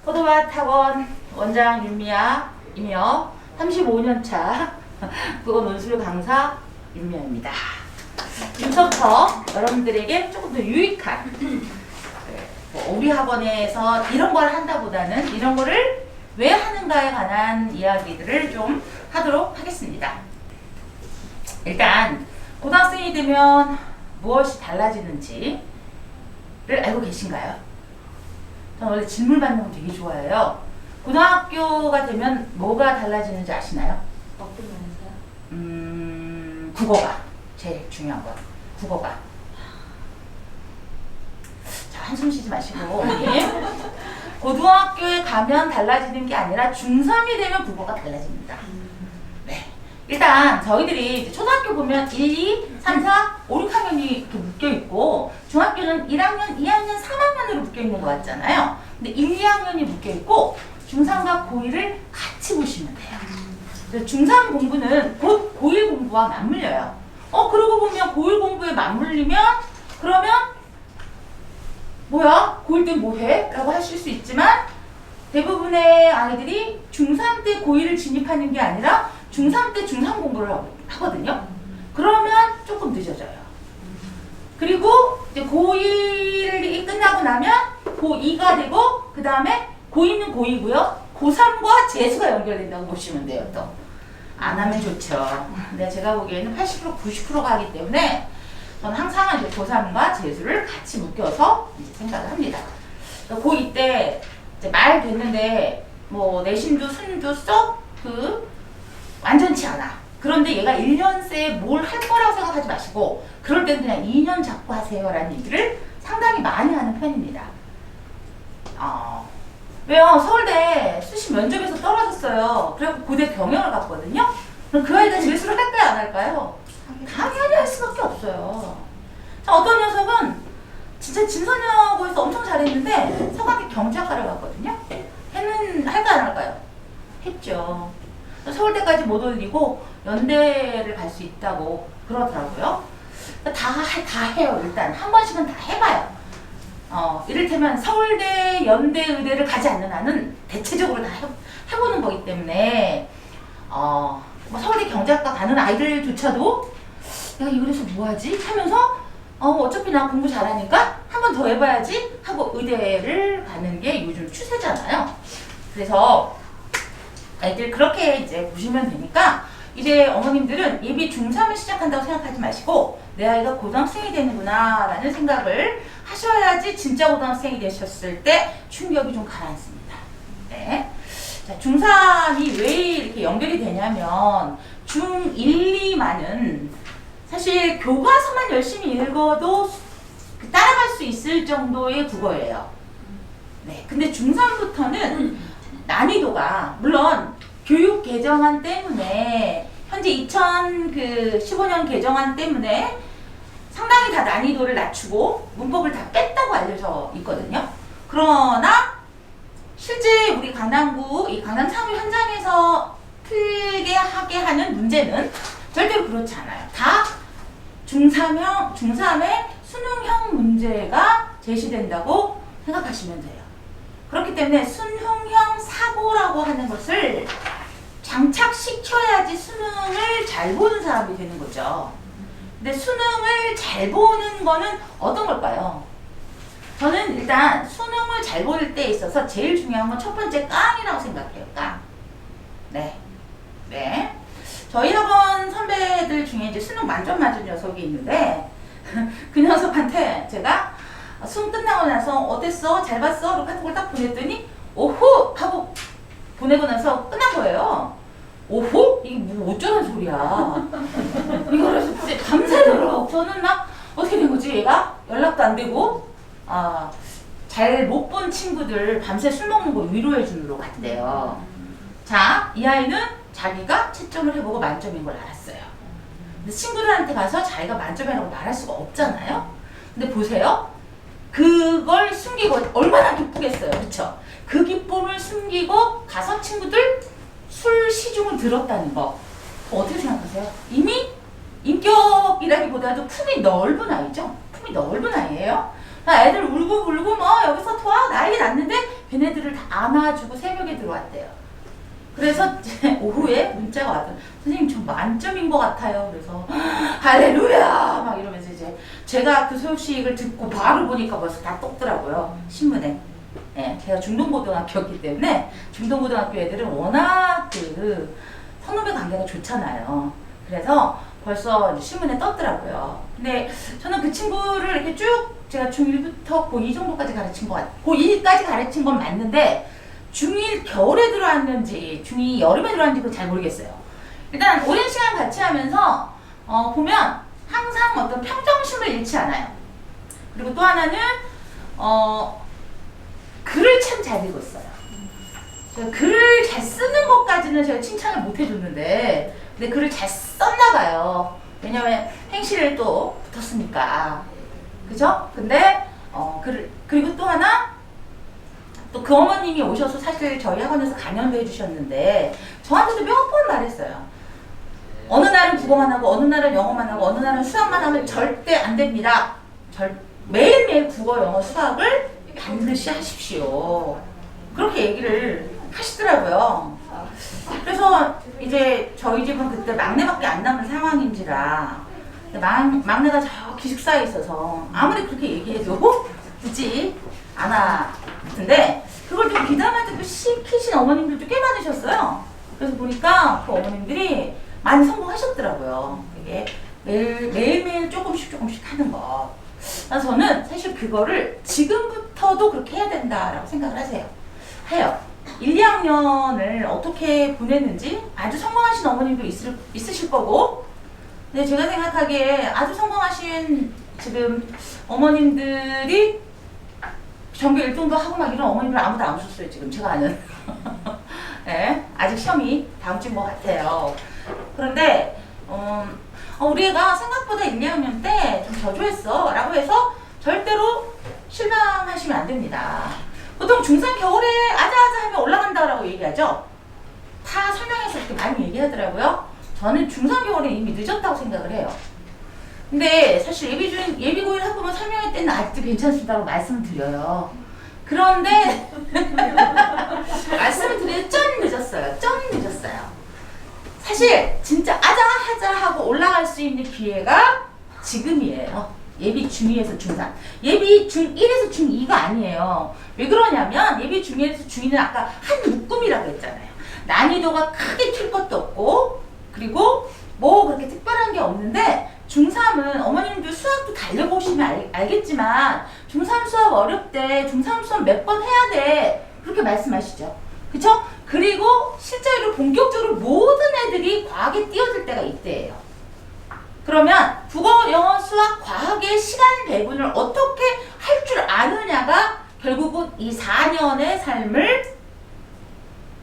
포도밭 학원 원장 윤미아이며 35년차 국어 논술 강사 윤미아입니다. 지금부터 여러분들에게 조금 더 유익한 우리 학원에서 이런 걸 한다보다는 이런 거를 왜 하는가에 관한 이야기들을 좀 하도록 하겠습니다. 일단 고등학생이 되면 무엇이 달라지는지를 알고 계신가요? 저는 원래 질문 받는 거 되게 좋아해요. 고등학교가 되면 뭐가 달라지는지 아시나요? 어떤 면에서요? 국어가 제일 중요한 거. 국어가. 자, 한숨 쉬지 마시고. 고등학교에 가면 달라지는 게 아니라 중3이 되면 국어가 달라집니다. 네. 일단 저희들이 이제 초등학교 보면 1, 2, 3, 4, 5, 6학년이 이렇게 묶여있고 중학교는 1학년, 2학년, 3학년으로 묶여있는 것 같잖아요. 근데 1, 2학년이 묶여있고 중3과 고1을 같이 보시면 돼요. 그래서 중3 공부는 곧 고1 공부와 맞물려요. 그러고 보면 고1 공부에 맞물리면 그러면 뭐야? 고1 때 뭐해? 라고 하실 수 있지만 대부분의 아이들이 중3 때 고1을 진입하는 게 아니라 중3 때 중3 공부를 하거든요. 그러면 조금 늦어져요. 그리고 이제 고1이 끝나고 나면 고2가 되고 그 다음에 고2는 고2고요. 고3과 재수가 연결된다고 보시면 돼요. 또 안 하면 좋죠. 근데 제가 보기에는 80% 90%가 하기 때문에 저는 항상 이제 고3과 재수를 같이 묶여서 이제 생각을 합니다. 고2 때 이제 말 됐는데 뭐 내신도 순도 썩 완전치 않아. 그런데 얘가 1년새에 뭘 할 거라고 생각하지 마시고 그럴 때는 그냥 2년 잡고 하세요 라는 얘기를 상당히 많이 하는 편입니다. 왜요? 서울대 수시 면접에서 떨어졌어요. 그래서 고대 경영을 갔거든요. 그럼 그 아이가 재수를 할까요? 안 할까요? 당연히 할 수밖에 없어요. 자, 어떤 녀석은 진짜 진선여고에서 엄청 잘했는데 서강대 경제학과를 갔거든요. 할까요? 안 할까요? 했죠. 서울대까지 못 올리고 연대를 갈 수 있다고 그러더라고요. 다 해요. 일단 한 번씩은 다 해봐요. 이를테면 서울대, 연대, 의대를 가지 않는 한은 대체적으로 다 해보는 거기 때문에 뭐 서울대 경제학과 가는 아이들조차도 내가 이거에서 뭐하지? 하면서 어차피 나 공부 잘하니까 한 번 더 해봐야지 하고 의대를 가는 게 요즘 추세잖아요. 그래서 아이들 그렇게 이제 보시면 되니까 이제 어머님들은 예비 중3을 시작한다고 생각하지 마시고 내 아이가 고등학생이 되는구나 라는 생각을 하셔야지 진짜 고등학생이 되셨을 때 충격이 좀 가라앉습니다. 네. 자, 중3이 왜 이렇게 연결이 되냐면 중1, 2만은 사실 교과서만 열심히 읽어도 따라갈 수 있을 정도의 국어예요. 네. 근데 중3부터는 난이도가 물론 교육 개정안 때문에 현재 2015년 개정안 때문에 상당히 다 난이도를 낮추고 문법을 다 뺐다고 알려져 있거든요. 그러나 실제 우리 강남구 이 강남 상류 현장에서 풀게 하게 하는 문제는 절대로 그렇지 않아요. 다 중3의 수능형 문제가 제시된다고 생각하시면 돼요. 그렇기 때문에 수능형 사고라고 하는 것을 장착시켜야지 수능을 잘 보는 사람이 되는 거죠. 근데 수능을 잘 보는 거는 어떤 걸까요? 저는 일단 수능을 잘 볼 때 있어서 제일 중요한 건 첫 번째 깡이라고 생각해요. 깡. 네. 네. 저희 학원 선배들 중에 이제 수능 만점 맞은 녀석이 있는데 그 녀석한테 제가 수능 끝나고 나서 어땠어? 잘 봤어? 이렇게 카톡을 딱 보냈더니 오호! 하고 보내고 나서 끝난 거예요. 오호? 이게 뭐 어쩌는 소리야. 이거를 진짜 밤새도록 저는 막 어떻게 된 거지 얘가? 연락도 안 되고 잘 못 본 친구들 밤새 술 먹는 거 위로해 주러 갔대요. 자, 이 아이는 자기가 채점을 해보고 만점인 걸 알았어요. 근데 친구들한테 가서 자기가 만점이라고 말할 수가 없잖아요. 근데 보세요. 그걸 숨기고 얼마나 기쁘겠어요. 그쵸? 그 기쁨을 숨기고 가서 친구들 술 시중을 들었다는 거 어떻게 생각하세요? 이미 인격이라기보다도 품이 넓은 아이죠? 품이 넓은 아이예요. 애들 울고 뭐 여기서 도와 난리 났는데 걔네들을 다 안아주고 새벽에 들어왔대요. 그래서 이제 오후에 문자가 왔더니 선생님 저 만점인 것 같아요. 그래서 할렐루야 막 이러면서 이제 제가 그 소식을 듣고 바로 보니까 벌써 다 떴더라고요. 신문에. 예, 제가 중동고등학교였기 때문에 중동고등학교 애들은 워낙 그 선후배 관계가 좋잖아요. 그래서 벌써 이제 신문에 떴더라고요. 근데 저는 그 친구를 이렇게 쭉 제가 중1부터 고2 정도까지 가르친 것 같아요. 고2까지 가르친 건 맞는데 중1 겨울에 들어왔는지 중2 여름에 들어왔는지 그걸 잘 모르겠어요. 일단 오랜 시간 같이 하면서 보면 항상 어떤 평정심을 잃지 않아요. 그리고 또 하나는 글을 참 잘 읽었어요. 제가 글을 잘 쓰는 것까지는 제가 칭찬을 못 해줬는데 근데 글을 잘 썼나 봐요. 왜냐면 행실을 또 붙었으니까. 그죠? 근데 그리고 또 하나 또 그 어머님이 오셔서 사실 저희 학원에서 강연도 해주셨는데 저한테도 몇 번 말했어요. 어느 날은 국어만 하고 어느 날은 영어만 하고 어느 날은 수학만 하면 절대 안 됩니다. 매일매일 국어, 영어, 수학을 반드시 하십시오. 그렇게 얘기를 하시더라고요. 그래서 이제 저희 집은 그때 막내밖에 안 남은 상황인지라 막내가 저 기숙사에 있어서 아무리 그렇게 얘기해도 듣지 않아. 근데 그걸 좀 귀담아 듣고 시키신 어머님들도 꽤 많으셨어요. 그래서 보니까 그 어머님들이 많이 성공하셨더라고요. 이게 매일매일 조금씩 하는 거. 그래서 저는 사실 그거를 지금부터도 그렇게 해야 된다라고 생각을 해요. 1, 2학년을 어떻게 보냈는지 아주 성공하신 어머님도 있으실 거고 근데 제가 생각하기에 아주 성공하신 지금 어머님들이 전교 1등도 하고 막 이런 어머님들 아무도 안 오셨어요. 지금 제가 아는. 네, 아직 시험이 다음 주인 것 같아요. 그런데 우리 애가 생각보다 1, 2학년 때 좀 저조했어 라고 해서 절대로 실망하시면 안 됩니다. 보통 중3 겨울에 아자아자 하면 올라간다라고 얘기하죠. 다 설명해서 이렇게 많이 얘기하더라고요. 저는 중3 겨울에 이미 늦었다고 생각을 해요. 근데 사실 예비고일 학부모 설명할 때는 아직도 괜찮습니다라고 말씀을 드려요. 그런데 말씀을 드려요. 좀 늦었어요. 사실 진짜 아자하자 하고 올라갈 수 있는 기회가 지금이에요. 예비 중2에서 중3. 예비 중1에서 중2가 아니에요. 왜 그러냐면 예비 중1에서 중2는 아까 한 묶음이라고 했잖아요. 난이도가 크게 튈 것도 없고 그리고 뭐 그렇게 특별한 게 없는데 중3은 어머님들 수학도 달려보시면 알겠지만 중3 수학 어렵대. 중3 수학 몇 번 해야 돼. 그렇게 말씀하시죠. 그쵸? 그리고 실제로 본격적으로 모든 애들이 과학에 뛰어들 때가 이때예요. 그러면 국어, 영어, 수학, 과학의 시간 배분을 어떻게 할 줄 아느냐가 결국은 이 4년의 삶을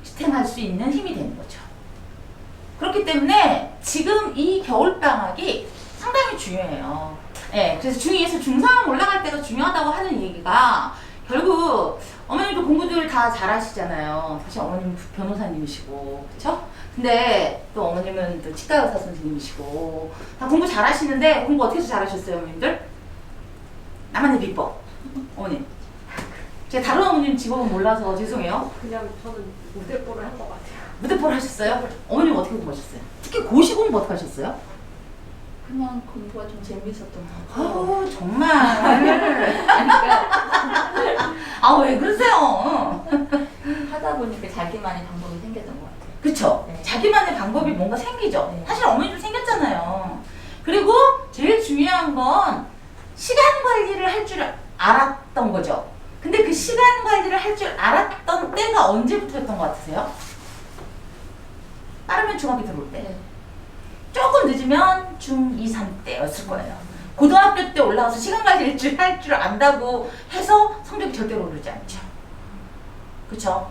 지탱할 수 있는 힘이 되는 거죠. 그렇기 때문에 지금 이 겨울방학이 상당히 중요해요. 네, 그래서 중2에서 중3 올라갈 때가 중요하다고 하는 얘기가 결국 어머님도 공부들 다 잘하시잖아요. 사실 어머님은 변호사님이시고 그쵸? 근데 또 어머님은 또 치과 의사 선생님이시고 다 공부 잘하시는데 공부 어떻게 해서 잘하셨어요 어머님들? 나만의 비법 어머님. 제가 다른 어머님 직업은 몰라서 죄송해요. 그냥 저는 무대뽀를 한 것 같아요. 무대포를 하셨어요? 어머님 어떻게 공부하셨어요? 특히 고시 공부 어떻게 하셨어요? 그냥 공부가 좀 재밌었던 것 같아요. 정말. 아, 왜 그러세요? 하다 보니까 자기만의 방법이 생겼던 것 같아요. 그쵸? 네. 자기만의 방법이 뭔가 생기죠? 네. 사실 어머니도 생겼잖아요. 그리고 제일 중요한 건 시간 관리를 할 줄 알았던 거죠. 근데 그 시간 관리를 할 줄 알았던 때가 언제부터였던 것 같으세요? 빠르면 중학교 들어올 때. 네. 조금 늦으면 중2, 3 때였을 거예요. 고등학교 때 올라와서 시간 관리를 할 줄 안다고 해서 성적이 절대로 오르지 않죠. 그쵸?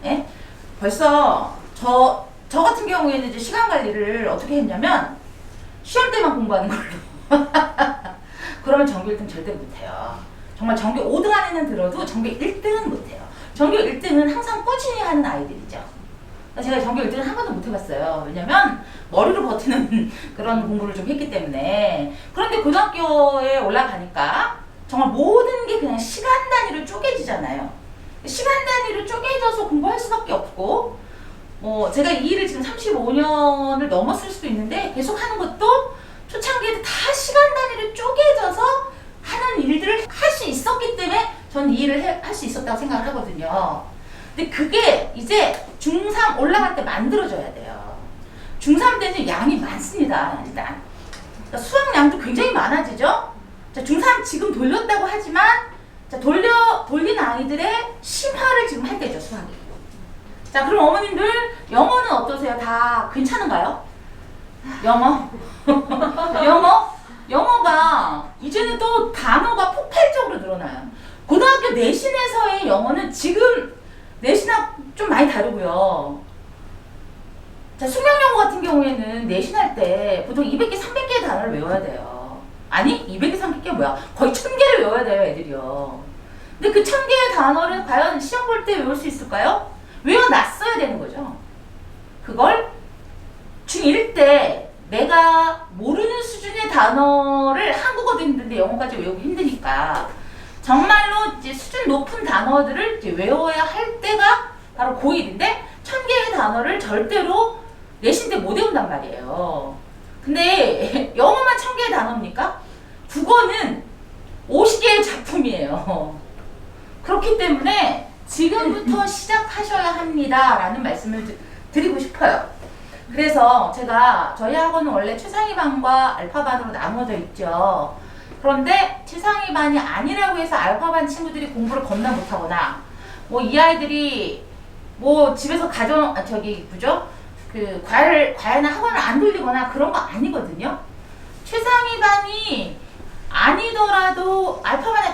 예? 벌써 저 같은 경우에는 이제 시간 관리를 어떻게 했냐면 시험 때만 공부하는 걸로. 그러면 전교 1등 절대 못해요. 정말 전교 5등 안에는 들어도 전교 1등은 못해요. 전교 1등은 항상 꾸준히 하는 아이들이죠. 제가 전교 1등은 한 번도 못 해봤어요. 왜냐면 머리로 버티는 그런 공부를 좀 했기 때문에. 그런데 고등학교에 올라가니까 정말 모든 게 그냥 시간 단위로 쪼개지잖아요. 시간 단위로 쪼개져서 공부할 수밖에 없고, 제가 이 일을 지금 35년을 넘었을 수도 있는데 계속 하는 것도 초창기에도 다 시간 단위로 쪼개져서 하는 일들을 할 수 있었기 때문에 저는 이 일을 할 수 있었다고 생각을 하거든요. 근데 그게 이제 중3 올라갈 때 만들어져야 돼요. 중3 때는 양이 많습니다. 일단 그러니까 수학량도 굉장히 많아지죠. 자, 중3 지금 돌렸다고 하지만 자, 돌린 아이들의 심화를 지금 할 때죠, 수학이. 자, 그럼 어머님들 영어는 어떠세요? 다 괜찮은가요? 영어? 영어가 이제는 또 단어가 폭발적으로 늘어나요. 고등학교 내신에서의 영어는 지금 내신하고 좀 많이 다르고요. 자, 숙명영어 같은 경우에는 내신할 때 보통 200개, 300개의 단어를 외워야 돼요. 아니, 200개, 300개 뭐야? 거의 1000개를 외워야 돼요, 애들이요. 근데 그 1000개의 단어를 과연 시험 볼 때 외울 수 있을까요? 외워놨어야 되는 거죠. 그걸 중1 때 내가 모르는 수준의 단어를 한국어도 힘든데 영어까지 외우기 힘드니까 정말로 이제 수준 높은 단어들을 이제 외워야 할 때가 바로 고1인데 1000개의 단어를 절대로 내신 때 못 외운단 말이에요. 근데 영어만 1000개의 단어입니까? 국어는 50개의 작품이에요. 그렇기 때문에 지금부터 시작하셔야 합니다 라는 말씀을 드리고 싶어요. 그래서 제가 저희 학원은 원래 최상위 반과 알파 반으로 나누어져 있죠. 그런데 최상위 반이 아니라고 해서 알파 반 친구들이 공부를 겁나 못하거나 뭐 이 아이들이 뭐 집에서 과외나 학원을 안 돌리거나 그런 거 아니거든요. 최상위 반이 아니더라도 알파반에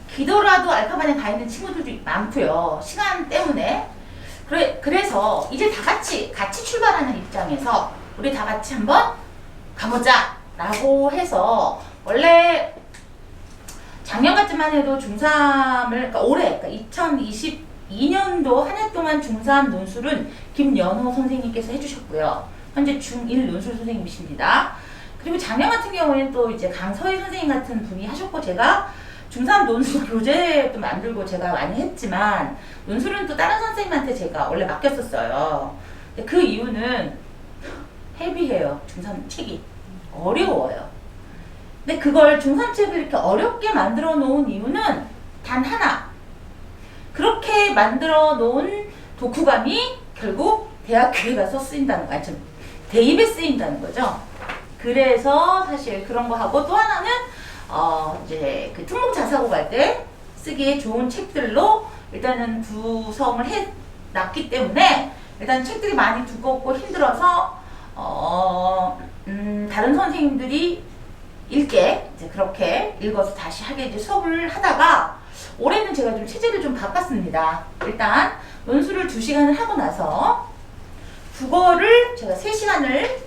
기더라도 알파반에 가 있는 친구들도 많고요. 시간 때문에. 그래서 이제 다 같이 출발하는 입장에서 우리 다 같이 한번 가보자 라고 해서 원래 작년 같지만 해도 중3을 그러니까 올해 2022년도 한 해 동안 중3 논술은 김연호 선생님께서 해주셨고요. 현재 중1 논술 선생님이십니다. 그리고 작년 같은 경우에는 또 이제 강서희 선생님 같은 분이 하셨고 제가 중3 논술 교재도 만들고 제가 많이 했지만 논술은 또 다른 선생님한테 제가 원래 맡겼었어요. 근데 그 이유는 헤비해요. 중3 책이 어려워요. 근데 그걸 중3 책을 이렇게 어렵게 만들어 놓은 이유는 단 하나. 그렇게 만들어 놓은 독후감이 결국 대학교에 가서 쓰인다는 거, 대입에 쓰인다는 거죠. 그래서 사실 그런 거 하고 또 하나는 이제 그 특목 자사고 갈 때 쓰기에 좋은 책들로 일단은 구성을 해 놨기 때문에 일단 책들이 많이 두껍고 힘들어서 다른 선생님들이 읽게 이제 그렇게 읽어서 다시 하게 이제 수업을 하다가 올해는 제가 좀 체제를 좀 바꿨습니다. 일단 논술을 2시간을 하고 나서 국어를 제가 3시간을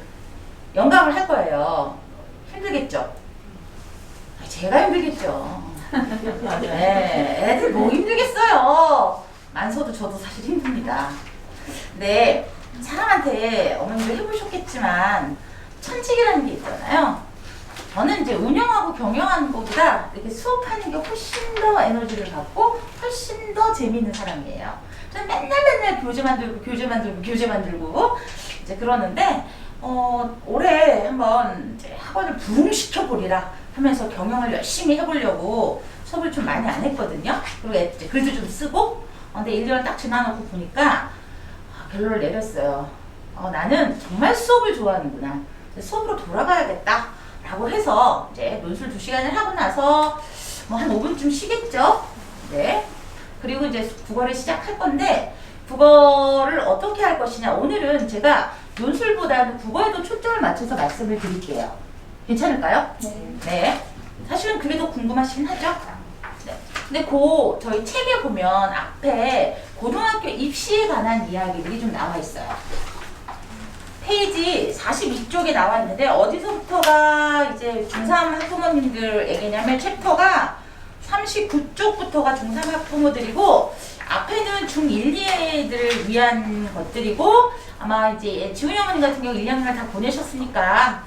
연강을 할 거예요. 힘들겠죠? 제가 힘들겠죠. 네, 애들 뭐 힘들겠어요. 만서도 저도 사실 힘듭니다. 근데 사람한테 어머니도 해보셨겠지만 천직이라는 게 있잖아요. 저는 이제 운영하고 경영하는 것보다 이렇게 수업하는 게 훨씬 더 에너지를 갖고 훨씬 더 재미있는 사람이에요. 저는 맨날 교재 만들고 이제 그러는데 올해 한번 이제 학원을 부흥시켜 보리라 하면서 경영을 열심히 해보려고 수업을 좀 많이 안 했거든요. 그리고 이제 글도 좀 쓰고 근데 1년을 딱 지나놓고 보니까 결론을 내렸어요. 나는 정말 수업을 좋아하는구나. 수업으로 돌아가야겠다 라고 해서 이제 논술 2시간을 하고 나서 뭐 한 5분쯤 쉬겠죠. 네. 그리고 이제 국어를 시작할 건데 국어를 어떻게 할 것이냐. 오늘은 제가 논술보다는 국어에도 초점을 맞춰서 말씀을 드릴게요. 괜찮을까요? 네. 네. 사실은 그게 더 궁금하시긴 하죠? 네. 근데 저희 책에 보면 앞에 고등학교 입시에 관한 이야기들이 좀 나와 있어요. 페이지 42쪽에 나와 있는데 어디서부터가 이제 중3 학부모님들에게냐면 챕터가 39쪽부터가 중3 학부모들이고 앞에는 중1, 2애들을 위한 것들이고 아마 이제 지훈이 어머님 같은 경우 1, 2학년을 다 보내셨으니까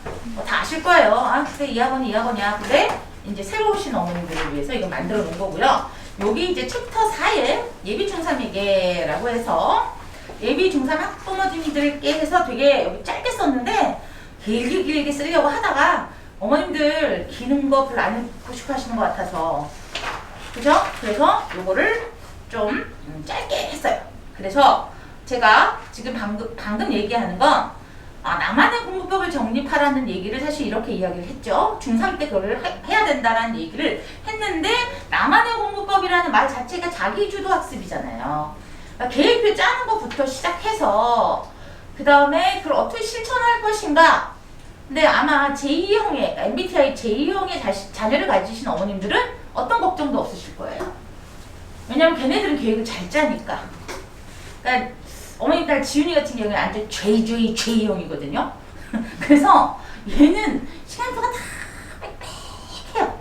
다 아실 거예요. 그래 이 학원이 이 학원이야. 근데 이제 새로 오신 어머님들을 위해서 이거 만들어 놓은 거고요. 여기 이제 챕터 4에 예비 중3에게라고 해서 예비 중3 학부모님들께 해서 되게 여기 짧게 썼는데 길게 쓰려고 하다가 어머님들 기는 거 별로 안 읽고 싶어 하시는 것 같아서 그죠? 그래서 요거를 좀 짧게 했어요. 그래서 제가 지금 방금 얘기하는 건 나만의 공부법을 정립하라는 얘기를 사실 이렇게 이야기를 했죠. 중3 때 그걸 해야 된다라는 얘기를 했는데 나만의 공부법이라는 말 자체가 자기주도 학습이잖아요. 그러니까 계획표 짜는 것부터 시작해서 그 다음에 그걸 어떻게 실천할 것인가. 근데 아마 제2형의 MBTI 제2형의 자녀를 가지신 어머님들은 어떤 걱정도 없으실 거예요. 왜냐면 걔네들은 계획을 잘 짜니까. 그러니까 어머님 딸 지윤이 같은 경우에 완전 J2형이거든요. 그래서 얘는 시간표가 다 빽빽해요.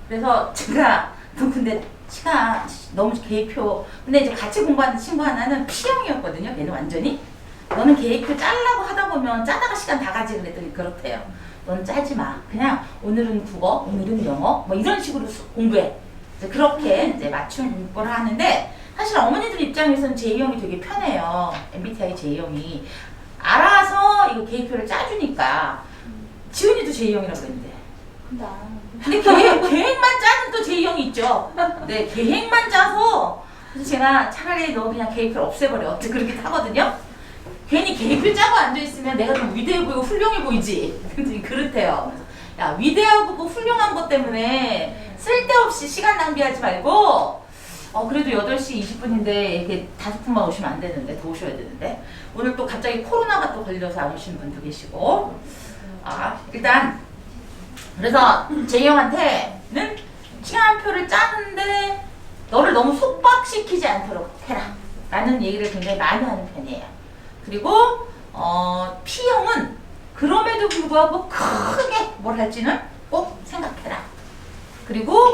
그래서 제가 근데 시간 너무 계획표 근데 이제 같이 공부하는 친구 하나는 P형이었거든요. 얘는 완전히 너는 계획표 짜려고 하다 보면 짜다가 시간 다 가지 그랬더니 그렇대요. 넌 짜지 마. 그냥 오늘은 국어, 오늘은 영어 뭐 이런 식으로 공부해. 이제 그렇게 이제 맞춤 공부를 하는데 사실 어머니들 입장에서는 제2형이 되게 편해요. MBTI 제2형이 알아서 이거 계획표를 짜주니까 지훈이도 제2형이라고 그랬는데 근데 계획만 짜는 또 제2형이 있죠. 네, 계획만 짜서 그래서 제가 차라리 너 그냥 계획표를 없애버려. 어떻게 그렇게 하거든요. 괜히 계획표 짜고 앉아있으면 내가 좀 위대해 보이고 훌륭해 보이지. 그렇대요. 야, 위대하고 훌륭한 것 때문에 쓸데없이 시간 낭비하지 말고 그래도 8시 20분인데 이렇게 5분만 오시면 안 되는데 더 오셔야 되는데 오늘 또 갑자기 코로나가 또 걸려서 안 오시는 분도 계시고 일단 그래서 제2형한테는 시간표를 짜는데 너를 너무 속박시키지 않도록 해라 라는 얘기를 굉장히 많이 하는 편이에요. 그리고 P형은 그럼에도 불구하고 크게 뭘 할지는 꼭 생각해라. 그리고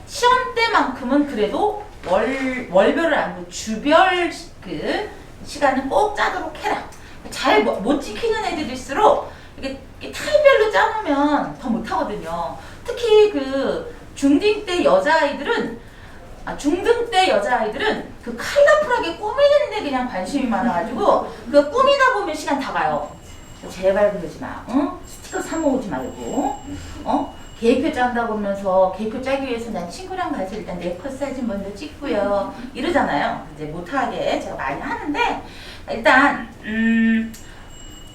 시험 때만큼은 그래도 월별을 아니고 주별 그 시간은 꼭 짜도록 해라. 잘 못 지키는 애들일수록 이게 타입별로 짜놓으면 더 못하거든요. 특히 그 중딩 때 여자아이들은 그 컬러풀하게 꾸미는 데 그냥 관심이 많아가지고 그 꾸미다 보면 시간 다 가요. 제발 그러지 마. 스티커 사 모으지 말고 계획표 짠다고 하면서 계획표 짜기 위해서 난 친구랑 가서 일단 내 컷 사진 먼저 찍고요 이러잖아요. 이제 못하게 제가 많이 하는데 일단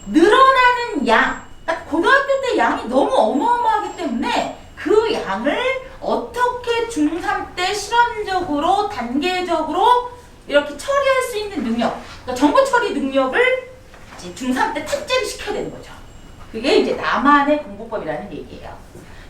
늘어나는 양 그러니까 고등학교 때 양이 너무 어마어마하기 때문에 그 양을 어떻게 중3 때 실험적으로 단계적으로 이렇게 처리할 수 있는 능력 그러니까 정보 처리 능력을 이제 중3 때 탑재를 시켜야 되는 거죠. 그게 이제 나만의 공부법이라는 얘기예요.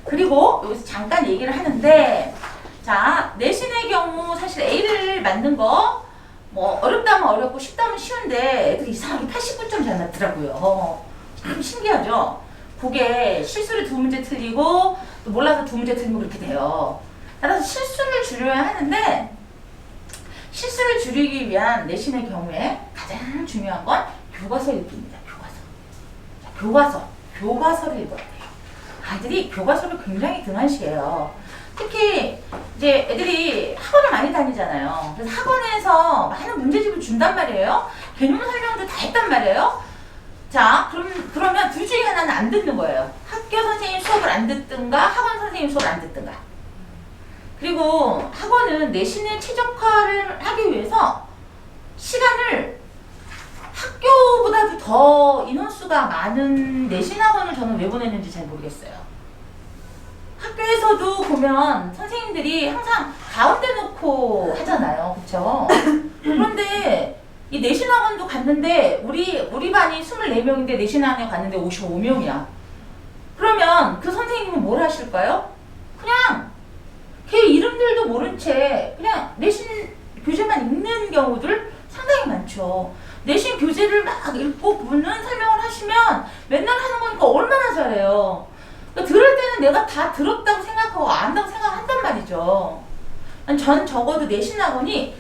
그리고 여기서 잠깐 얘기를 하는데 자 내신의 경우 사실 A를 맞는 거 뭐 어렵다면 어렵고 쉽다면 쉬운데 애들이 이상하게 89점 잘 맞더라고요. 참 신기하죠. 그게 실수를 2문제 틀리고 또 몰라서 2문제 틀리면 그렇게 돼요. 따라서 실수를 줄여야 하는데 실수를 줄이기 위한 내신의 경우에 가장 중요한 건 교과서 읽기입니다. 교과서를 읽어야 돼요. 아이들이 교과서를 굉장히 등한시해요. 특히 이제 애들이 학원을 많이 다니잖아요. 그래서 학원에서 많은 문제집을 준단 말이에요. 개념 설명도 다 했단 말이에요. 자, 그러면 둘 중에 하나는 안 듣는 거예요. 학교 선생님 수업을 안 듣든가 학원 선생님 수업을 안 듣든가. 그리고 학원은 내신에 최적화를 하기 위해서 시간을 학교보다도 더 인원수가 많은 내신 학원을 저는 왜 보냈는지 잘 모르겠어요. 학교에서도 보면 선생님들이 항상 가운데 놓고 하잖아요. 그쵸? 그런데 이 내신 학원도 갔는데 우리 반이 24명인데 내신 학원에 갔는데 55명이야. 그러면 그 선생님은 뭘 하실까요? 그냥 걔 이름들도 모른 채 그냥 내신 교재만 읽는 경우들 상당히 많죠. 내신 교재를 막 읽고 보는 설명을 하시면 맨날 하는 거니까 얼마나 잘해요. 그러니까 들을 때는 내가 다 들었다고 생각하고 안다고 생각한단 말이죠. 전 적어도 내신 학원이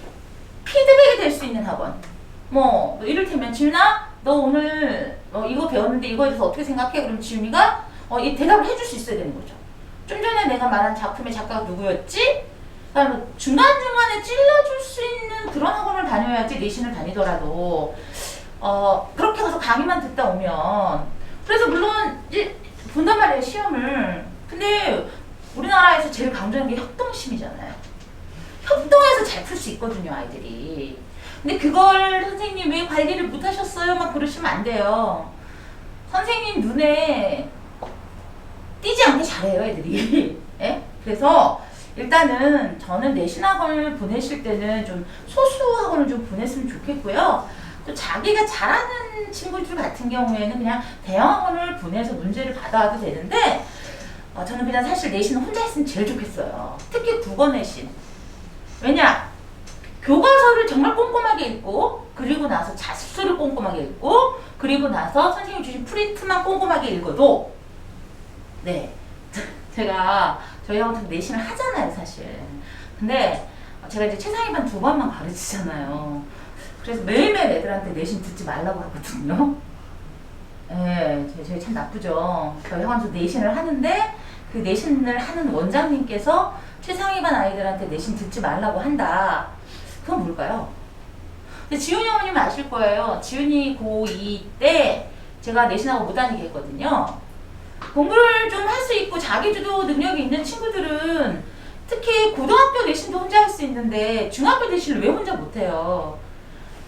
피드백이 될 수 있는 학원. 뭐 이를테면 지윤아 너 오늘 이거 배웠는데 이거에 대해서 어떻게 생각해? 그럼 지윤이가 이 대답을 해줄 수 있어야 되는 거죠. 좀 전에 내가 말한 작품의 작가가 누구였지? 그러니까 중간중간에 찔러줄 수 있는 그런 학원을 다녀야지 내신을 다니더라도 그렇게 가서 강의만 듣다 오면 그래서 물론 본단 말이에요 시험을. 근데 우리나라에서 제일 강조하는 게 협동심이잖아요. 협동해서 잘 풀 수 있거든요 아이들이. 근데 그걸 선생님 왜 관리를 못 하셨어요? 막 그러시면 안 돼요. 선생님 눈에 띄지 않게 잘해요 애들이. 예? 그래서 일단은 저는 내신 학원을 보내실 때는 좀 소수 학원을 좀 보냈으면 좋겠고요. 또 자기가 잘하는 친구들 같은 경우에는 그냥 대형 학원을 보내서 문제를 받아와도 되는데 저는 그냥 사실 내신은 혼자 했으면 제일 좋겠어요. 특히 국어 내신. 왜냐? 교과서를 정말 꼼꼼하게 읽고 그리고 나서 자습서를 꼼꼼하게 읽고 그리고 나서 선생님이 주신 프린트만 꼼꼼하게 읽어도 네 제가 저희 학원 내신을 하잖아요 사실. 근데 제가 이제 최상위반 2번만 가르치잖아요. 그래서 매일매일 애들한테 내신 듣지 말라고 하거든요. 예, 저희 참 나쁘죠. 저희 학원에서 내신을 하는데 그 내신을 하는 원장님께서 최상위반 아이들한테 내신 듣지 말라고 한다. 그건 뭘까요? 근데 지훈이 어머님은 아실 거예요. 지훈이 고2 때 제가 내신하고 못 다니게 했거든요. 공부를 좀 할 수 있고 자기주도 능력이 있는 친구들은 특히 고등학교 내신도 혼자 할 수 있는데 중학교 내신을 왜 혼자 못해요?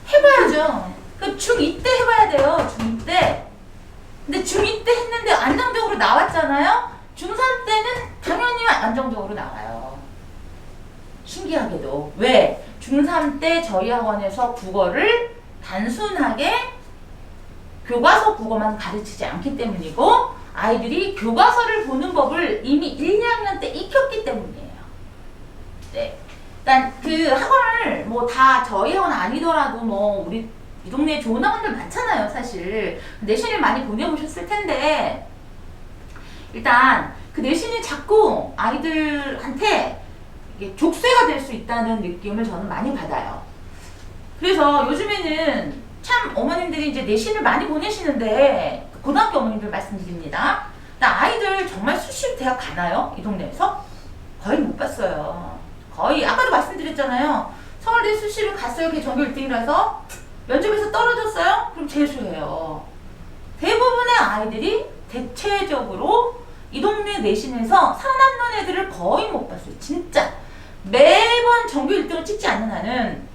해봐야죠. 그 중2 때 해봐야 돼요. 중2 때. 근데 중2 때 했는데 안정적으로 나왔잖아요. 중3 때는 당연히 안정적으로 나와요. 신기하게도. 왜? 중3 때 저희 학원에서 국어를 단순하게 교과서 국어만 가르치지 않기 때문이고 아이들이 교과서를 보는 법을 이미 1, 2학년 때 익혔기 때문이에요. 네. 일단 그 학원을 뭐 다 저희 학원 아니더라도 뭐 우리 이 동네에 좋은 학원들 많잖아요 사실. 내신을 많이 보내보셨을 텐데 일단 그 내신이 자꾸 아이들한테 이게 족쇄가 될 수 있다는 느낌을 저는 많이 받아요. 그래서 요즘에는 참 어머님들이 이제 내신을 많이 보내시는데 고등학교 어머님들 말씀드립니다. 아이들 정말 수시로 대학 가나요? 이 동네에서? 거의 못 봤어요. 거의 아까도 말씀드렸잖아요. 서울대 수시로 갔어요. 그게 전교 1등이라서 면접에서 떨어졌어요? 그럼 재수해요. 대부분의 아이들이 대체적으로 이 동네 내신에서 살아남는 애들을 거의 못 봤어요. 진짜 매번 전교 1등을 찍지 않는 한은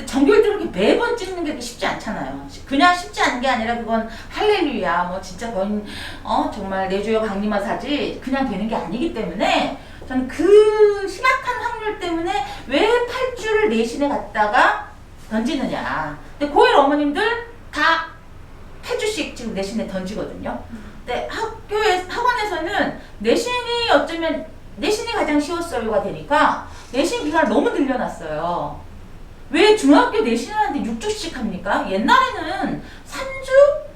전교 1등을 그렇게 매번 찍는 게 쉽지 않잖아요. 그냥 쉽지 않은 게 아니라 그건 할렐루야 뭐 진짜 거의 정말 내주여 강림하 사지 그냥 되는 게 아니기 때문에 저는 그 심각한 확률 때문에 왜 8주를 내신에 갔다가 던지느냐. 근데 고1 어머님들 다 8주씩 지금 내신에 던지거든요. 근데 학원에서는 내신이 어쩌면 내신이 가장 쉬웠어요가 되니까 내신 기간을 너무 늘려놨어요. 왜 중학교 내신을 하는데 6주씩 합니까? 옛날에는 3주?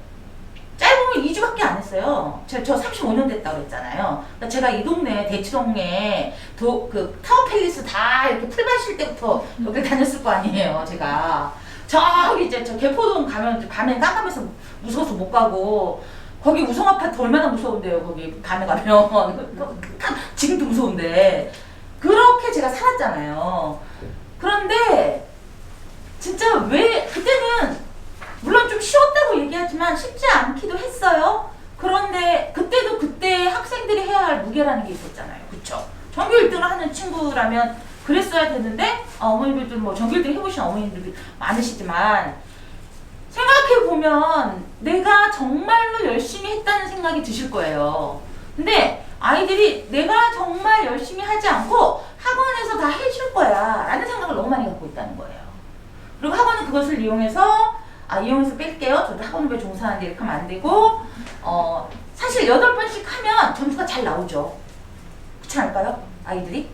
짧으면 2주밖에 안 했어요. 저 35년 됐다고 했잖아요. 그러니까 제가 이 동네, 대치동에 그 타워팰리스 다 이렇게 풀밭일 때부터 여기 다녔을 거 아니에요, 제가. 저기 이제 저 개포동 가면 밤에 깜깜해서 무서워서 못 가고, 거기 우성아파트 얼마나 무서운데요, 거기 밤에 가면. 지금도 무서운데. 그렇게 제가 살았잖아요. 그런데, 진짜 왜, 그때는, 물론 좀 쉬웠다고 얘기하지만 쉽지 않기도 했어요. 그런데 그때도 그때 학생들이 해야 할 무게라는 게 있었잖아요. 그쵸? 전교 1등을 하는 친구라면 그랬어야 되는데 어머니들도 뭐 전교 1등 해보신 어머님들도 많으시지만 생각해보면 내가 정말로 열심히 했다는 생각이 드실 거예요. 근데 아이들이 내가 정말 열심히 하지 않고 학원에서 다 해줄 거야 라는 생각을 너무 많이 갖고 있다는 거예요. 그리고 학원은 그것을 이용해서 이용해서 뺄게요. 저도 학원부에 종사하는데 이렇게 하면 안 되고 사실 8번씩 하면 점수가 잘 나오죠. 그렇지 않을까요? 아이들이?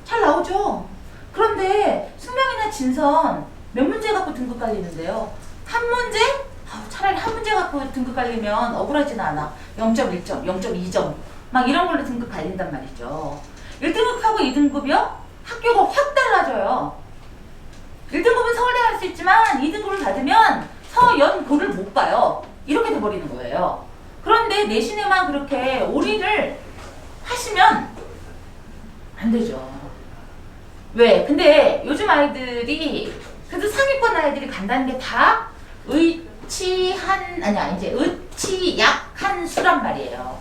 잘 나오죠. 그런데 숙명이나 진선 몇 문제 갖고 등급 갈리는데요. 한 문제? 차라리 한 문제 갖고 등급 갈리면 억울하지는 않아. 0.1점, 0.2점 막 이런 걸로 등급 갈린단 말이죠. 1등급하고 2등급이요? 학교가 확 달라져요. 1등급은 서울대 갈 수 있지만 2등급을 받으면 서연고를 못 가요. 이렇게 돼버리는 거예요. 그런데 내신에만 그렇게 올인을 하시면 안 되죠. 왜? 근데 요즘 아이들이 그래도 상위권 아이들이 간다는 게 다 이제 의치약한 수란 말이에요.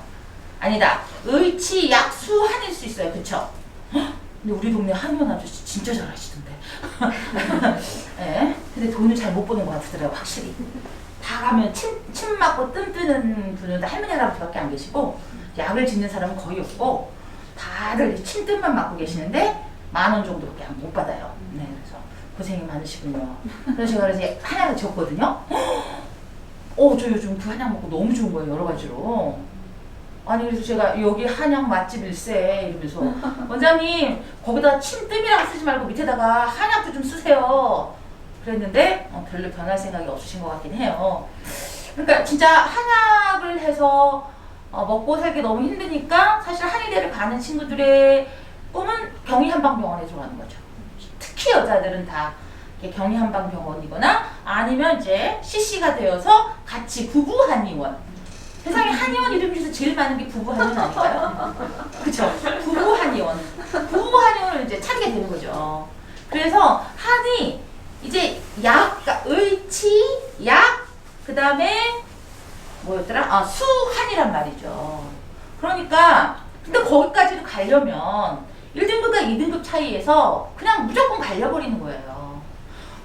아니다. 의치약수한일 수 있어요. 그쵸? 헉, 근데 우리 동네 한의원 아저씨 진짜 잘하시던데. 예? 근데 돈을 잘 못 버는 것 같더라고요. 확실히. 다 가면 침 맞고 뜸 뜨는 분은 할머니 할아버지밖에 안 계시고 약을 짓는 사람은 거의 없고 다들 침뜸만 맞고 계시는데 10,000원 정도밖에 못 받아요. 네, 그래서 고생이 많으시군요. 그래서 제가 이제 한약을 지었거든요. 저 요즘 그 한약 먹고 너무 좋은 거예요. 여러 가지로. 아니 그래서 제가 여기 한약 맛집 일세 이러면서 원장님 거기다 침뜸이라고 쓰지 말고 밑에다가 한약도 좀 쓰세요. 그랬는데 별로 변할 생각이 없으신 것 같긴 해요. 그러니까 진짜 한약을 해서 먹고 살기 너무 힘드니까 사실 한의대를 가는 친구들의 꿈은 경희한방병원에 들어가는 거죠. 특히 여자들은 다 경희한방병원이거나 아니면 이제 CC가 되어서 같이 부부한의원. 세상에 한의원 이름 중에서 제일 많은 게 부부한의원 아닐까요? 그쵸? 부부한의원. 부부한의원을 이제 차리게 되는 거죠. 그래서 한의 이제 약, 그러니까 의치, 약, 그 다음에 뭐였더라? 수한이란 말이죠. 그러니까 근데 거기까지도 가려면 1등급과 2등급 차이에서 그냥 무조건 갈려버리는 거예요.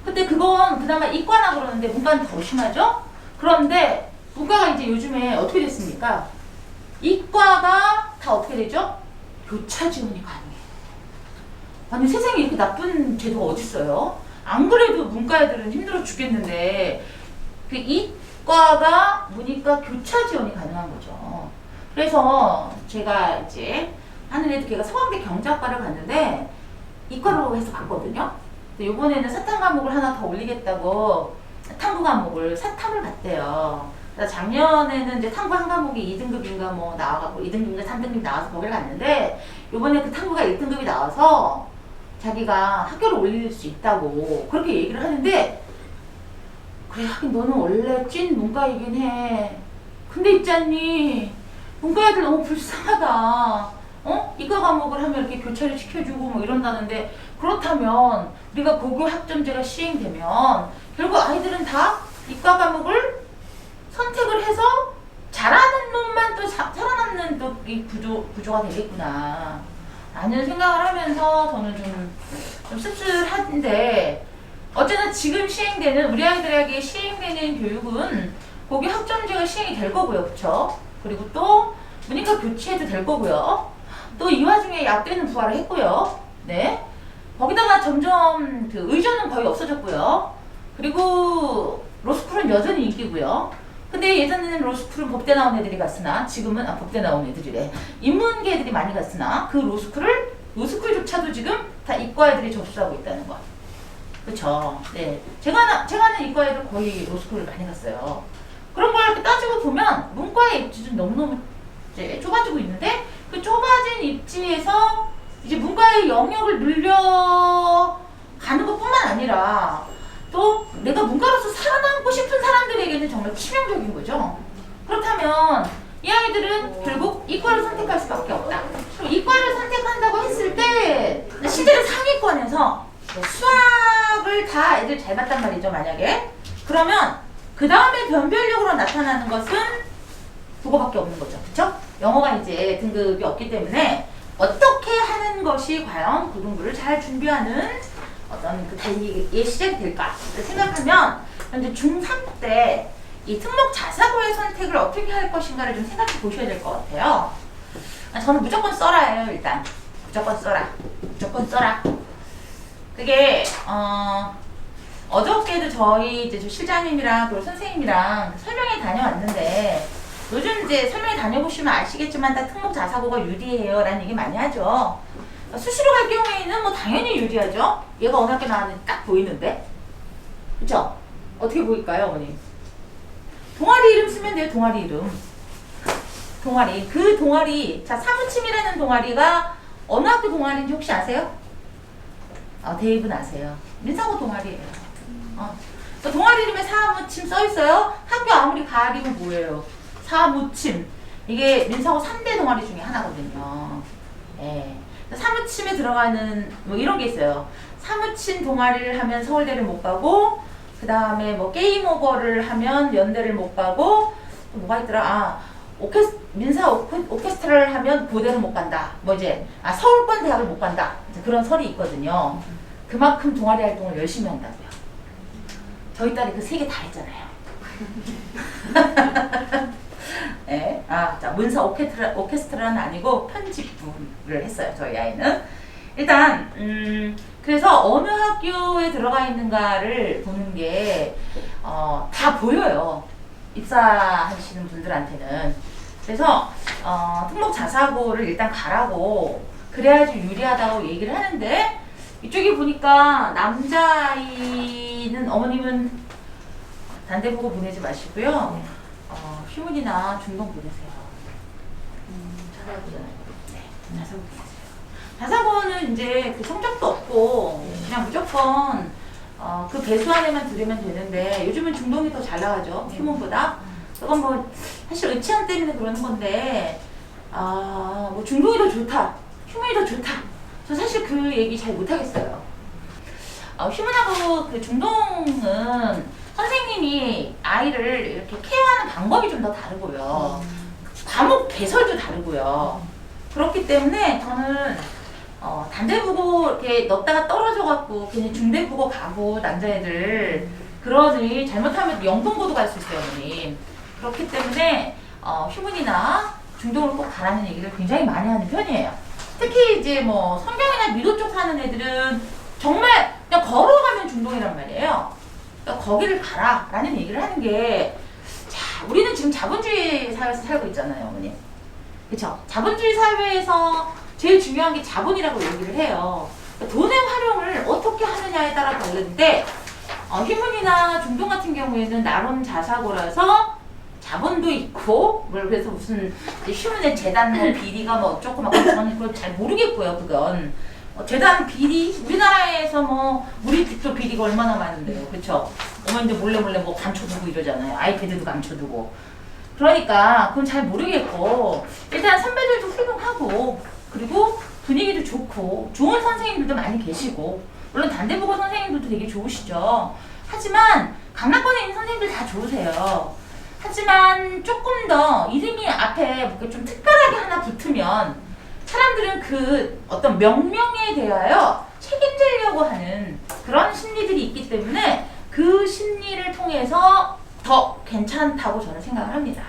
근데 그건 그나마 이과나 그러는데 문과는 더 심하죠? 그런데 문과가 이제 요즘에 어떻게 됐습니까? 이과가 다 어떻게 되죠? 교차 지원이 가능해요. 아니 세상에 이렇게 나쁜 제도가 어딨어요? 안 그래도 문과 애들은 힘들어 죽겠는데 그 이과가 문이과 교차 지원이 가능한 거죠. 그래서 제가 이제 하늘에도 걔가 서강대 경제학과를 갔는데 이과로 해서 갔거든요. 근데 이번에는 사탐 과목을 하나 더 올리겠다고 탐구 과목을 사탐을 갔대요. 그래서 작년에는 이제 탐구 한 과목이 2등급인가 뭐 나와갖고 2등급인가 3등급이 나와서 거기를 갔는데 이번에 그 탐구가 1등급이 나와서 자기가 학교를 올릴 수 있다고 그렇게 얘기를 하는데 그래 하긴 너는 원래 찐 문과이긴 해. 근데 있잖니 문과 애들 너무 불쌍하다. 이과 과목을 하면 이렇게 교차를 시켜주고 뭐 이런다는데 그렇다면 우리가 고교 학점제가 시행되면 결국 아이들은 다 이과 과목을 선택을 해서 잘하는 놈만 또 살아남는 또 이 구조가 되겠구나 라는 생각을 하면서 저는 좀 씁쓸한데 어쨌든 지금 시행되는 우리 아이들에게 시행되는 교육은 고교 학점제가 시행이 될 거고요. 그쵸? 그리고 또 문이과 교체도 될 거고요. 또 이 와중에 약대는 부활을 했고요. 네. 거기다가 점점 그 의전은 거의 없어졌고요. 그리고 로스쿨은 여전히 인기고요. 근데 예전에는 로스쿨은 법대 나온 애들이 갔으나 지금은 법대 나온 애들이래. 인문계 애들이 많이 갔으나 그 로스쿨조차도 지금 다 이과 애들이 접수하고 있다는 거. 그쵸? 네. 제가 아는 이과 애들 거의 로스쿨을 많이 갔어요. 그런 걸 이렇게 따지고 보면 문과의 입지는 너무너무 이제 좁아지고 있는데 그 좁아진 입지에서 이제 문과의 영역을 늘려가는 것뿐만 아니라 또 내가 문과로서 살아남고 싶은 사람들에게는 정말 치명적인 거죠. 그렇다면 이 아이들은 결국 이과를 선택할 수밖에 없다. 그럼 이과를 선택한다고 했을 때 실제로 상위권에서 수학을 다 애들 잘 봤단 말이죠. 만약에 그러면 그 다음에 변별력으로 나타나는 것은 국어밖에 없는 거죠. 그쵸? 영어가 이제 등급이 없기 때문에 어떻게 하는 것이 과연 고등부를 잘 준비하는 어떤 그 달리기의 시작이 될까 생각하면 현재 중3 때 이 특목 자사고의 선택을 어떻게 할 것인가를 좀 생각해 보셔야 될 것 같아요. 저는 무조건 써라예요. 일단 무조건 써라. 무조건 써라. 그게 어저께도 저희 이제 실장님이랑 또 선생님이랑 설명회 다녀왔는데 요즘 이제 설명회 다녀보시면 아시겠지만 다 특목 자사고가 유리해요 라는 얘기 많이 하죠. 수시로 갈 경우에는 뭐 당연히 유리하죠. 얘가 어느 학교 나왔는지 딱 보이는데 그쵸? 어떻게 보일까요 어머니? 동아리 이름 쓰면 돼요. 동아리 이름. 동아리. 그 동아리 자 사무침이라는 동아리가 어느 학교 동아리인지 혹시 아세요? 대입은 아세요. 민사고 동아리예요. 동아리 이름에 사무침 써있어요. 학교 아무리 가리면 뭐예요? 사무침. 이게 민사고 3대 동아리 중에 하나거든요. 예. 사무침에 들어가는 뭐 이런 게 있어요. 사무침 동아리를 하면 서울대를 못 가고, 그 다음에 뭐 게임 오버를 하면 연대를 못 가고, 또 뭐가 있더라? 아, 민사 오케스트라를 하면 고대를 못 간다. 뭐 이제, 서울권 대학을 못 간다. 이제 그런 설이 있거든요. 그만큼 동아리 활동을 열심히 한다고요. 저희 딸이 그 세 개 다 했잖아요. 네. 자, 문사 오케스트라는 아니고 편집부를 했어요. 저희 아이는. 일단, 그래서 어느 학교에 들어가 있는가를 보는 게, 다 보여요. 입사하시는 분들한테는. 그래서, 특목 자사고를 일단 가라고, 그래야지 유리하다고 얘기를 하는데, 이쪽에 보니까 남자아이는 어머님은 단대보고 보내지 마시고요. 휴문이나 중동 보내세요. 자사고잖아요. 네, 자사고 보내세요. 자사고는 이제 그 성적도 없고 그냥 무조건 그 배수 안에만 들으면 되는데 요즘은 중동이 더 잘 나가죠. 휴문보다. 그건 뭐 사실 의치안 때문에 그러는 건데 뭐 중동이 더 좋다. 휴문이 더 좋다. 저 사실 그 얘기 잘 못하겠어요. 휴문하고 그 중동은 선생님이 아이를 이렇게 케어하는 방법이 좀 더 다르고요. 과목 개설도 다르고요. 그렇기 때문에 저는 단대부고 이렇게 넣다가 떨어져갖고 괜히 중대부고 가고 남자애들 그러니 잘못하면 영동고도 갈 수 있어요, 어머님. 그렇기 때문에 휴문이나 중동을 꼭 가라는 얘기를 굉장히 많이 하는 편이에요. 특히 이제 뭐 성경이나 미도 쪽 사는 애들은 정말 그냥 걸어가면 중동이란 말이에요. 그러니까 거기를 가라라는 얘기를 하는 게, 자, 우리는 지금 자본주의 사회에서 살고 있잖아요, 어머니. 그쵸? 자본주의 사회에서 제일 중요한 게 자본이라고 얘기를 해요. 그러니까 돈의 활용을 어떻게 하느냐에 따라 다른데, 휴문이나 중동 같은 경우에는 나름 자사고라서 자본도 있고, 그래서 무슨 휴문의 재단 뭐 비리가 뭐 어쩌고 막 저는 그걸 잘 모르겠고요, 그건. 재단 비리, 우리나라에서 뭐 우리집도 비리가 얼마나 많은데요, 그쵸? 어머님들 몰래 뭐 감춰두고 이러잖아요. 아이패드도 감춰두고. 그러니까 그건 잘 모르겠고, 일단 선배들도 훌륭하고, 그리고 분위기도 좋고, 좋은 선생님들도 많이 계시고, 물론 단대부고 선생님들도 되게 좋으시죠. 하지만 강남권에 있는 선생님들 다 좋으세요. 하지만 조금 더 이름이 앞에 뭔가 좀 특별하게 하나 붙으면 사람들은 그 어떤 명명에 대하여 책임지려고 하는 그런 심리들이 있기 때문에 그 심리를 통해서 더 괜찮다고 저는 생각을 합니다.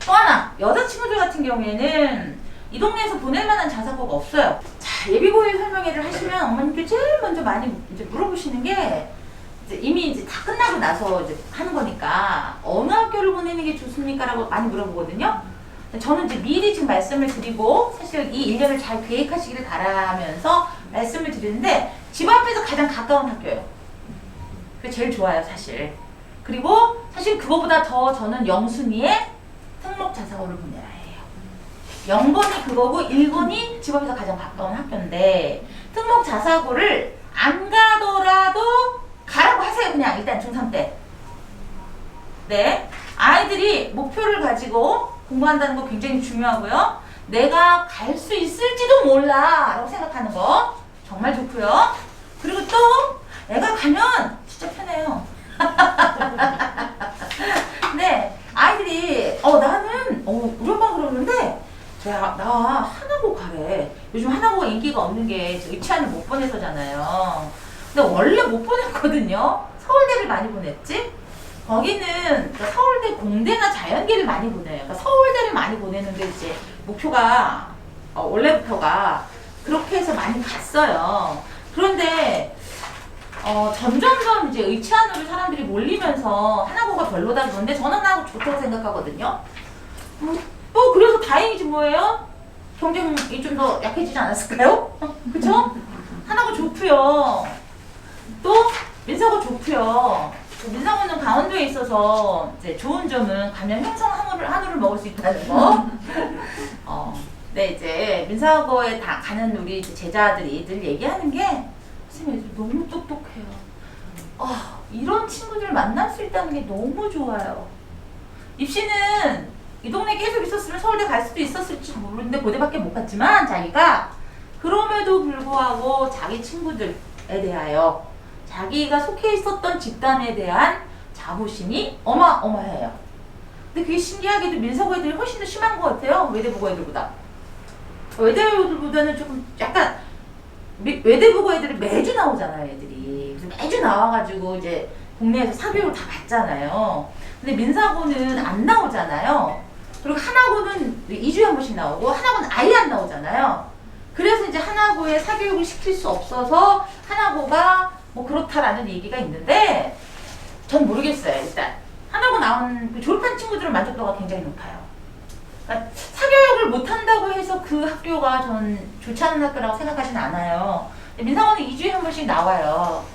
또 하나, 여자친구들 같은 경우에는 이 동네에서 보낼 만한 자사고가 없어요. 자, 예비고일 설명회를 하시면 어머님께 제일 먼저 많이 이제 물어보시는 게 이미 이제 다 끝나고 나서 이제 하는 거니까 어느 학교를 보내는 게 좋습니까? 라고 많이 물어보거든요. 저는 이제 미리 지금 말씀을 드리고 사실 이 1년을 잘 계획하시기를 바라면서 말씀을 드리는데 집 앞에서 가장 가까운 학교예요. 그게 제일 좋아요, 사실. 그리고 사실 그거보다 더 저는 영순이의 특목 자사고를 보내라 해요. 0번이 그거고 1번이 집 앞에서 가장 가까운 학교인데 특목 자사고를 안 가더라도 가라고 하세요. 그냥 일단 중3 때. 네, 아이들이 목표를 가지고 공부한다는 거 굉장히 중요하고요. 내가 갈 수 있을지도 몰라 라고 생각하는 거 정말 좋고요. 그리고 또 애가 가면 진짜 편해요. 네, 아이들이 나는 우리 엄마 그러는데 나 하나고 가래. 요즘 하나고가 인기가 없는 게 의치안을 못 보내서잖아요. 근데 원래 못 보냈거든요. 서울대를 많이 보냈지. 거기는 서울대 공대나 자연계를 많이 보내요. 그러니까 서울대를 많이 보내는데 이제 목표가 원래부터가 그렇게 해서 많이 갔어요. 그런데 점점점 이제 의치안으로 사람들이 몰리면서 하나고가 별로다 그러는데 저는 하나고 좋다고 생각하거든요. 또 그래서 다행이지 뭐예요? 경쟁이 좀 더 약해지지 않았을까요? 그쵸? 하나고 좋고요. 또 민사고 좋고요. 민사고는 강원도에 있어서 이제 좋은 점은 가면 행성 한우를 먹을 수 있다는 거. 네, 이제 민사고에 다 가는 우리 제자들이 늘 얘기하는 게 선생님 너무 똑똑해요. 이런 친구들 만날 수 있다는 게 너무 좋아요. 입시는 이 동네에 계속 있었으면 서울대 갈 수도 있었을지 모르는데 고대밖에 못 갔지만 자기가 그럼에도 불구하고 자기 친구들에 대하여 자기가 속해 있었던 집단에 대한 자부심이 어마어마해요. 근데 그게 신기하게도 민사고 애들이 훨씬 더 심한 것 같아요. 외대부고 애들보다. 외대부고들보다는 조금 약간 외대부고 애들이 매주 나오잖아요, 애들이. 그래서 매주 나와가지고 이제 국내에서 사교육을 다 받잖아요. 근데 민사고는 안 나오잖아요. 그리고 하나고는 2주에 한 번씩 나오고 하나고는 아예 안 나오잖아요. 그래서 이제 하나고에 사교육을 시킬 수 없어서 하나고가 뭐 그렇다라는 얘기가 있는데 전 모르겠어요. 일단 하나고 나온 그 졸업한 친구들은 만족도가 굉장히 높아요. 그러니까 사교육을 못한다고 해서 그 학교가 전 좋지 않은 학교라고 생각하진 않아요. 민사고는 2주에 한 번씩 나와요.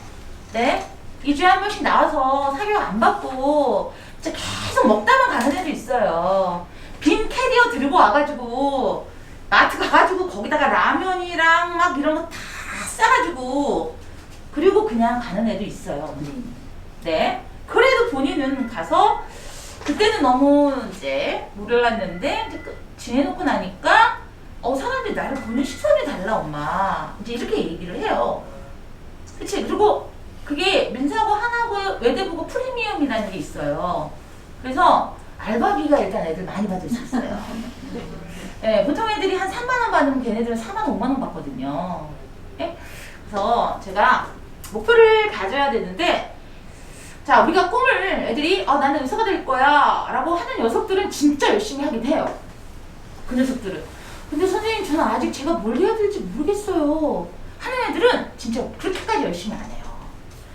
네? 2주에 한 번씩 나와서 사교육 안 받고 진짜 계속 먹다만 가는 애도 있어요. 빈 캐리어 들고 와가지고 마트 가가지고 거기다가 라면이랑 막 이런 거 다 싸가지고 그리고 그냥 가는 애도 있어요. 언니. 네. 그래도 본인은 가서 그때는 너무 이제 몰랐는데 이제 지내놓고 나니까 사람들이 나를 보는 시선이 달라 엄마. 이제 이렇게 얘기를 해요. 그치? 그리고 그게 민사고 하나고 외대부고 프리미엄이라는 게 있어요. 그래서 알바비가 일단 애들 많이 받을 수 있어요. 네, 보통 애들이 한 3만 원 받으면 걔네들은 4만 5만 원 받거든요. 네? 그래서 제가 목표를 가져야 되는데 자, 우리가 꿈을 애들이 나는 의사가 될 거야 라고 하는 녀석들은 진짜 열심히 하긴 해요. 그 녀석들은. 근데 선생님 저는 아직 제가 뭘 해야 될지 모르겠어요 하는 애들은 진짜 그렇게까지 열심히 안 해요.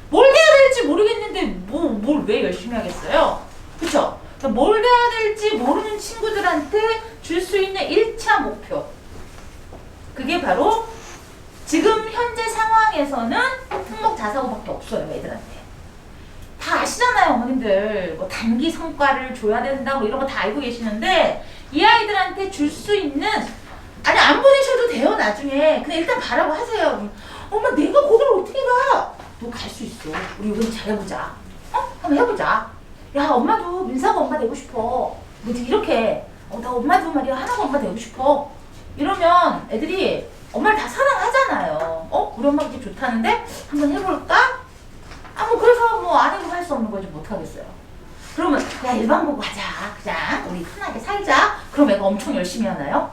뭘 해야 될지 모르겠는데 뭘 왜 열심히 하겠어요? 그쵸? 그러니까 뭘 해야 될지 모르는 친구들한테 줄 수 있는 1차 목표, 그게 바로 지금 현재 상황에서는 품목 자사고밖에 없어요. 애들한테 다 아시잖아요. 어머님들 뭐 단기 성과를 줘야 된다 뭐 이런 거 다 알고 계시는데 이 아이들한테 줄 수 있는, 아니 안 보내셔도 돼요. 나중에 그냥 일단 가라고 하세요. 엄마 내가 거기를 어떻게 가? 너 갈 수 있어. 우리 이번에 잘해보자. 한번 해보자. 야 엄마도 민사가 엄마 되고 싶어. 뭐지 이렇게 나 엄마도 말이야 하나가 엄마 되고 싶어. 이러면 애들이 엄마를 다 사랑하잖아요. 우리 엄마가 이렇게 좋다는데 한번 해볼까? 뭐 그래서 뭐 안 해보고 할 수 없는 거지 못하겠어요. 그러면 야 일반 보고 하자. 그냥 우리 편하게 살자. 그럼 애가 엄청 열심히 하나요?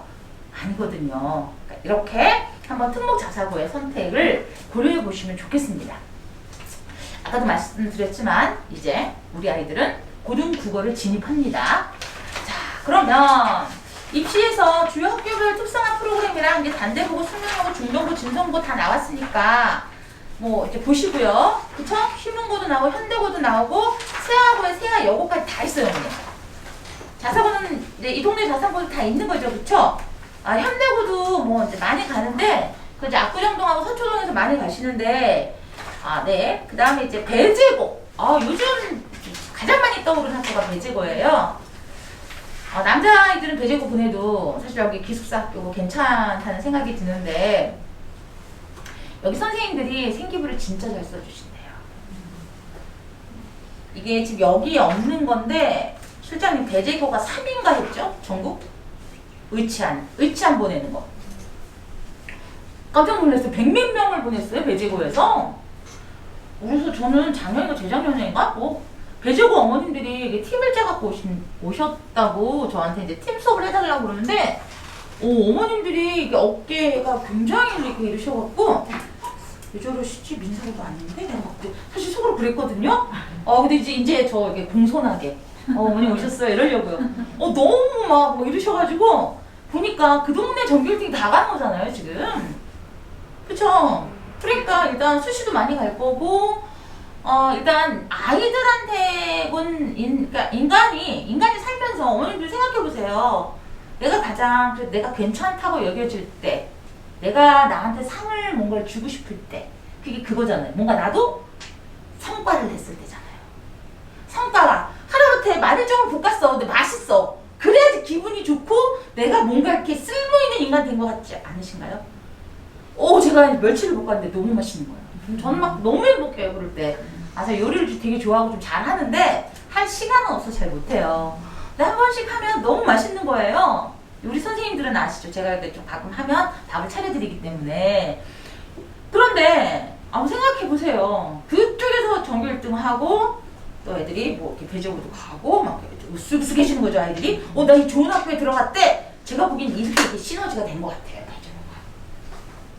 아니거든요. 그러니까 이렇게 한번 특목 자사고의 선택을 고려해 보시면 좋겠습니다. 아까도 말씀드렸지만 이제 우리 아이들은 고등 국어를 진입합니다. 자, 그러면 입시에서 주요 학교별 특성화 프로그램이랑 이제 단대국어, 수능국어, 중등부, 진성국어 다 나왔으니까 뭐 이제 보시고요. 그쵸? 휴문고도 나오고 현대고도 나오고 세아고에 세아 여고까지 다 있어요. 언니. 자사고는 이제 이 동네 자사고도 다 있는 거죠. 그쵸? 현대고도 뭐 이제 많이 가는데 그 이제 압구정동하고 서초동에서 많이 가시는데 네. 그 다음에 이제 배제고. 요즘 가장 많이 떠오르는 학교가 배제고예요. 남자아이들은 배제고 보내도 사실 여기 기숙사 학교고 괜찮다는 생각이 드는데 여기 선생님들이 생기부를 진짜 잘 써주신대요. 이게 지금 여기에 없는 건데 실장님 배제고가 3인가 했죠? 전국? 의치안 보내는 거. 깜짝 놀랐어요. 100몇 명을 보냈어요. 배제고에서. 그래서 저는 작년인가 재작년인가 배제고 어머님들이 팀을 짜갖고 오셨다고 저한테 이제 팀 수업을 해달라고 그러는데 어머님들이 이게 어깨가 굉장히 이렇게 이러셔갖고 왜 저러시지? 민사고도 아닌데? 내가 사실 속으로 그랬거든요. 근데 이제 저 이렇게 공손하게 어머니 오셨어요 이러려고요. 너무 막 이러셔가지고 보니까 그 동네 전교일등이 다 가는 거잖아요 지금. 그쵸? 그러니까 일단 수시도 많이 갈 거고 일단 아이들한테는 그러니까 인간이 살면서 어머님들 생각해보세요. 내가 괜찮다고 여겨질 때, 내가 나한테 상을 뭔가를 주고 싶을 때, 그게 그거잖아요. 뭔가 나도 성과를 냈을 때잖아요. 성과가 하다못해 마늘종을 볶았어. 근데 맛있어. 그래야지 기분이 좋고 내가 뭔가 이렇게 쓸모있는 인간 된 것 같지 않으신가요? 제가 멸치를 볶았는데 너무 맛있는 거예요. 저는 막 너무 행복해요 그럴 때. 제가 요리를 되게 좋아하고 좀 잘하는데 할 시간은 없어서 잘 못해요. 근데 한 번씩 하면 너무 맛있는 거예요. 우리 선생님들은 아시죠? 제가 이렇게 좀 가끔 하면 밥을 차려드리기 때문에. 그런데 한번 생각해 보세요. 그쪽에서 전교 1등 하고 또 애들이 뭐 이렇게 배적으로 가고 막 으쓱으쓱해지는 거죠. 아이들이 나 이 좋은 학교에 들어갔대. 제가 보기엔 이렇게 시너지가 된 것 같아요. 배재고가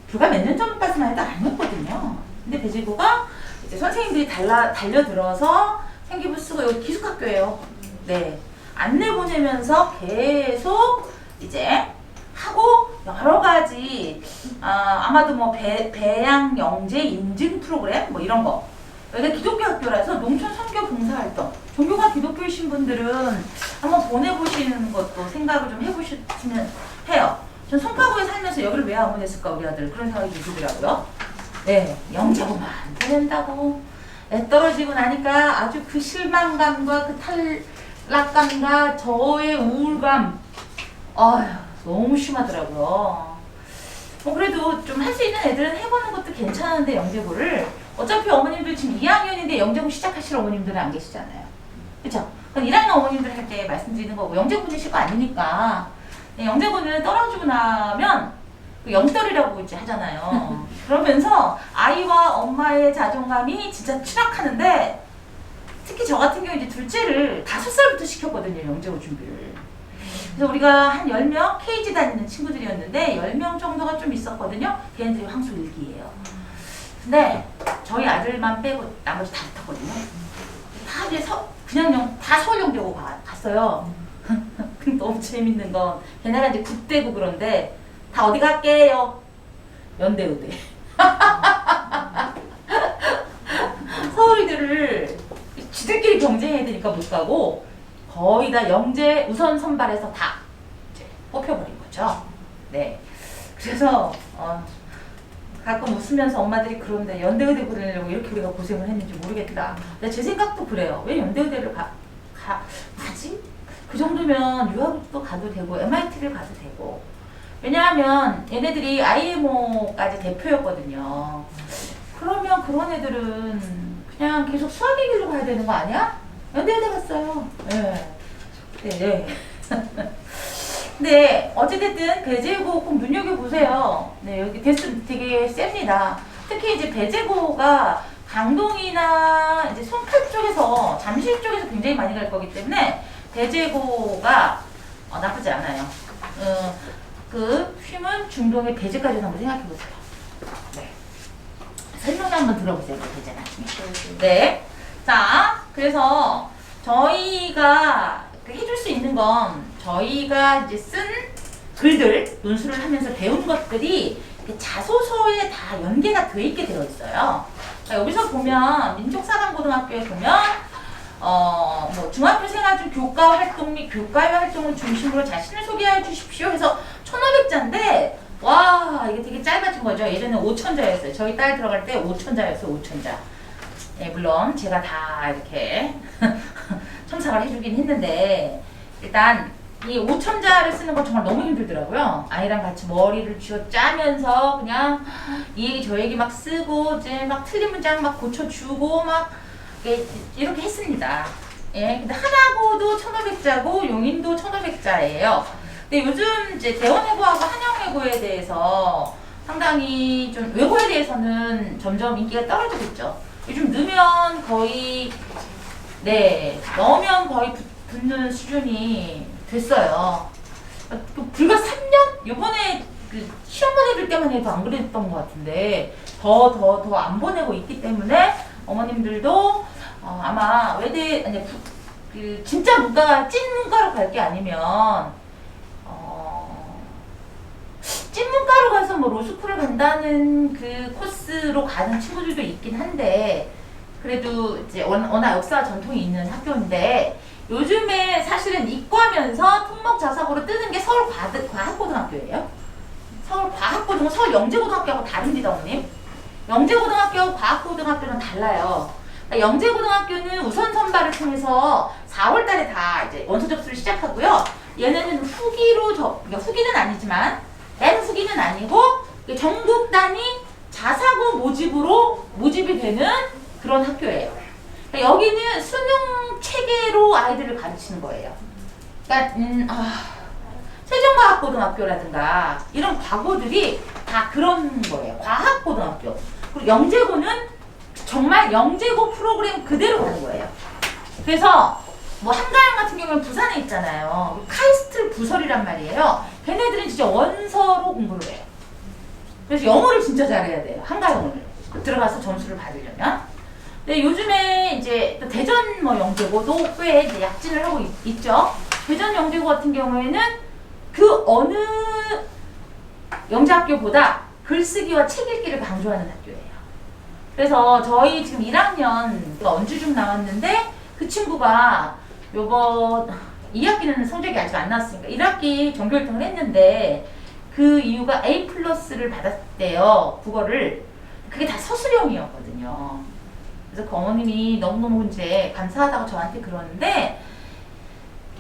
불과 몇 년 전까지만 해도 아니었거든요. 근데 배재고가 이제 선생님들이 달려들어서 생기부 쓰고 여기 기숙학교예요. 네, 안내 보내면서 계속 이제 하고 여러 가지 아마도 뭐 배양 영재 인증 프로그램 뭐 이런 거. 여기가 기독교 학교라서 농촌 선교 봉사활동, 종교가 기독교이신 분들은 한번 보내보시는 것도 생각을 좀 해보시면 해요. 전 송파구에 살면서 여기를 왜 안 보냈을까 우리 아들, 그런 생각이 들더라고요. 네, 영재고만 보낸다고 떨어지고 나니까 아주 그 실망감과 그 탈락감과 저의 우울감, 아휴 너무 심하더라고요. 그래도 좀 할 수 있는 애들은 해보는 것도 괜찮은데 영재고를 어차피 어머님들 지금 2학년인데 영재고 시작하실 어머님들은 안 계시잖아요. 그쵸? 그럼 1학년 어머님들 할 때 말씀드리는 거고 영재고 보내실 거 아니니까. 영재고는 떨어지고 나면 그 영떨이라고 이제 하잖아요. 그러면서 아이와 엄마의 자존감이 진짜 추락하는데, 특히 저 같은 경우 이제 둘째를 5살부터 시켰거든요. 영재고 준비를. 그래서 우리가 한 10명 KG 다니는 친구들이었는데 10명 정도가 좀 있었거든요. 걔네들이 황소일기예요. 근데 저희 아들만 빼고 나머지 다 붙었거든요. 다 이제 그냥 다 서울영재고 갔어요. 근데 너무 재밌는 건 걔네가 이제 굿대고 그런데 다 어디 갈게요? 연대의대. 서울이들을 지들끼리 경쟁해야 되니까 못 가고 거의 다 영재 우선 선발해서 다 이제 뽑혀버린 거죠. 네. 그래서 가끔 웃으면서 엄마들이 그런데 연대의대 보내려고 이렇게 우리가 고생을 했는지 모르겠다. 근데 제 생각도 그래요. 왜 연대의대를 가지? 그 정도면 유학도 가도 되고 MIT를 가도 되고. 왜냐하면 얘네들이 IMO까지 대표였거든요. 그러면 그런 애들은 그냥 계속 수학의 길로 가야 되는 거 아니야? 연대의대 갔어요. 네. 네. 네, 어찌됐든 배재고 꼭 눈여겨보세요. 네, 여기 대수 되게 셉니다. 특히 이제 배재고가 강동이나 이제 송파 쪽에서, 잠실 쪽에서 굉장히 많이 갈 거기 때문에 배재고가 나쁘지 않아요. 그 휘문 중동의 배재까지 한번 생각해보세요. 네. 설명 한번 들어보세요. 배재 나중에. 네. 자, 그래서 저희가 해줄 수 있는 건 저희가 이제 쓴 글들, 논술을 하면서 배운 것들이 자소서에 다 연계가 돼 있게 되어 있어요. 그러니까 여기서 보면 민족사관고등학교에 보면 뭐 중학교 생활 중 교과 활동 및 교과외 활동을 중심으로 자신을 소개해 주십시오 해서 1500자인데 와 이게 되게 짧아진 거죠. 예전에 5000자였어요. 저희 딸 들어갈 때 5000자였어요. 5000자. 네, 물론 제가 다 이렇게 첨삭을 해주긴 했는데 일단 이 5000자를 쓰는 건 정말 너무 힘들더라고요. 아이랑 같이 머리를 쥐어 짜면서 그냥 이 얘기 저 얘기 막 쓰고 이제 막 틀린 문장 막 고쳐주고 막 이렇게 했습니다. 예, 근데 하나고도 1500자고 용인도 1500자예요. 근데 요즘 이제 대원외고하고 한영외고에 대해서 상당히 좀 외고에 대해서는 점점 인기가 떨어지고 있죠. 요즘 넣으면 거의 넣으면 거의 붙는 수준이 됐어요. 불과 3년? 요번에 그 시험 보내줄 때만 해도 안 그랬던 것 같은데 더 안 보내고 있기 때문에 어머님들도 아마 외대 아니 그 진짜 문과가 찐 문과로 갈 게 아니면 찐 문과로 가서 뭐 로스쿨을 간다는 그 코스로 가는 친구들도 있긴 한데 그래도 이제 워낙 역사와 전통이 있는 학교인데 요즘에 사실은 이과면서 특목 자사고로 뜨는 게 서울 과학고등학교예요. 서울 과학고등학교, 서울 영재고등학교하고 다릅니다, 어머님. 영재고등학교하고 과학고등학교는 달라요. 그러니까 영재고등학교는 우선 선발을 통해서 4월달에 다 이제 원서 접수를 시작하고요. 얘네는 후기로 그러니까 후기는 아니지만 후기는 아니고 전국 단위 자사고 모집으로 모집이 되는 그런 학교예요. 그러니까 여기는 수능 체계로 아이들을 가르치는 거예요. 그러니까 세종과학고등학교라든가 이런 과고들이 다 그런 거예요. 과학고등학교. 그리고 영재고는 정말 영재고 프로그램 그대로 가는 거예요. 그래서 뭐 한가영 같은 경우는 부산에 있잖아요. 카이스트 부설이란 말이에요. 걔네들은 진짜 원서로 공부를 해요. 그래서 영어를 진짜 잘해야 돼요. 한가영을 들어가서 점수를 받으려면. 근데 요즘에 이제 또 대전 뭐 영재고도 꽤 이제 약진을 하고 있죠. 대전 영재고 같은 경우에는 그 어느 영재학교보다 글쓰기와 책 읽기를 강조하는 학교예요. 그래서 저희 지금 1학년 언주중 나왔는데 그 친구가 요번 2학기는 성적이 아직 안 나왔으니까 1학기 전교 1등을 했는데 그 이유가 A+를 받았대요. 국어를. 그게 다 서술형이었거든요. 그래서 그 어머님이 너무너무 이제 감사하다고 저한테 그러는데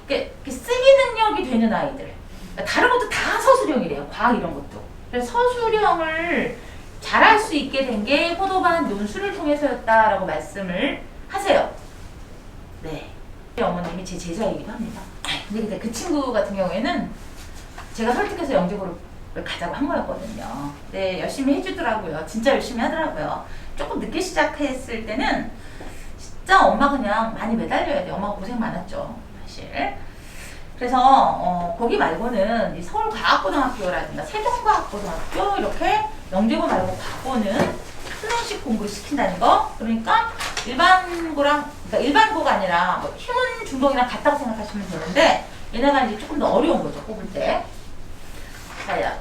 이렇게 쓰기 능력이 되는 아이들, 그러니까 다른 것도 다 서술형이래요. 과학 이런 것도. 그래서 서술형을 잘할 수 있게 된 게 포도반 논술을 통해서였다라고 말씀을 하세요. 네, 어머님이 제 제자이기도 합니다. 근데 그 친구 같은 경우에는 제가 설득해서 영재고를 가자고 한 거였거든요. 네, 열심히 해주더라고요. 진짜 열심히 하더라고요. 조금 늦게 시작했을 때는 진짜 엄마 그냥 많이 매달려야 돼요. 엄마가 고생 많았죠, 사실. 그래서 거기 말고는 이 서울과학고등학교라든가 세종과학고등학교 이렇게 영재고 말고 과고는 클래식 공부를 시킨다는 거. 그러니까 일반고랑, 그러니까 일반고가 아니라 뭐 휴문 중복이랑 같다고 생각하시면 되는데 얘네가 이제 조금 더 어려운 거죠, 뽑을 때. 자야.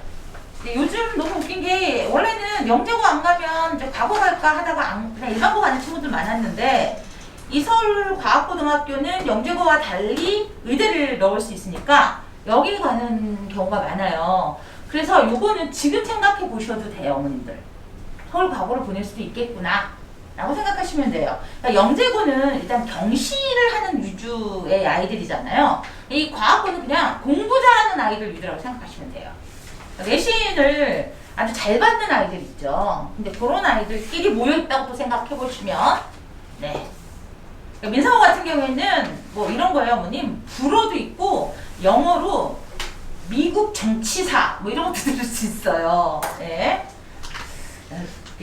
요즘 너무 웃긴 게 원래는 영재고 안 가면 이제 과고 갈까 하다가 그냥 일반고 가는 친구들 많았는데 이 서울과학고등학교는 영재고와 달리 의대를 넣을 수 있으니까 여기 가는 경우가 많아요. 그래서 요거는 지금 생각해 보셔도 돼요, 어머님들. 서울과고를 보낼 수도 있겠구나 라고 생각하시면 돼요. 그러니까 영재고는 일단 경시를 하는 위주의 아이들이잖아요. 이 과학고는 그냥 공부 잘하는 아이들 위주라고 생각하시면 돼요. 내신을 아주 잘 받는 아이들 있죠. 근데 그런 아이들끼리 모여있다고 또 생각해 보시면, 네. 그러니까 민상호 같은 경우에는 뭐 이런 거예요, 어머님. 불어도 있고, 영어로 미국 정치사, 뭐 이런 것도 들을 수 있어요. 네.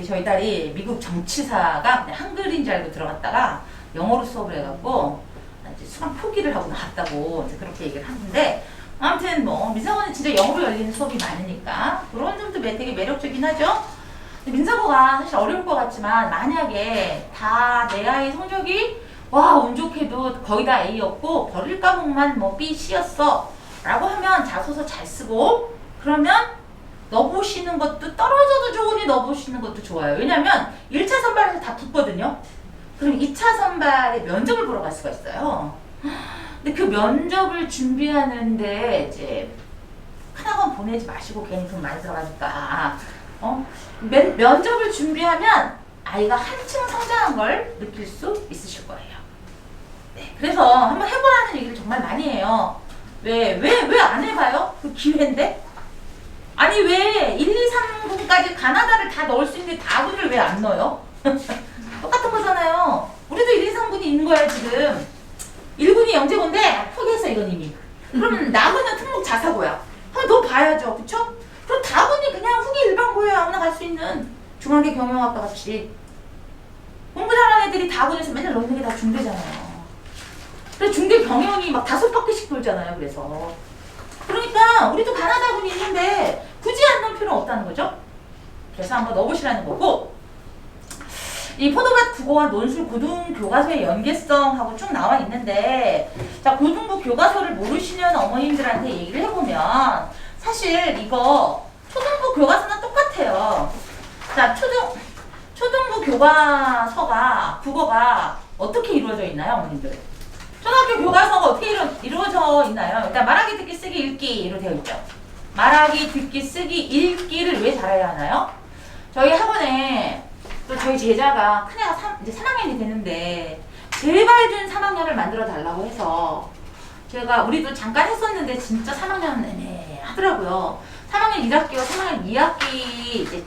저희 딸이 미국 정치사가 그냥 한글인 줄 알고 들어갔다가 영어로 수업을 해갖고, 이제 수강 포기를 하고 나왔다고 이제 그렇게 얘기를 하는데, 아무튼 뭐 민상호는 진짜 영어로 열리는 수업이 많으니까 그런 점도 되게 매력적이긴 하죠. 민상호가 사실 어려울 것 같지만 만약에 다 내 아이 성적이 와 운 좋게도 거의 다 A였고 버릴 과목만 뭐 B, C였어 라고 하면 자소서 잘 쓰고 그러면 넣어보시는 것도 떨어져도 좋으니 넣어보시는 것도 좋아요. 왜냐면 1차 선발에서 다 붙거든요. 그럼 2차 선발에 면접을 보러 갈 수가 있어요. 근데 그 면접을 준비하는데 이제 큰 학원 보내지 마시고 괜히 돈 많이 들어가니까 면접을 준비하면 아이가 한층 성장한 걸 느낄 수 있으실 거예요. 네, 그래서 한번 해보라는 얘기를 정말 많이 해요. 왜 안 해봐요? 그 기회인데? 아니 왜 1, 2, 3군까지 가나다를 다 넣을 수 있는데 4군을 왜 안 넣어요? 똑같은 거잖아요. 우리도 1, 2, 3군이 있는 거야 지금. 1군이 영재고인데 포기했어 이건 이미. 그럼 남은 특목 자사고야. 한번 더 봐야죠, 그쵸? 그럼 다군이 그냥 후기 일반고에 아무나 갈 수 있는 중앙계 경영학과 같이 공부 잘하는 애들이 다군에서 맨날 넣는 게 다 중대잖아요. 그래서 중대 경영이 막 5바퀴씩 돌잖아요. 그래서 그러니까 우리도 가나다군이 있는데 굳이 안 넣을 필요는 없다는 거죠. 그래서 한번 넣어보시라는 거고. 이 포도밭 국어와 논술 고등교과서의 연계성하고 쭉 나와 있는데 자 고등부 교과서를 모르시는 어머님들한테 얘기를 해보면 사실 이거 초등부 교과서는 똑같아요. 자 초등부 교과서가 국어가 어떻게 이루어져 있나요, 어머님들? 초등학교 교과서가 어떻게 이루어져 있나요? 일단 말하기, 듣기, 쓰기, 읽기로 되어 있죠. 말하기, 듣기, 쓰기, 읽기를 왜 잘해야 하나요? 저희 학원에 또 저희 제자가 큰애가 이제 3학년이 되는데 제발 좀 3학년을 만들어 달라고 해서 제가 우리도 잠깐 했었는데 진짜 3학년 내내 하더라고요. 3학년 1학기와 3학년 2학기 이제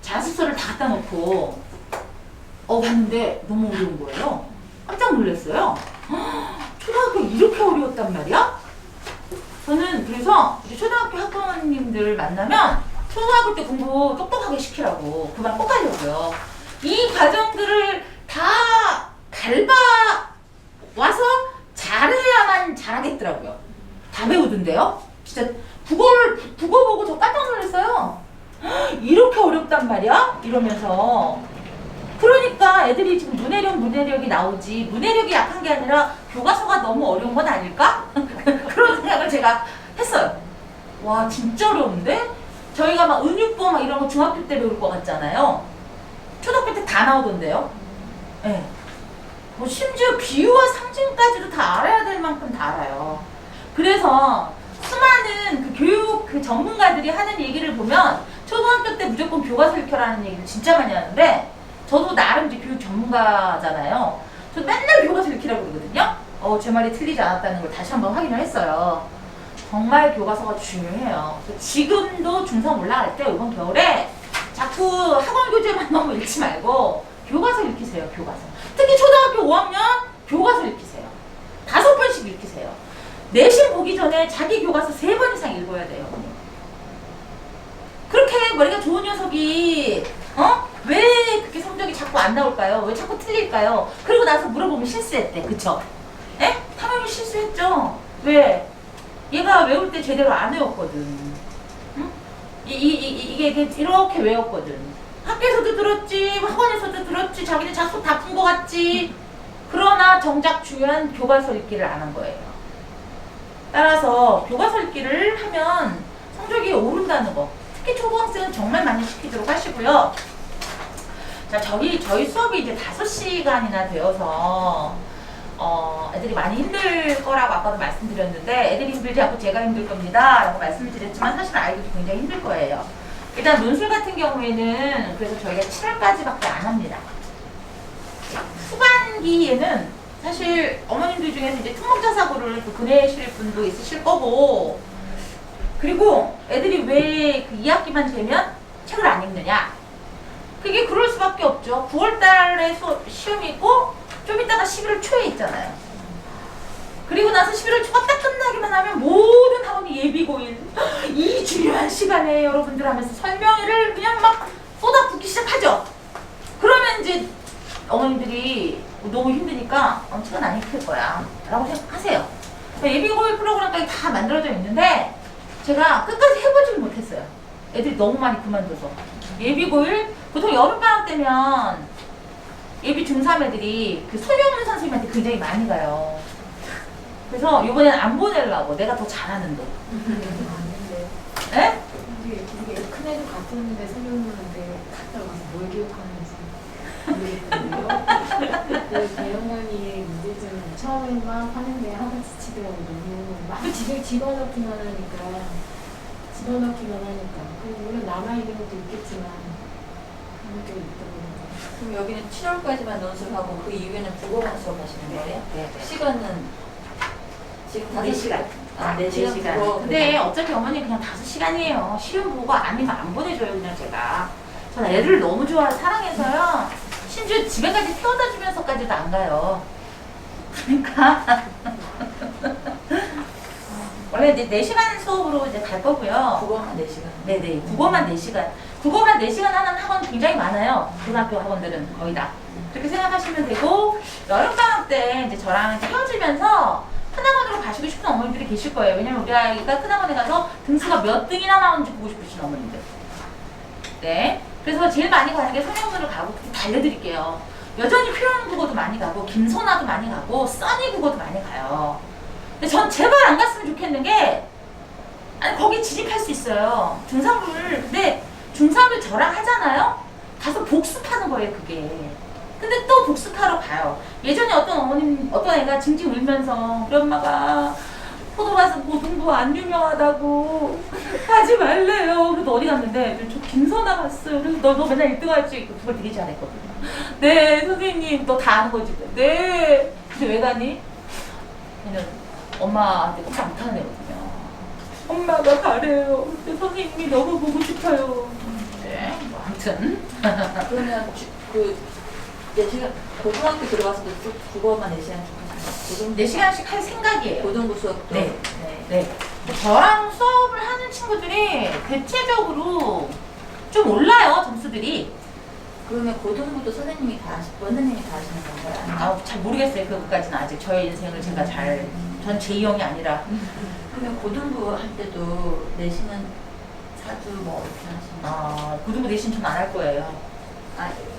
자습서를 다 갖다 놓고 봤는데 너무 어려운 거예요. 깜짝 놀랐어요. 초등학교 이렇게 어려웠단 말이야? 저는 그래서 이제 초등학교 학부모님들 만나면 초등학교 때 공부 똑똑하게 시키라고 그만 꼭 하려고요. 이 과정들을 다 밟아 와서 잘해야만 잘하겠더라고요. 다 배우던데요? 진짜 국어 보고 저 깜짝 놀랐어요. 이렇게 어렵단 말이야? 이러면서. 그러니까 애들이 지금 문해력이 나오지 문해력이 약한 게 아니라 교과서가 너무 어려운 건 아닐까? 그런 생각을 제가 했어요. 와 진짜 어려운데? 저희가 막 은유법 막 이런 거 중학교 때 배울 것 같잖아요. 초등학교 때 다 나오던데요. 네. 뭐 심지어 비유와 상징까지도 다 알아야 될 만큼 다 알아요. 그래서 수많은 그 교육 그 전문가들이 하는 얘기를 보면 초등학교 때 무조건 교과서 읽혀라는 얘기를 진짜 많이 하는데 저도 나름 이제 교육 전문가잖아요. 저 맨날 교과서 읽히라고 그러거든요. 제 말이 틀리지 않았다는 걸 다시 한번 확인을 했어요. 정말 교과서가 중요해요. 지금도 중3 올라갈 때 이번 겨울에 자꾸 학원 교재만 너무 읽지 말고 교과서 읽히세요. 교과서. 특히 초등학교 5학년 교과서 읽히세요. 5번씩 읽히세요. 내신 보기 전에 자기 교과서 3번 이상 읽어야 돼요. 그렇게 머리가 좋은 녀석이 왜 그렇게 성적이 자꾸 안 나올까요? 왜 자꾸 틀릴까요? 그리고 나서 물어보면 실수했대. 그쵸? 에? 당연히 실수했죠. 왜? 얘가 외울 때 제대로 안 외웠거든. 응? 이게 이렇게 외웠거든. 학교에서도 들었지, 학원에서도 들었지, 자기는 작속 다 푼 것 같지. 그러나 정작 중요한 교과서 읽기를 안 한 거예요. 따라서 교과서 읽기를 하면 성적이 오른다는 거. 특히 초등학생은 정말 많이 시키도록 하시고요. 자, 저희 수업이 이제 5시간이나 되어서 애들이 많이 힘들 거라고 아까도 말씀드렸는데 애들이 힘들지 않고 제가 힘들 겁니다 라고 말씀을 드렸지만 사실 아이들도 굉장히 힘들 거예요. 일단 논술 같은 경우에는 그래서 저희가 7월까지밖에 안 합니다. 후반기에는 사실 어머님들 중에서 이제 특목자 사고를 또 보내실 분도 있으실 거고 그리고 애들이 왜 그 2학기만 되면 책을 안 읽느냐? 그게 그럴 수밖에 없죠. 9월 달에 시험이 있고 좀 이따가 11월 초에 있잖아요. 그리고 나서 11월 초가 딱 끝나기만 하면 모든 학원이 예비고일 이 중요한 시간에 여러분들 하면서 설명회를 그냥 막 쏟아붓기 시작하죠. 그러면 이제 어머님들이 너무 힘드니까 책은 안 읽힐 거야 라고 생각하세요. 예비고일 프로그램까지 다 만들어져 있는데 제가 끝까지 해보지를 못했어요. 애들이 너무 많이 그만둬서. 예비고일 보통 여름방학 때면 예비 중3 애들이 그 손영문 선생님한테 굉장히 많이 가요. 그래서 이번에는 안 보내려고 내가 더 잘하는데. 에? 이게 큰 애도 같았는데 선생님한테 갔다 와서 뭘 기억하는지 모르겠거든요. 그 대영원이의 문제점은 처음에 막 하는데 하나씩 치더라고 너무 막 집어넣기만 하니까 물론 남아있는 것도 있겠지만 그런 게 있더라고요. 그럼 여기는 7월까지만 논술하고 그 이후에는 국어만 수업하시는 거예요? 네. 시간은 지금 4시간. 4시간 국어. 근데 어차피 어머니 그냥 5시간이에요. 시험 보고 아니면 안 보내줘요 그냥 제가. 전 애를 너무 좋아해서 사랑해서요. 심지어 집에까지 태워다 주면서까지도 안 가요. 그러니까 원래 이제 4시간 수업으로 이제 갈 거고요. 국어만 4시간. 네네. 국어만 4시간. 국어만 4시간 하는 학원 굉장히 많아요. 고등학교 학원들은 거의 다. 그렇게 생각하시면 되고, 여름방학 때 이제 저랑 이제 헤어지면서 큰 학원으로 가시고 싶은 어머님들이 계실 거예요. 왜냐면 우리 아이가 큰 학원에 가서 등수가 몇 등이나 나오는지 보고 싶으신 어머님들. 네. 그래서 제일 많이 가는 게 손영문을 가고, 그때 알려드릴게요. 여전히 표현 국어도 많이 가고, 김선아도 많이 가고, 써니 국어도 많이 가요. 근데 전 제발 안 갔으면 좋겠는 게, 아니, 거기 진입할 수 있어요. 중3을. 근데 중3을 저랑 하잖아요? 가서 복습하는 거예요, 그게. 근데 또 복습하러 가요. 예전에 어떤 애가 징징 울면서, 우리 엄마가 포도가스 고등부 안 유명하다고 하지 말래요. 그래서 어디 갔는데, 저 김선아 갔어요. 그래서 너 맨날 1등 할지 그걸 되게 잘했거든요. 네, 선생님, 너 다 아는 거지. 네. 근데 왜 가니? 걔는 엄마한테 꼼짝 못하는 애거든요. 엄마가 가래요. 근데 선생님이 너무 보고 싶어요. 네, 뭐 아무튼. 그러면 그 4시간 고등학교 들어가서도 쭉 국어만 4시간 쭉 하시나요? 4시간씩 할 생각이에요. 고등부 수업도. 네, 네. 저랑 수업을 하는 친구들이 대체적으로 좀 올라요, 점수들이. 그러면 고등부도 선생님이 원장님이 다 하시는 건가요? 잘 모르겠어요. 그것까지는 아직 저의 인생을 제가 전 제2형이 아니라. 그러면 고등부 할 때도 내신은 사주 뭐 이렇게 하시나요? 고등부 내신 전 안 할 거예요.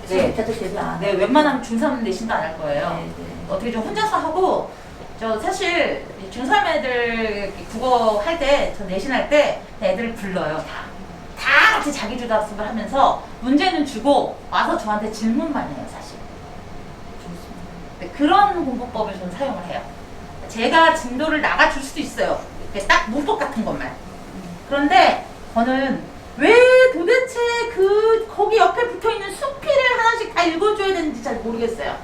네, 다들 대비 안 네, 웬만하면 중3 내신도 안 할 거예요. 네, 네. 어떻게 좀 혼자서 하고, 저 사실 중3 애들 국어 할 때, 저 내신 할 때 애들을 불러요. 다 같이 자기주도 학습을 하면서 문제는 주고 와서 저한테 질문만 해요, 사실. 좋습니다. 네, 그런 공부법을 저는 사용을 해요. 제가 진도를 나가줄 수도 있어요. 이렇게 딱 문법 같은 것만. 그런데 저는 왜 도대체 거기 옆에 붙어있는 수필을 하나씩 다 읽어줘야 되는지 잘 모르겠어요.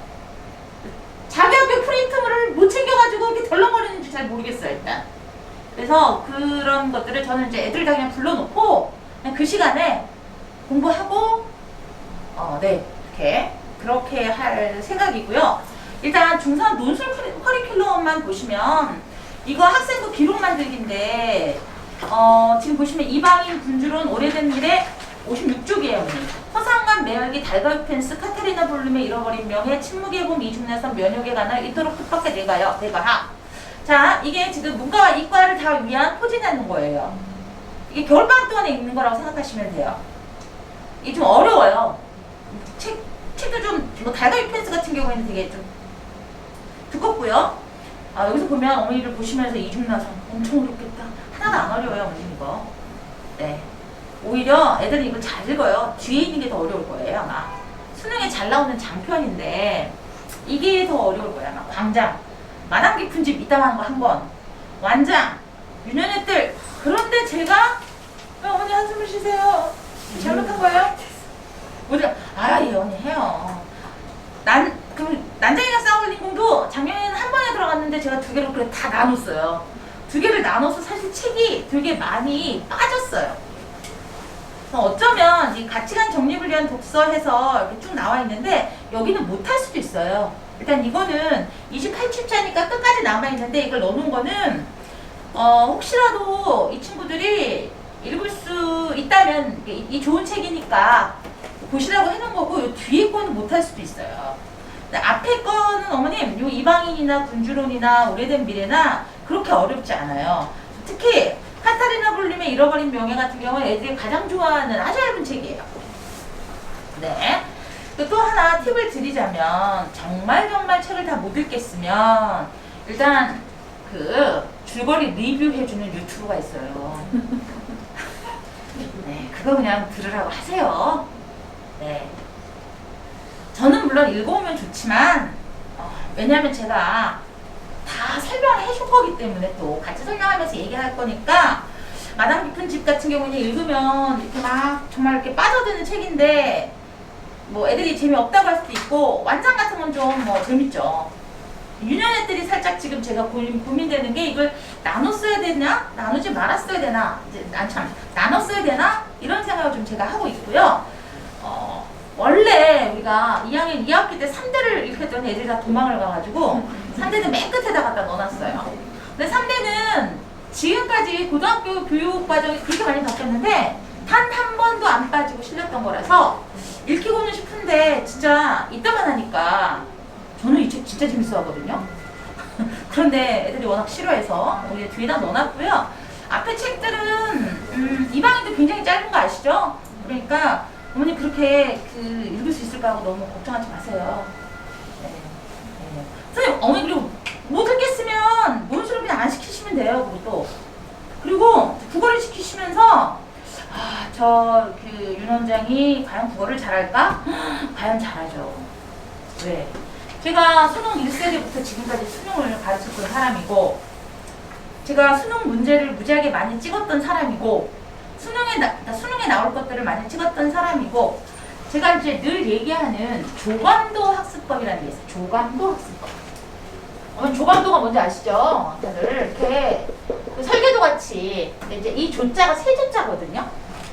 자기 앞에 프린트물을 못 챙겨가지고 이렇게 덜렁거리는지 잘 모르겠어요, 일단. 그래서 그런 것들을 저는 이제 애들 다 그냥 불러놓고 그냥 그 시간에 공부하고, 네, 그렇게 할 생각이고요. 일단 중3 논술 커리큘럼만 보시면 이거 학생부 기록 만들기인데 지금 보시면 이방인 군주론 오래된 미래 56쪽이에요. 허상관 매열기 달가위 펜스 카테리나 볼륨의 잃어버린 명예 침묵의 봄 이중내선 면역에 관한 이토록 뜻밖의 내가 자, 이게 지금 문과와 이과를 다 위한 포진하는 거예요. 이게 겨울방학 동안에 읽는 거라고 생각하시면 돼요. 이게 좀 어려워요. 책도 좀, 뭐 달가위 펜스 같은 경우에는 되게 좀 두껍고요. 여기서 보면 어머니를 보시면서 이중나선 엄청 어렵겠다. 하나도 안 어려워요, 어머님 이거. 네. 오히려 애들이 이걸 잘 읽어요. 뒤에 있는 게 더 어려울 거예요, 아마. 수능에 잘 나오는 장편인데 이게 더 어려울 거예요, 아마. 광장, 마당 깊은 집 이따만한 거 한 번. 완장, 유년의 뜰. 그런데 제가 어머니 한숨을 쉬세요. 잘못한 거예요? 우리가 예 언니 해요. 난장이가 쌓아올린 공도 작년에는 한 번에 들어갔는데 제가 두 개를 그래 다 나눴어요. 두 개를 나눠서 사실 책이 되게 많이 빠졌어요. 그래서 어쩌면 이 가치관 정립을 위한 독서 해서 이렇게 쭉 나와 있는데 여기는 못할 수도 있어요. 일단 이거는 28칠자니까 끝까지 남아있는데 이걸 넣어놓은 거는 혹시라도 이 친구들이 읽을 수 있다면 이 좋은 책이니까 보시라고 해놓은 거고 요 뒤에 거는 못할 수도 있어요. 근데 앞에 거는 어머님 요 이방인이나 군주론이나 오래된 미래나 그렇게 어렵지 않아요. 특히 카타리나 볼륨의 잃어버린 명예 같은 경우는 애들이 가장 좋아하는 아주 얇은 책이에요. 네. 또 하나 팁을 드리자면 정말 책을 다 못 읽겠으면 일단 줄거리 리뷰해주는 유튜브가 있어요. 네, 그거 그냥 들으라고 하세요. 네. 저는 물론 읽어오면 좋지만 왜냐하면 제가 다 설명을 해줄 거기 때문에 또 같이 설명하면서 얘기할 거니까 마당 깊은 집 같은 경우는 읽으면 이렇게 막 정말 이렇게 빠져드는 책인데 뭐 애들이 재미없다고 할 수도 있고 완장 같은 건 좀 뭐 재밌죠. 유년애들이 살짝 지금 제가 고민되는 게 이걸 나눠 써야 되나? 나누지 말았어야 되나? 이제 나눠 써야 되나? 이런 생각을 좀 제가 하고 있고요. 원래 우리가 2학년 2학기 때 3대를 읽혔던 애들이 다 도망을 가가지고 3대는 맨 끝에다 갖다 넣어놨어요. 근데 3대는 지금까지 고등학교 교육 과정이 그렇게 많이 바뀌었는데 단 한 번도 안 빠지고 실렸던 거라서 읽히고는 싶은데 진짜 이따만 하니까 저는 이 책 진짜 재밌어 하거든요. 그런데 애들이 워낙 싫어해서 우리 뒤에다 넣어놨고요. 앞에 책들은 이방인도 굉장히 짧은 거 아시죠? 그러니까 어머니 그렇게 읽을 수 있을까 하고 너무 걱정하지 마세요. 네. 네. 선생님 어머니 그리고 못 읽겠으면 논술을 그냥 안 시키시면 돼요. 그것도. 그리고 국어를 시키시면서 윤 원장이 과연 국어를 잘할까? 과연 잘하죠. 왜? 제가 수능 1세대부터 지금까지 수능을 가르쳤던 사람이고 제가 수능 문제를 무지하게 많이 찍었던 사람이고 수능에 나올 것들을 많이 찍었던 사람이고 제가 이제 늘 얘기하는 조감도 학습법이라는 게 있어요. 조감도 학습법. 조감도가 뭔지 아시죠? 다들 이렇게 설계도 같이 이제 이 조자가 세 조자거든요.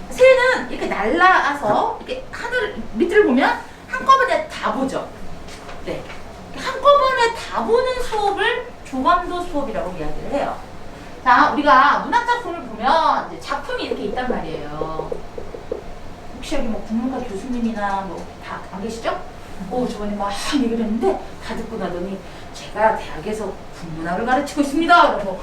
새는 이렇게 날라와서 이렇게 하늘 밑을 보면 한꺼번에 다 보죠. 네. 한꺼번에 다 보는 수업을 조감도 수업이라고 이야기를 해요. 자, 우리가 문학작품을 보면 이제 작품이 이렇게 있단 말이에요. 혹시 여기 뭐 국문과 교수님이나 뭐 다 안 계시죠? 저번에 막 얘기를 했는데 다 듣고 나더니 제가 대학에서 국문학을 가르치고 있습니다. 그러고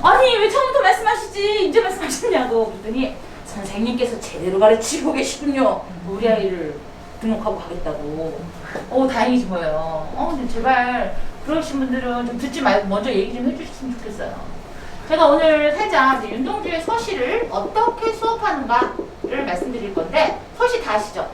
아니 왜 처음부터 말씀하시지 이제 말씀하시냐고 그랬더니 선생님께서 제대로 가르치고 계시군요. 우리 아이를 등록하고 가겠다고. 다행이지 뭐예요. 근데 제발 그러신 분들은 좀 듣지 말고 먼저 얘기 좀 해주셨으면 좋겠어요. 제가 오늘 살짝 이제 윤동주의 서시를 어떻게 수업하는가를 말씀드릴 건데 서시 다 아시죠?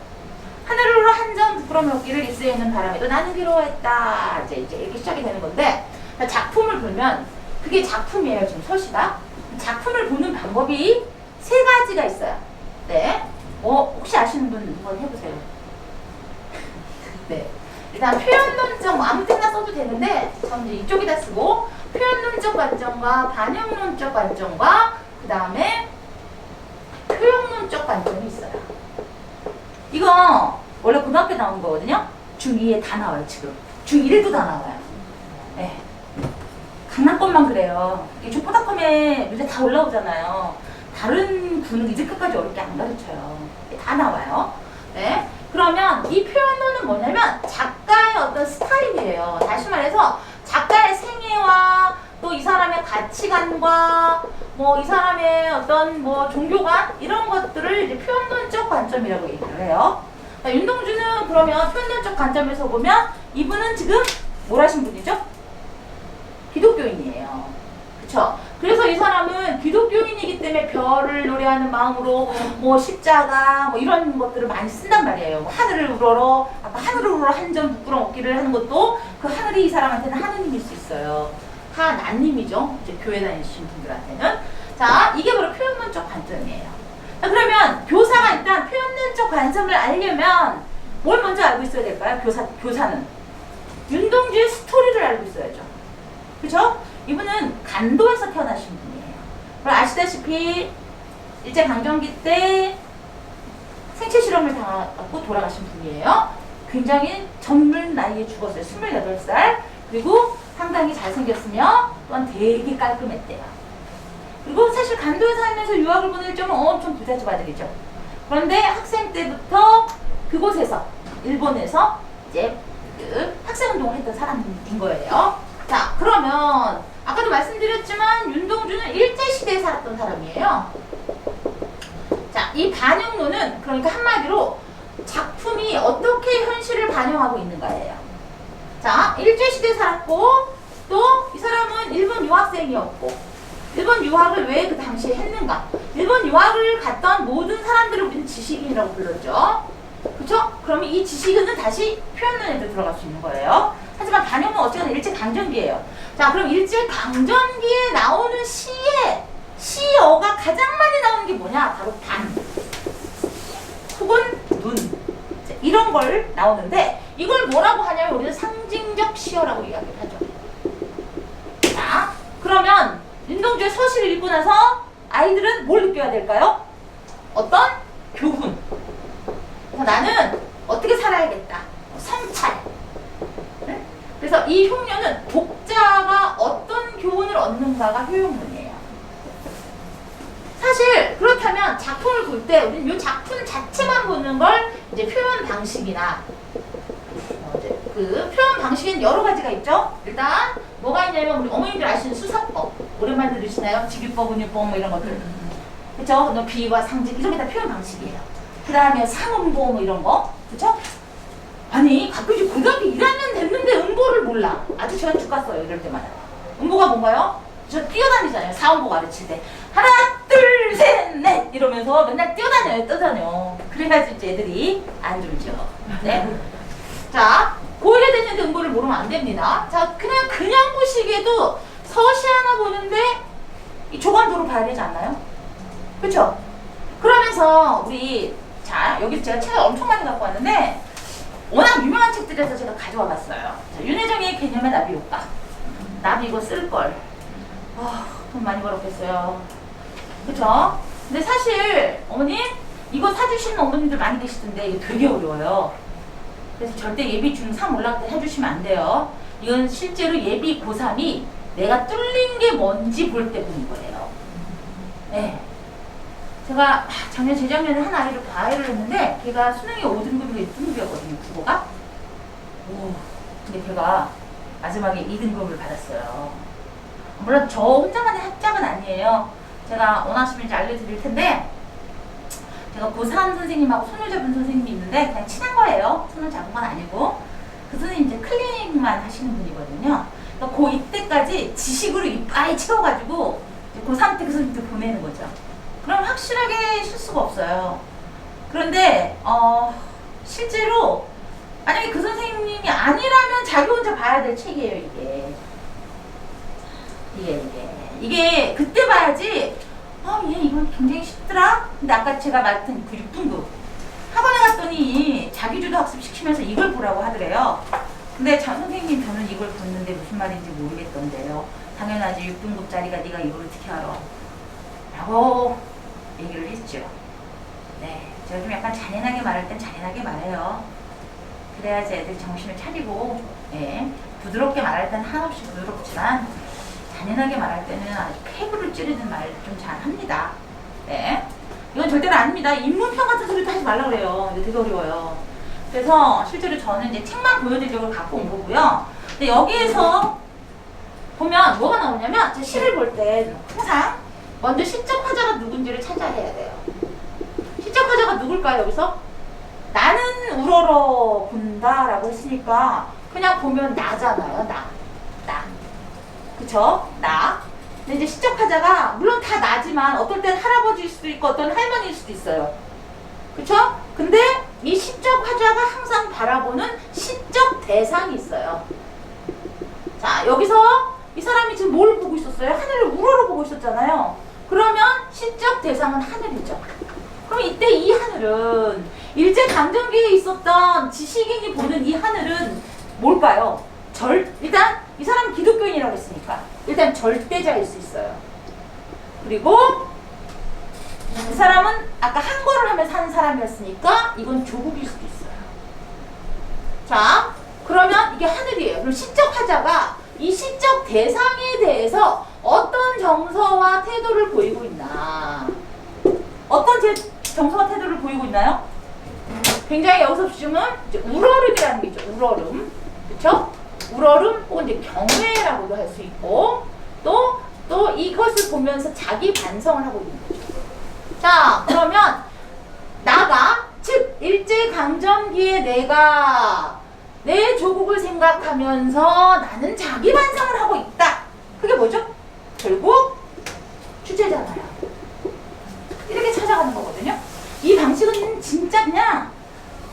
하늘으로 한 점 부끄러움이 없기를 입수에는 바람에도 나는 괴로워했다. 이제 이렇게 시작이 되는 건데 작품을 보면 그게 작품이에요. 지금 서시가. 작품을 보는 방법이 세 가지가 있어요. 네. 혹시 아시는 분 한번 해보세요. 네. 일단 표현론적 아무 때나 써도 되는데 전 이제 이쪽에다 쓰고 표현론적 관점과 반영론적 관점과 그 다음에 표현론적 관점이 있어요. 이거 원래 고등학교 나온 거거든요. 중2에 다 나와요. 지금 중1도 다 나와요. 네. 강남권만 그래요. 이 족보닷컴에 문제 다 올라오잖아요. 다른 군은 이제까지 어렵게 안 가르쳐요. 다 나와요. 네. 그러면 이 표현론은 뭐냐면 작가의 어떤 스타일이에요. 다시 말해서 작가의 생애와 또 이 사람의 가치관과 뭐 이 사람의 어떤 뭐 종교관 이런 것들을 이제 표현론적 관점이라고 얘기를 해요. 윤동주는 그러면 표현론적 관점에서 보면 이분은 지금 뭘 하신 분이죠? 기독교인이에요. 그쵸? 그래서 이 사람은 기독교인이기 때문에 별을 노래하는 마음으로 뭐 십자가 뭐 이런 것들을 많이 쓴단 말이에요. 뭐 하늘을 우러러 아까 하늘을 우러러 한 점 부끄럼 없기를 하는 것도 그 하늘이 이 사람한테는 하느님일 수 있어요. 하나님이죠. 이제 교회 다니시는 분들한테는. 자, 이게 바로 표현론적 관점이에요. 자, 그러면 교사가 일단 표현론적 관점을 알려면 뭘 먼저 알고 있어야 될까요? 교사는 윤동주의 스토리를 알고 있어야죠. 그죠? 이분은 간도에서 태어나신 분이에요. 그리고 아시다시피 일제강점기 때 생체 실험을 당하고 돌아가신 분이에요. 굉장히 젊은 나이에 죽었어요. 28살. 그리고 상당히 잘생겼으며 또한 되게 깔끔했대요. 그리고 사실 간도에 살면서 유학을 보낼 점은 엄청 부잣집 아들이죠. 그런데 학생 때부터 그곳에서 일본에서 이제 그 학생운동을 했던 사람인 거예요. 자, 그러면 아까도 말씀드렸지만 윤동주는 일제시대에 살았던 사람이에요. 자, 이 반영론은 그러니까 한마디로 작품이 어떻게 현실을 반영하고 있는가예요. 자, 일제시대에 살았고 또 이 사람은 일본 유학생이었고 일본 유학을 왜 그 당시에 했는가? 일본 유학을 갔던 모든 사람들을 우리는 지식인이라고 불렀죠. 그쵸? 그러면 이 지식인은 다시 표현론에도 들어갈 수 있는 거예요. 하지만 반영은 어쨌든 일제강점기예요. 자, 그럼 일제강점기에 나오는 시어가 가장 많이 나오는 게 뭐냐? 바로 반 혹은 눈 이런 걸 나오는데 이걸 뭐라고 하냐면 우리는 상징적 시어라고 이야기를 하죠. 자, 그러면 윤동주의 서시를 읽고 나서 아이들은 뭘 느껴야 될까요? 어떤 교훈. 그래서 나는 어떻게 살아야겠다. 성찰. 네? 그래서 이 흉려는 독자가 어떤 교훈을 얻는가가 효용론이에요. 사실 그렇다면 작품을 볼 때 우리는 이 작품 자체만 보는 걸 이제 표현 방식이나 그 표현 방식에는 여러 가지가 있죠. 일단 뭐가 있냐면 우리 어머님들 아시는 수사법 오랜만에 들으시나요? 직유법, 은유법 뭐 이런 것들. 그쵸? 비유와 상징 이런 게 다 표현 방식이에요. 그 다음에 상음보 뭐 이런 거. 그쵸? 아니 가끔씩 고등학교 1학년 됐는데 음보를 몰라. 아주 저는 죽겠어요 이럴 때마다. 음보가 뭔가요? 저 뛰어다니잖아요. 사음보 가르칠 때. 하나 둘 셋 넷 이러면서 맨날 뛰어다녀요. 그래야지 이제 애들이 안 졸죠. 네. 자, 고1에 됐는데 음보를 모르면 안 됩니다. 자, 그냥 보시기에도 서시 하나 보는데 이 조감도로 봐야 되지 않나요? 그쵸? 그러면서 우리 자, 여기 제가 책을 엄청 많이 갖고 왔는데 워낙 유명한 책들에서 제가 가져와 봤어요. 자, 윤혜정의 개념의 나비 효과. 나비 이거 쓸걸. 돈 많이 벌었겠어요. 그쵸? 근데 사실 어머님 이거 사주시는 어머님들 많이 계시던데 이거 되게 어려워요. 그래서 절대 예비 중3 올라갈 때 해주시면 안 돼요. 이건 실제로 예비 고3이 내가 뚫린 게 뭔지 볼 때 보는 거예요. 네. 제가 작년 재작년에 한 아이를 과외를 했는데 걔가 수능이 5등급이고 6등급이었거든요. 국어가. 오, 근데 걔가 마지막에 2등급을 받았어요. 물론 저 혼자만의 학작은 아니에요. 제가 원하시면 이제 알려드릴 텐데 제가 고3 선생님하고 손을 잡은 선생님이 있는데 그냥 친한 거예요. 손을 잡은 건 아니고 그 선생님 이제 클리닉만 하시는 분이거든요. 그러니까 고2 때까지 지식으로 이빨 채워가지고 고3 때 그 선생님한테 보내는 거죠. 그럼 확실하게 실수가 없어요. 그런데 실제로 만약에 그 선생님이 아니라면 자기 혼자 봐야 될 책이에요. 이게 그때 봐야지 얘 이거 굉장히 쉽더라. 근데 아까 제가 말했던 그 6등급 학원에 갔더니 자기주도 학습 시키면서 이걸 보라고 하더래요. 근데 선생님 저는 이걸 봤는데 무슨 말인지 모르겠던데요. 당연하지 6등급짜리가 네가 이걸 어떻게 알아? 라고 얘기를 했죠. 네, 제가 좀 약간 잔인하게 말할 땐 잔인하게 말해요. 그래야지 애들 정신을 차리고 부드럽게 말할 땐 한없이 부드럽지만 잔인하게 말할 때는 아주 폐부를 찌르는 말 좀 잘합니다. 네, 이건 절대로 아닙니다. 인문평 같은 소리도 하지 말라 그래요. 이게 되게 어려워요. 그래서 실제로 저는 이제 책만 보여드리려고 갖고 온 거고요. 근데 여기에서 보면 뭐가 나오냐면 제 시를 볼 때 항상 먼저 시적 화자가 누군지를 찾아야 돼요. 시적 화자가 누굴까요? 여기서 나는 우러러 본다라고 했으니까 그냥 보면 나잖아요. 나. 그쵸? 나. 근데 이제 시적 화자가 물론 다 나지만 어떨 땐 할아버지일 수도 있고 어떤 할머니일 수도 있어요. 그쵸? 근데 이 시적 화자가 항상 바라보는 시적 대상이 있어요. 자, 여기서 이 사람이 지금 뭘 보고 있었어요? 하늘을 우러러 보고 있었잖아요. 그러면 시적 대상은 하늘이죠. 그럼 이때 이 하늘은 일제강점기에 있었던 지식인이 보는 이 하늘은 뭘까요? 일단 이 사람은 기독교인이라고 했으니까 일단 절대자일 수 있어요. 그리고 이 사람은 아까 한거를 하며 사는 사람이었으니까 이건 조국일 수도 있어요. 자, 그러면 이게 하늘이에요. 그럼 시적 화자가 이 시적 대상에 대해서 어떤 정서와 태도를 보이고 있나? 어떤 정서와 태도를 보이고 있나요? 굉장히 여기서 보시면 이제 우러름이라는 게 있죠. 우러름. 그쵸? 우러름 혹은 이제 경외라고도 할 수 있고 또 이것을 보면서 자기 반성을 하고 있는 거죠. 자, 그러면 나가 즉 일제강점기에 내가 내 조국을 생각하면서 나는 자기 반성을 하고 있다. 그게 뭐죠? 결국 주제잖아요. 이렇게 찾아가는 거거든요. 이 방식은 진짜 그냥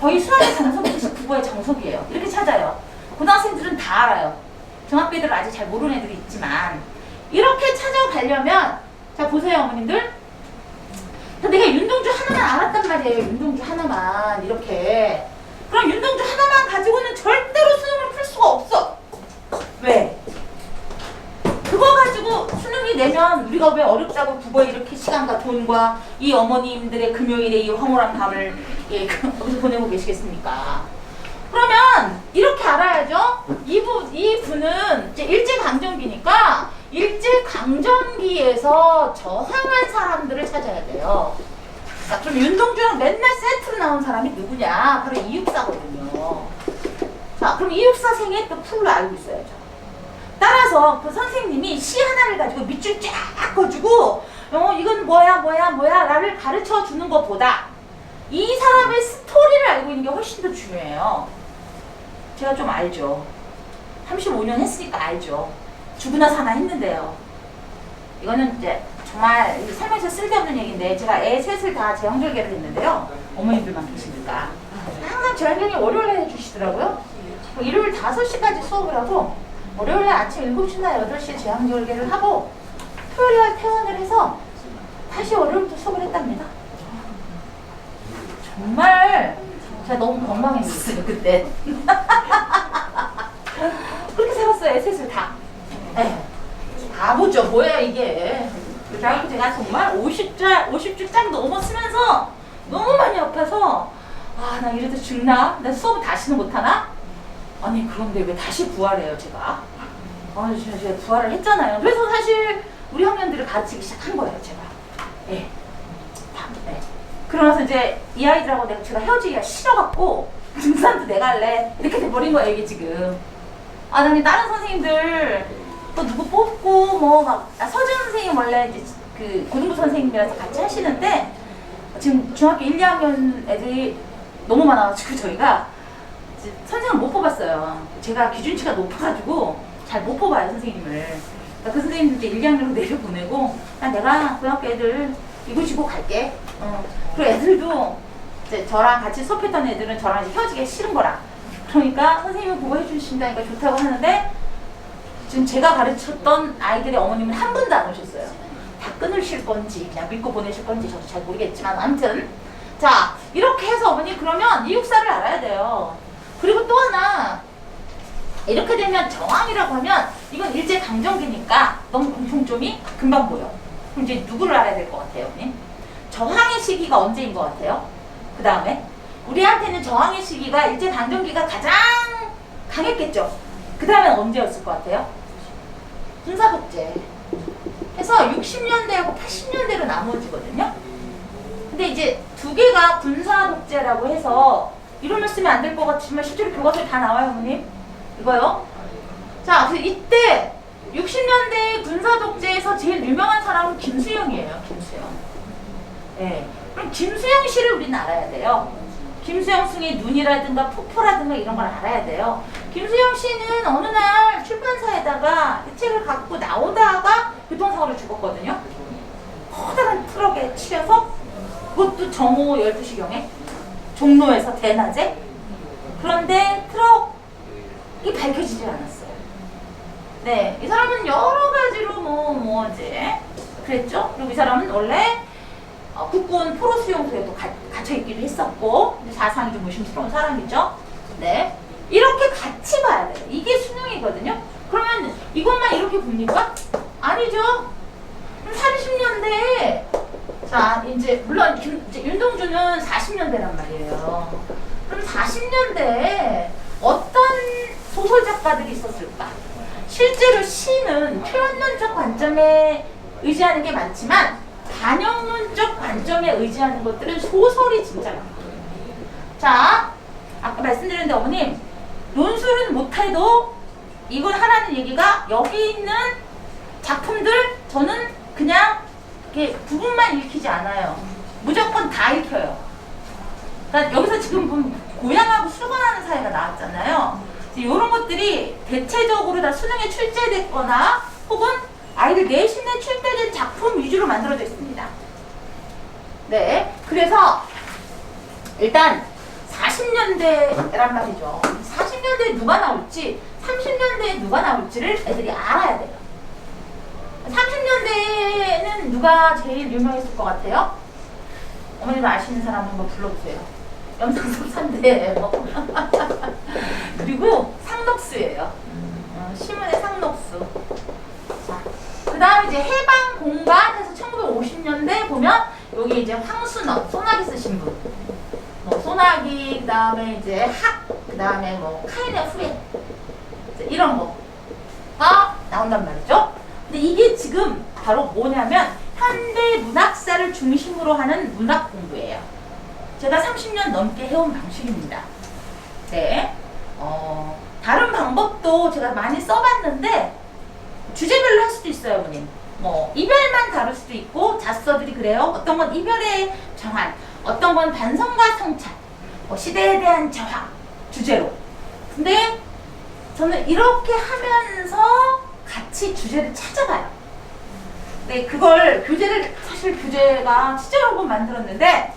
거의 수학의 정석이듯이 국어의 정석이에요. 이렇게 찾아요. 고등학생들은 다 알아요. 중학교 애들은 아직 잘 모르는 애들이 있지만 이렇게 찾아가려면 자 보세요 어머님들. 내가 윤동주 하나만 알았단 말이에요. 윤동주 하나만 이렇게. 그럼 윤동주 하나만 가지고는 절대로 수능을 풀 수가 없어. 왜? 그거 가지고 수능이 내면 우리가 왜 어렵다고 국어에 이렇게 시간과 돈과 이 어머님들의 금요일에 이 황홀한 밤을 여기서 보내고 계시겠습니까? 그러면 이렇게 알아야죠. 이 분은 이제 일제강점기니까 일제강점기에서 저항한 사람들을 찾아야 돼요. 자, 그럼 윤동주랑 맨날 세트로 나온 사람이 누구냐? 바로 이육사거든요. 자, 그럼 이육사생의 또 풀로 알고 있어야죠. 따라서 그 선생님이 시 하나를 가지고 밑줄 쫙 그어주고 이건 뭐야 라를 가르쳐 주는 것보다 이 사람의 스토리를 알고 있는 게 훨씬 더 중요해요. 제가 좀 알죠. 35년 했으니까 알죠. 죽으나 사나 했는데요. 이거는 이제 정말 살면서 쓸데없는 얘기인데 제가 애 셋을 다 제왕절개를 했는데요. 어머님들만 계시니까 항상 제왕절개 월요일에 해주시더라고요. 일요일 5시까지 수업을 하고 월요일에 아침 7시나 8시에 제왕절개를 하고 토요일에 퇴원을 해서 다시 월요일부터 수업을 했답니다. 정말 제가 너무 건강했었어요 그때. 그렇게 살았어요 애셋을 다. 바보죠 뭐야 이게. 제가 정말 50주 넘어 쓰면서 너무 많이 아파서 나 이래도 죽나? 나 수업을 다시는 못하나? 아니 그런데 왜 다시 부활해요 제가? 제가 부활을 했잖아요. 그래서 사실 우리 학년들을 가르치기 시작한 거예요, 제가. 예. 네. 그러면서 이제 이 아이들하고 제가 헤어지기가 싫어갖고 등산도 내가 할래 이렇게 돼버린 거예요, 이게 지금. 나는 다른 선생님들 또 누구 뽑고 뭐 막 서준 선생님 원래 이제 그 고등부 선생님이라서 같이 하시는데 지금 중학교 1, 2학년 애들이 너무 많아가지고 저희가 선생님을 못 뽑았어요. 제가 기준치가 높아가지고 잘 못 뽑아요, 선생님을. 그러니까 그 선생님들 이제 1, 2학년으로 내려보내고 내가 고등학교 애들 이고지고 갈게. 그리고 애들도 이제 저랑 같이 수업했던 애들은 저랑 이제 헤어지기 싫은 거라. 그러니까 선생님이 그거 해주신다니까 좋다고 하는데 지금 제가 가르쳤던 아이들의 어머님은 한 분도 안 오셨어요. 다 끊으실 건지 그냥 믿고 보내실 건지 저도 잘 모르겠지만 아무튼 자 이렇게 해서 어머니 그러면 이육사를 알아야 돼요. 그리고 또 하나 이렇게 되면 정황이라고 하면 이건 일제강점기니까 너무 공통점이 금방 보여. 그럼 이제 누구를 알아야 될 것 같아요, 어머니? 저항의 시기가 언제인 것 같아요? 그 다음에 우리한테는 저항의 시기가 일제강점기가 가장 강했겠죠. 그 다음에 언제였을 것 같아요? 군사독재. 해서 60년대하고 80년대로 나누어지거든요. 근데 이제 두 개가 군사독재라고 해서 이름을 쓰면 안 될 것 같지만 실제로 교과서에 다 나와요, 어머님. 이거요. 자, 그래서 이때 60년대 군사독재에서 제일 유명한 사람은 김수영이에요. 김수영. 네. 그럼 김수영 씨를 우리는 알아야 돼요. 김수영 승의 눈이라든가 폭포라든가 이런 걸 알아야 돼요. 김수영 씨는 어느 날 출판사에다가 이 책을 갖고 나오다가 교통사고로 죽었거든요. 커다란 트럭에 치여서 그것도 정오 12시경에 종로에서 대낮에. 그런데 트럭이 밝혀지지 않았어요. 네, 이 사람은 여러 가지로 뭐지 그랬죠. 그리고 이 사람은 원래 국군 포로수용소에도 갇혀있기도 했었고 사상이 좀 의심스러운 사람이죠. 네, 이렇게 같이 봐야 돼요. 이게 수능이거든요. 그러면 이것만 이렇게 봅니까? 아니죠. 30년대에 자 이제 물론 이제 윤동주는 40년대란 말이에요. 그럼 40년대에 어떤 소설 작가들이 있었을까? 실제로 시는 표현론적 관점에 의지하는 게 많지만 반영론적 관점에 의지하는 것들은 소설이 진짜 많거든요. 자, 아까 말씀드렸는데 어머님 논술은 못해도 이걸 하라는 얘기가 여기 있는 작품들 저는 그냥 이렇게 부분만 읽히지 않아요. 무조건 다 읽혀요. 그러니까 여기서 지금 보면 고향하고 수건하는 사이가 나왔잖아요. 이런 것들이 대체적으로 다 수능에 출제됐거나 혹은 아이들 내신에 출제된 작품 위주로 만들어져 있습니다. 네, 그래서 일단 40년대란 말이죠. 40년대에 누가 나올지 30년대에 누가 나올지를 애들이 알아야 돼요. 30년대에는 누가 제일 유명했을 것 같아요? 어머니도 아시는 사람 한번 불러보세요. 염상섭 산대예요. 그리고 상록수예요. 시문의 상록수. 자, 그 다음에 이제 해방 공간 해서 1950년대 보면 여기 이제 황순원 소나기 쓰신 분. 뭐 소나기 그 다음에 이제 학 그 다음에 뭐 카인의 후예 이런 거가 나온단 말이죠. 근데 이게 지금 바로 뭐냐면 현대 문학사를 중심으로 하는 문학 공부예요. 제가 30년 넘게 해온 방식입니다. 네. 다른 방법도 제가 많이 써봤는데 주제별로 할 수도 있어요, 어머님. 뭐 이별만 다룰 수도 있고 자서들이 그래요. 어떤 건 이별의 정한, 어떤 건 반성과 성찰, 뭐 시대에 대한 저항 주제로. 근데 저는 이렇게 하면서 같이 주제를 찾아봐요. 네, 그걸 사실 교재가 진짜 여러 번 만들었는데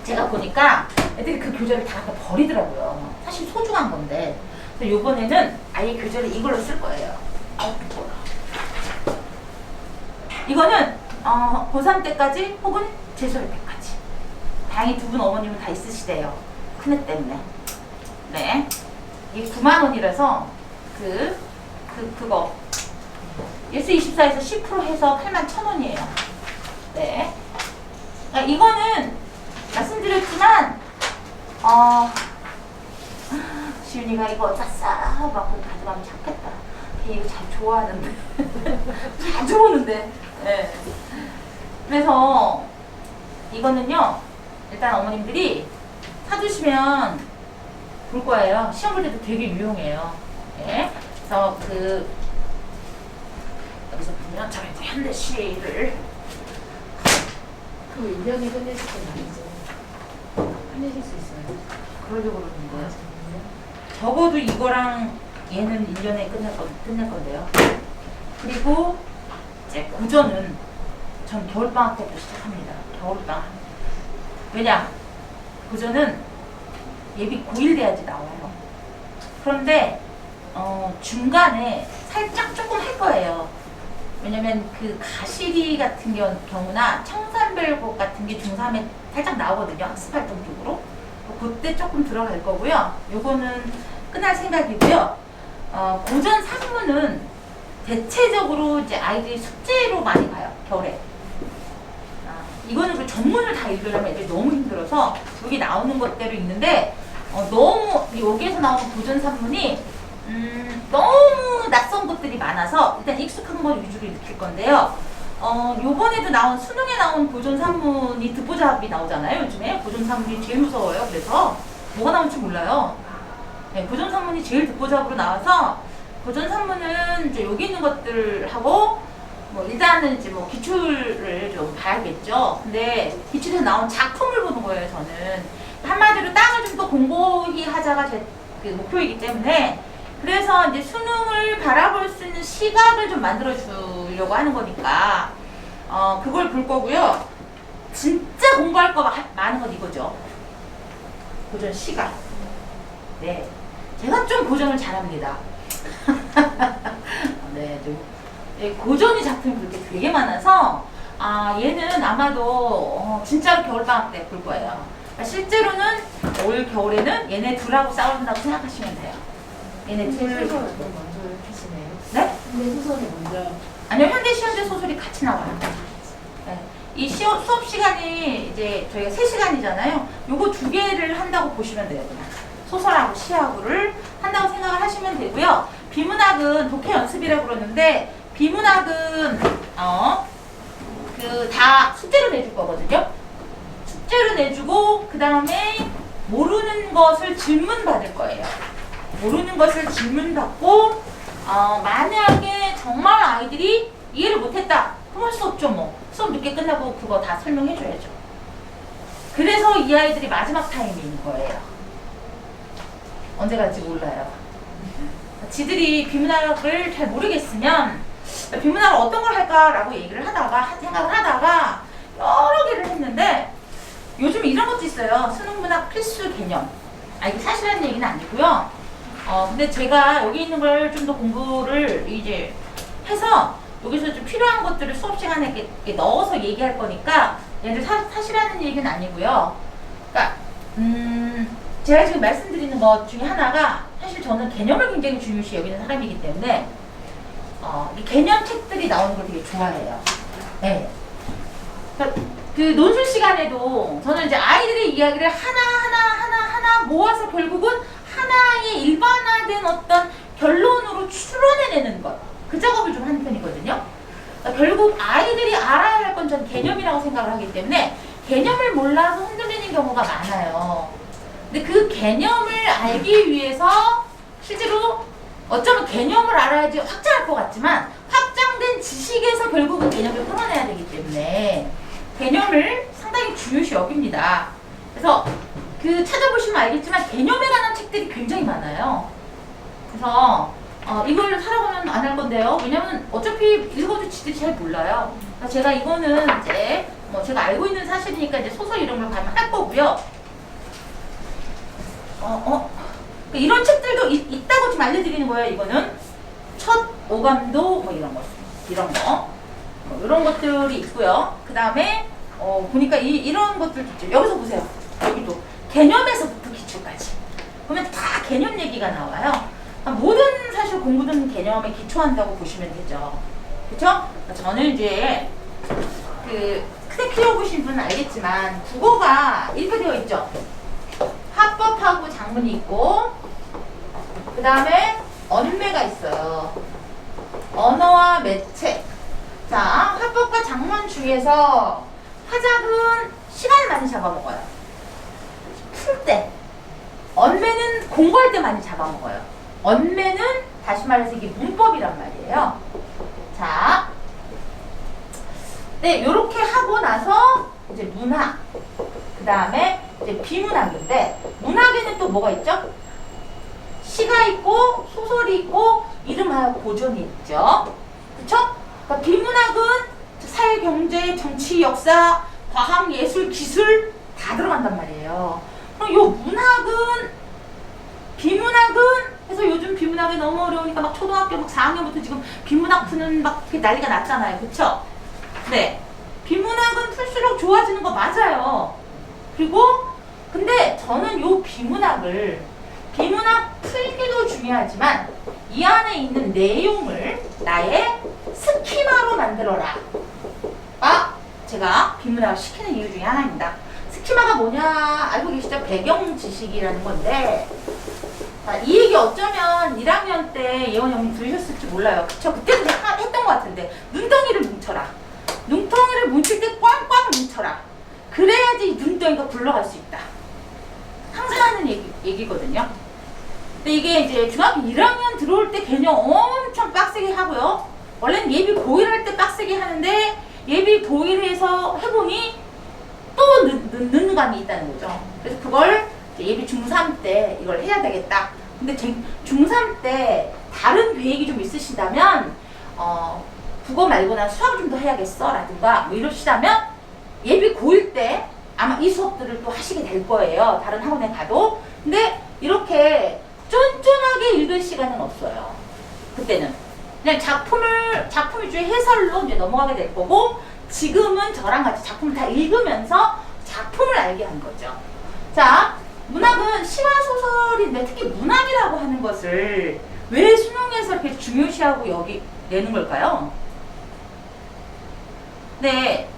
제가 보니까 애들이 그 교재를 다 갖다 버리더라고요. 사실 소중한 건데. 그래서 요번에는 아예 교재를 이걸로 쓸 거예요. 이거는 고3 때까지 혹은 재수할 때까지. 다행히 두 분 어머님은 다 있으시대요. 큰애 때문에. 네. 이게 9만 원이라서 그거 예스24에서 10% 해서 81,000원이에요. 네. 그러니까 이거는 말씀드렸지만 시윤이가 이거 싹싹 막 가져가면 좋겠다. 이거 잘 좋아하는데 자주 오는데. 네. 그래서 이거는요 일단 어머님들이 사주시면 볼 거예요. 시험 볼 때도 되게 유용해요. 예. 그래서 여기서 보면 저 이제 현대시를 그 1년에 끝내실 건 아니죠? 끝내실 수 있어요? 그러려고 그러는데요. 적어도 이거랑 얘는 1년에 끝낼 건데요. 그리고 이제 고전은 전 겨울방학 때부터 시작합니다. 겨울방학. 왜냐? 고전은 예비 고1 돼야지 나와요. 그런데 중간에 살짝 조금 할 거예요. 왜냐면 그 가시리 같은 경우나 청산별곡 같은 게 중3에 살짝 나오거든요. 학습활동 쪽으로. 그때 조금 들어갈 거고요. 요거는 끝날 생각이고요. 고전 산문은 대체적으로 이제 아이들이 숙제로 많이 봐요. 겨울에. 이거는 그 전문을 다 읽으려면 애들이 너무 힘들어서 여기 나오는 것대로 읽는데 너무 여기에서 나오는 고전 산문이 너무 낯선 것들이 많아서 일단 익숙한 걸 위주로 읽힐 건데요. 요번에도 나온 수능에 나온 고전 산문이 듣보잡이 나오잖아요. 요즘에 고전 산문이 제일 무서워요. 그래서 뭐가 나올지 몰라요. 네, 고전 산문이 제일 듣보잡으로 나와서 고전 산문은 이제 여기 있는 것들하고 뭐 일단은 이제 뭐 기출을 좀 봐야겠죠. 근데 기출에서 나온 작품을 보는 거예요. 저는 한마디로 땅을 좀 더 공고히 하자가 제 그 목표이기 때문에 그래서 이제 수능을 바라볼 수 있는 시각을 좀 만들어 주려고 하는 거니까 그걸 볼 거고요. 진짜 공부할 거 많은 건 이거죠. 고전 시각. 네, 제가 좀 고전을 잘합니다. 네, 좀 고전이 작품이 그렇게 되게 많아서 얘는 아마도 진짜로 겨울방학 때 볼 거예요. 실제로는 올 겨울에는 얘네 둘하고 싸운다고 생각하시면 돼요. 얘네 둘. 소설을 먼저 하시네요. 네? 근데 소설을 먼저. 아니요, 현대 소설이 같이 나와요. 네. 이 수업 시간이 이제 저희가 3시간이잖아요. 요거 2개를 한다고 보시면 돼요. 그냥. 소설하고 시하고를 한다고 생각을 하시면 되고요. 비문학은 독해 연습이라고 그러는데 비문학은 다 숙제로 내줄 거거든요. 숙제로 내주고 그 다음에 모르는 것을 질문 받을 거예요. 모르는 것을 질문 받고 만약에 정말 아이들이 이해를 못했다 그럼 할 수 없죠. 뭐 수업 늦게 끝나고 그거 다 설명해 줘야죠. 그래서 이 아이들이 마지막 타임인 거예요. 언제 갈지 몰라요. 지들이 비문학을 잘 모르겠으면 비문학을 어떤 걸 할까라고 얘기를 하다가 생각을 하다가 여러 개를 했는데 요즘 이런 것도 있어요. 수능문학 필수 개념. 이게 사실은 얘기는 아니고요. 근데 제가 여기 있는 걸 좀 더 공부를 이제 해서 여기서 좀 필요한 것들을 수업 시간에 이렇게 넣어서 얘기할 거니까 얘들 사실하는 얘기는 아니고요. 그러니까 제가 지금 말씀드리는 것 중에 하나가 사실 저는 개념을 굉장히 중요시 여기는 사람이기 때문에 이 개념 책들이 나오는 걸 되게 좋아해요. 네. 그러니까 그 논술 시간에도 저는 이제 아이들의 이야기를 하나 모아서 결국은 하나의 일반화된 어떤 결론으로 추론해내는 것. 그 작업을 좀 하는 편이거든요. 그러니까 결국 아이들이 알아야 할 건 전 개념이라고 생각을 하기 때문에 개념을 몰라서 흔들리는 경우가 많아요. 근데 그 개념을 알기 위해서 실제로 어쩌면 개념을 알아야지 확장할 것 같지만 확장된 지식에서 결국은 개념을 풀어내야 되기 때문에 개념을 상당히 중요시 여깁니다. 그래서 그 찾아보시면 알겠지만 개념에 관한 책들이 굉장히 많아요. 그래서 이걸 살아보면 안 할 건데요. 왜냐면 어차피 읽어도 지들이 잘 몰라요. 그러니까 제가 이거는 이제 뭐 제가 알고 있는 사실이니까 이제 소설 이런 걸 가면 할 거고요. 그러니까 이런 책들도 있다고 지금 알려드리는 거예요. 이거는 첫 오감도 뭐 이런 거 이런 것들이 있고요. 그 다음에 보니까 이런 것들도 있죠. 여기서 보세요. 여기도 개념에서부터 기초까지 보면 다 개념 얘기가 나와요. 모든 사실 공부는 개념에 기초한다고 보시면 되죠. 그렇죠? 저는 이제 크게 키워보신 분은 알겠지만 국어가 이렇게 되어 있죠. 합법하고 장문이 있고 그 다음에 언매가 있어요. 언어와 매체. 자, 화법과 작문 중에서 화작은 시간을 많이 잡아먹어요. 풀 때. 언매는 공부할 때 많이 잡아먹어요. 언매는 다시 말해서 이게 문법이란 말이에요. 자, 네, 요렇게 하고 나서 이제 문학. 그 다음에 이제 비문학인데, 문학에는 또 뭐가 있죠? 시가 있고, 소설이 있고, 이름하여 고전이 있죠. 그쵸? 그러니까 비문학은 사회, 경제, 정치, 역사, 과학, 예술, 기술 다 들어간단 말이에요. 그럼 요 문학은, 비문학은, 그래서 요즘 비문학이 너무 어려우니까 막 초등학교 막 4학년부터 지금 비문학 푸는 막 이렇게 난리가 났잖아요. 그쵸? 네. 비문학은 풀수록 좋아지는 거 맞아요. 그리고, 근데 저는 요 비문학 풀기도 중요하지만 이 안에 있는 내용을 나의 스키마로 만들어라. 제가 비문학을 시키는 이유 중에 하나입니다. 스키마가 뭐냐 알고 계시죠? 배경 지식이라는 건데, 이 얘기 어쩌면 1학년 때 예원 형님 들으셨을지 몰라요. 그쵸? 그때도 제가 했던 것 같은데, 눈덩이를 뭉쳐라. 눈덩이를 뭉칠 때 꽝꽝 뭉쳐라. 그래야지 눈덩이가 굴러갈 수 있다. 항상 하는 얘기거든요. 근데 이게 이제 중학교 1학년 들어올 때 개념 엄청 빡세게 하고요. 원래는 예비 고1 할 때 빡세게 하는데, 예비 고1에서 해보니 또 늦는 감이 있다는 거죠. 그래서 그걸 예비 중3 때 이걸 해야 되겠다. 근데 중3 때 다른 계획이 좀 있으시다면, 국어 말고나 수학을 좀 더 해야겠어 라든가 뭐 이러시다면 예비 고1 때 아마 이 수업들을 또 하시게 될 거예요. 다른 학원에 가도. 근데 이렇게 쫀쫀하게 읽을 시간은 없어요. 그때는 그냥 작품 위주의 해설로 이제 넘어가게 될 거고, 지금은 저랑 같이 작품을 다 읽으면서 작품을 알게 한 거죠. 자, 문학은 시와 소설인데 특히 문학이라고 하는 것을 왜 수능에서 이렇게 중요시하고 여기 내는 걸까요? 네,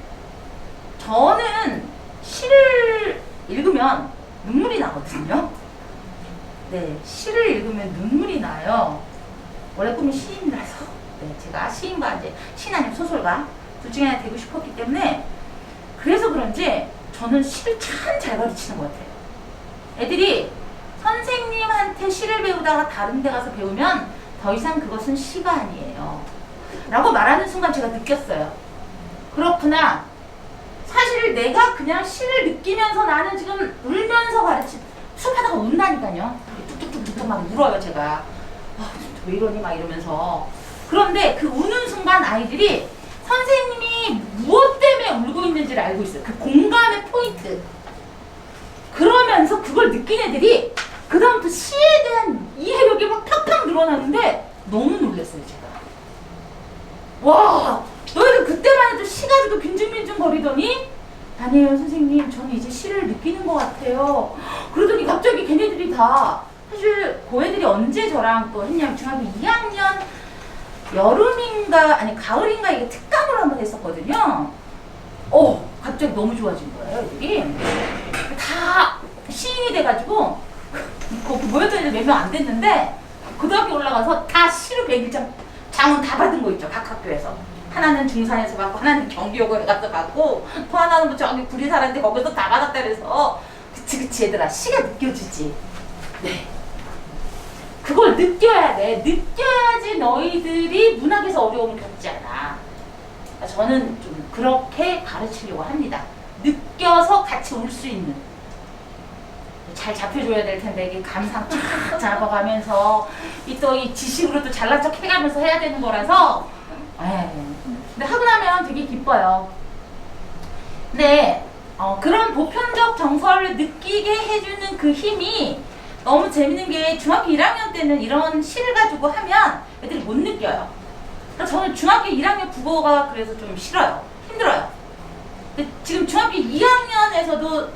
저는 시를 읽으면 눈물이 나거든요. 네, 시를 읽으면 눈물이 나요. 원래 꿈이 시인이라서, 네, 제가 시인과 이제 시인 아니면 소설가 둘 중에 하나 되고 싶었기 때문에, 그래서 그런지 저는 시를 참 잘 가르치는 것 같아요. 애들이 선생님한테 시를 배우다가 다른 데 가서 배우면 더 이상 그것은 시가 아니에요 라고 말하는 순간 제가 느꼈어요. 그렇구나. 사실 내가 그냥 시를 느끼면서 나는 지금 울면서 수업하다가 운다니까요. 뚝뚝뚝뚝 막 울어요, 제가. 왜 이러니 막 이러면서. 그런데 그 우는 순간 아이들이 선생님이 무엇 때문에 울고 있는지를 알고 있어요. 그 공감의 포인트. 그러면서 그걸 느낀 애들이 그 다음부터 시에 대한 이해력이 막 팍팍 늘어나는데 너무 놀랐어요, 제가. 와, 너희들 그때만 해도 시 가지고 빈증빈증 거리더니, 아니에요 선생님, 저는 이제 시를 느끼는 것 같아요. 그러더니 갑자기 걔네들이 다, 사실 그 애들이 언제 저랑 또 했냐면 중학교 2학년 여름인가 아니 가을인가 이게 특강을 한번 했었거든요. 갑자기 너무 좋아진 거예요, 애들이. 다 시인이 돼가지고, 모였던 애들 몇 명 안 됐는데, 고등학교 올라가서 다 시로 100일장 장원 다 받은 거 있죠, 각 학교에서. 하나는 중산에서 받고, 하나는 경기여고에 가서 받고, 또 하나는 뭐 저기 구리 살았는데 거기서 다 받았다 그래서, 그치 얘들아, 시가 느껴지지. 네. 그걸 느껴야 돼. 느껴야지 너희들이 문학에서 어려움을 겪지 않아. 저는 좀 그렇게 가르치려고 합니다. 느껴서 같이 울 수 있는. 잘 잡혀줘야 될 텐데, 이게 감상 쫙 잡아가면서, 또 이 지식으로 또 잘난 척 해가면서 해야 되는 거라서, 근데 하고 나면 되게 기뻐요. 근데, 그런 보편적 정서를 느끼게 해주는 그 힘이 너무 재밌는 게, 중학교 1학년 때는 이런 시를 가지고 하면 애들이 못 느껴요. 그래서 저는 중학교 1학년 국어가 그래서 좀 싫어요. 힘들어요. 근데 지금 중학교 2학년에서도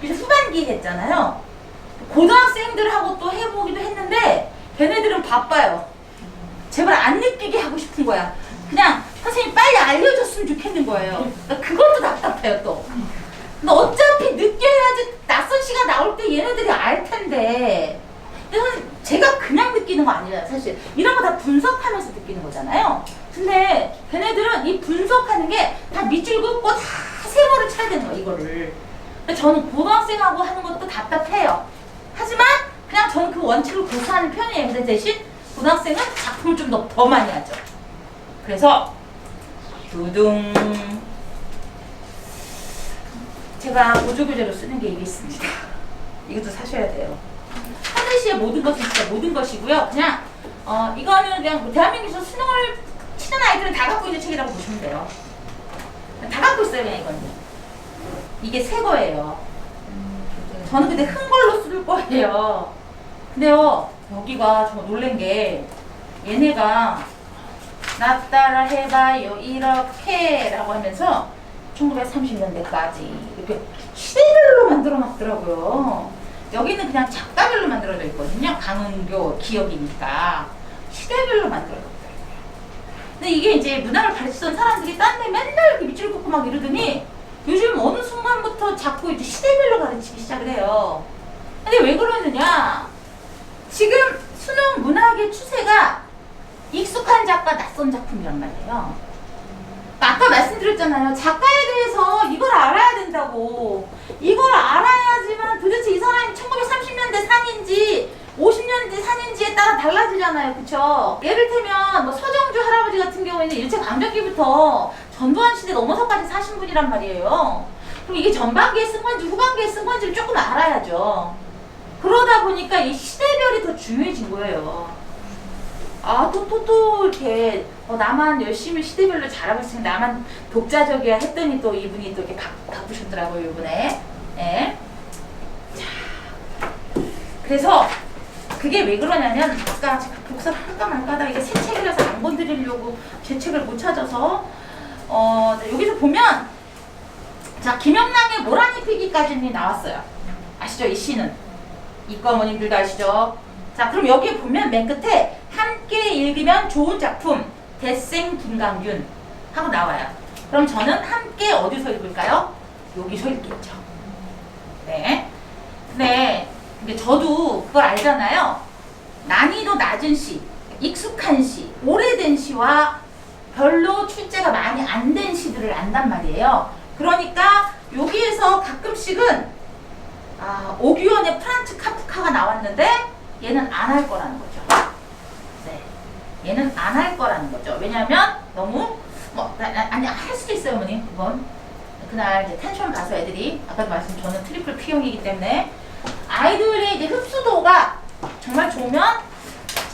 이제 후반기 했잖아요. 고등학생들하고 또 해보기도 했는데 걔네들은 바빠요. 제발 안 느끼게 하고 싶은 거야. 그냥 선생님 빨리 알려줬으면 좋겠는 거예요. 그러니까 그것도 답답해요 또. 근데 어차피 느껴야지 낯선 시가 나올 때 얘네들이 알 텐데 근데 선생님, 제가 그냥 느끼는 거 아니잖아요. 사실 이런 거 다 분석하면서 느끼는 거잖아요. 근데 걔네들은 이 분석하는 게 다 밑줄 긋고 다 세모를 쳐야 되는 거야, 이거를. 근데 저는 고등학생하고 하는 것도 답답해요. 하지만 그냥 저는 그 원칙을 고수하는 편이에요. 근데 대신 고등학생은 작품을 좀 더 많이 하죠. 그래서 두둥, 제가 보조교재로 쓰는 게 이게 있습니다. 이것도 사셔야 돼요. 하늘시의 모든 것은 진짜 모든 것이고요. 그냥 이거는 그냥 뭐 대한민국에서 수능을 치는 아이들은 다 갖고 있는 책이라고 보시면 돼요. 다 갖고 있어요, 그냥 이거는. 이게 새 거예요. 저는 근데 큰 걸로 쓸 거예요. 근데요, 여기가 정말 놀란 게 얘네가 나 따라 해봐요 이렇게 라고 하면서 1930년대까지 이렇게 시대별로 만들어 놨더라고요. 여기는 그냥 작가별로 만들어져 있거든요. 강은교 기억이니까 시대별로 만들어졌어요. 근데 이게 이제 문학을 가르치던 사람들이 딴 데 맨날 이렇게 밑줄 긋고 막 이러더니 요즘 어느 순간부터 자꾸 이제 시대별로 가르치기 시작을 해요. 근데 왜 그러느냐? 지금 수능 문학의 추세가 익숙한 작가, 낯선 작품이란 말이에요. 아까 말씀드렸잖아요. 작가에 대해서 이걸 알아야 된다고. 이걸 알아야지만 도대체 이 사람이 1930년대 산인지 50년대 산인지에 따라 달라지잖아요. 그쵸? 예를 들면 뭐 서정주 할아버지 같은 경우에는 일제강점기부터 전두환 시대 넘어서까지 사신 분이란 말이에요. 그럼 이게 전반기에 쓴 건지 후반기에 쓴 건지를 조금 알아야죠. 그러다 보니까 이 시대별이 더 중요해진 거예요. 아, 또 이렇게 나만 열심히 시대별로 잘하고 있으면 나만 독자적이야 했더니 또 이분이 또 이렇게 바꾸셨더라고요, 이번에. 예. 자, 그래서 그게 왜 그러냐면 아까 제가 복사를 할까 말까 하다가 이게 새 책이라서 안 건드리려고 제 책을 못 찾아서 여기서 보면 자, 김영란의 모란이 피기까지는 나왔어요. 아시죠? 이 시는. 이과모님들도 아시죠? 자, 그럼 여기 보면 맨 끝에 함께 읽으면 좋은 작품 대생 김강균 하고 나와요. 그럼 저는 함께 어디서 읽을까요? 여기서 읽겠죠. 네. 근데 저도 그걸 알잖아요. 난이도 낮은 시, 익숙한 시, 오래된 시와 별로 출제가 많이 안 된 시들을 안단 말이에요. 그러니까 여기에서 가끔씩은 오규현의 프란츠 카프카가 나왔는데 얘는 안 할 거라는 거죠. 네, 얘는 안 할 거라는 거죠. 왜냐하면 너무 아니 할 수도 있어요, 어머님. 그건 그날 이제 텐션 가서 애들이 아까도 말씀 저는 트리플 P형이기 때문에 아이들의 이제 흡수도가 정말 좋으면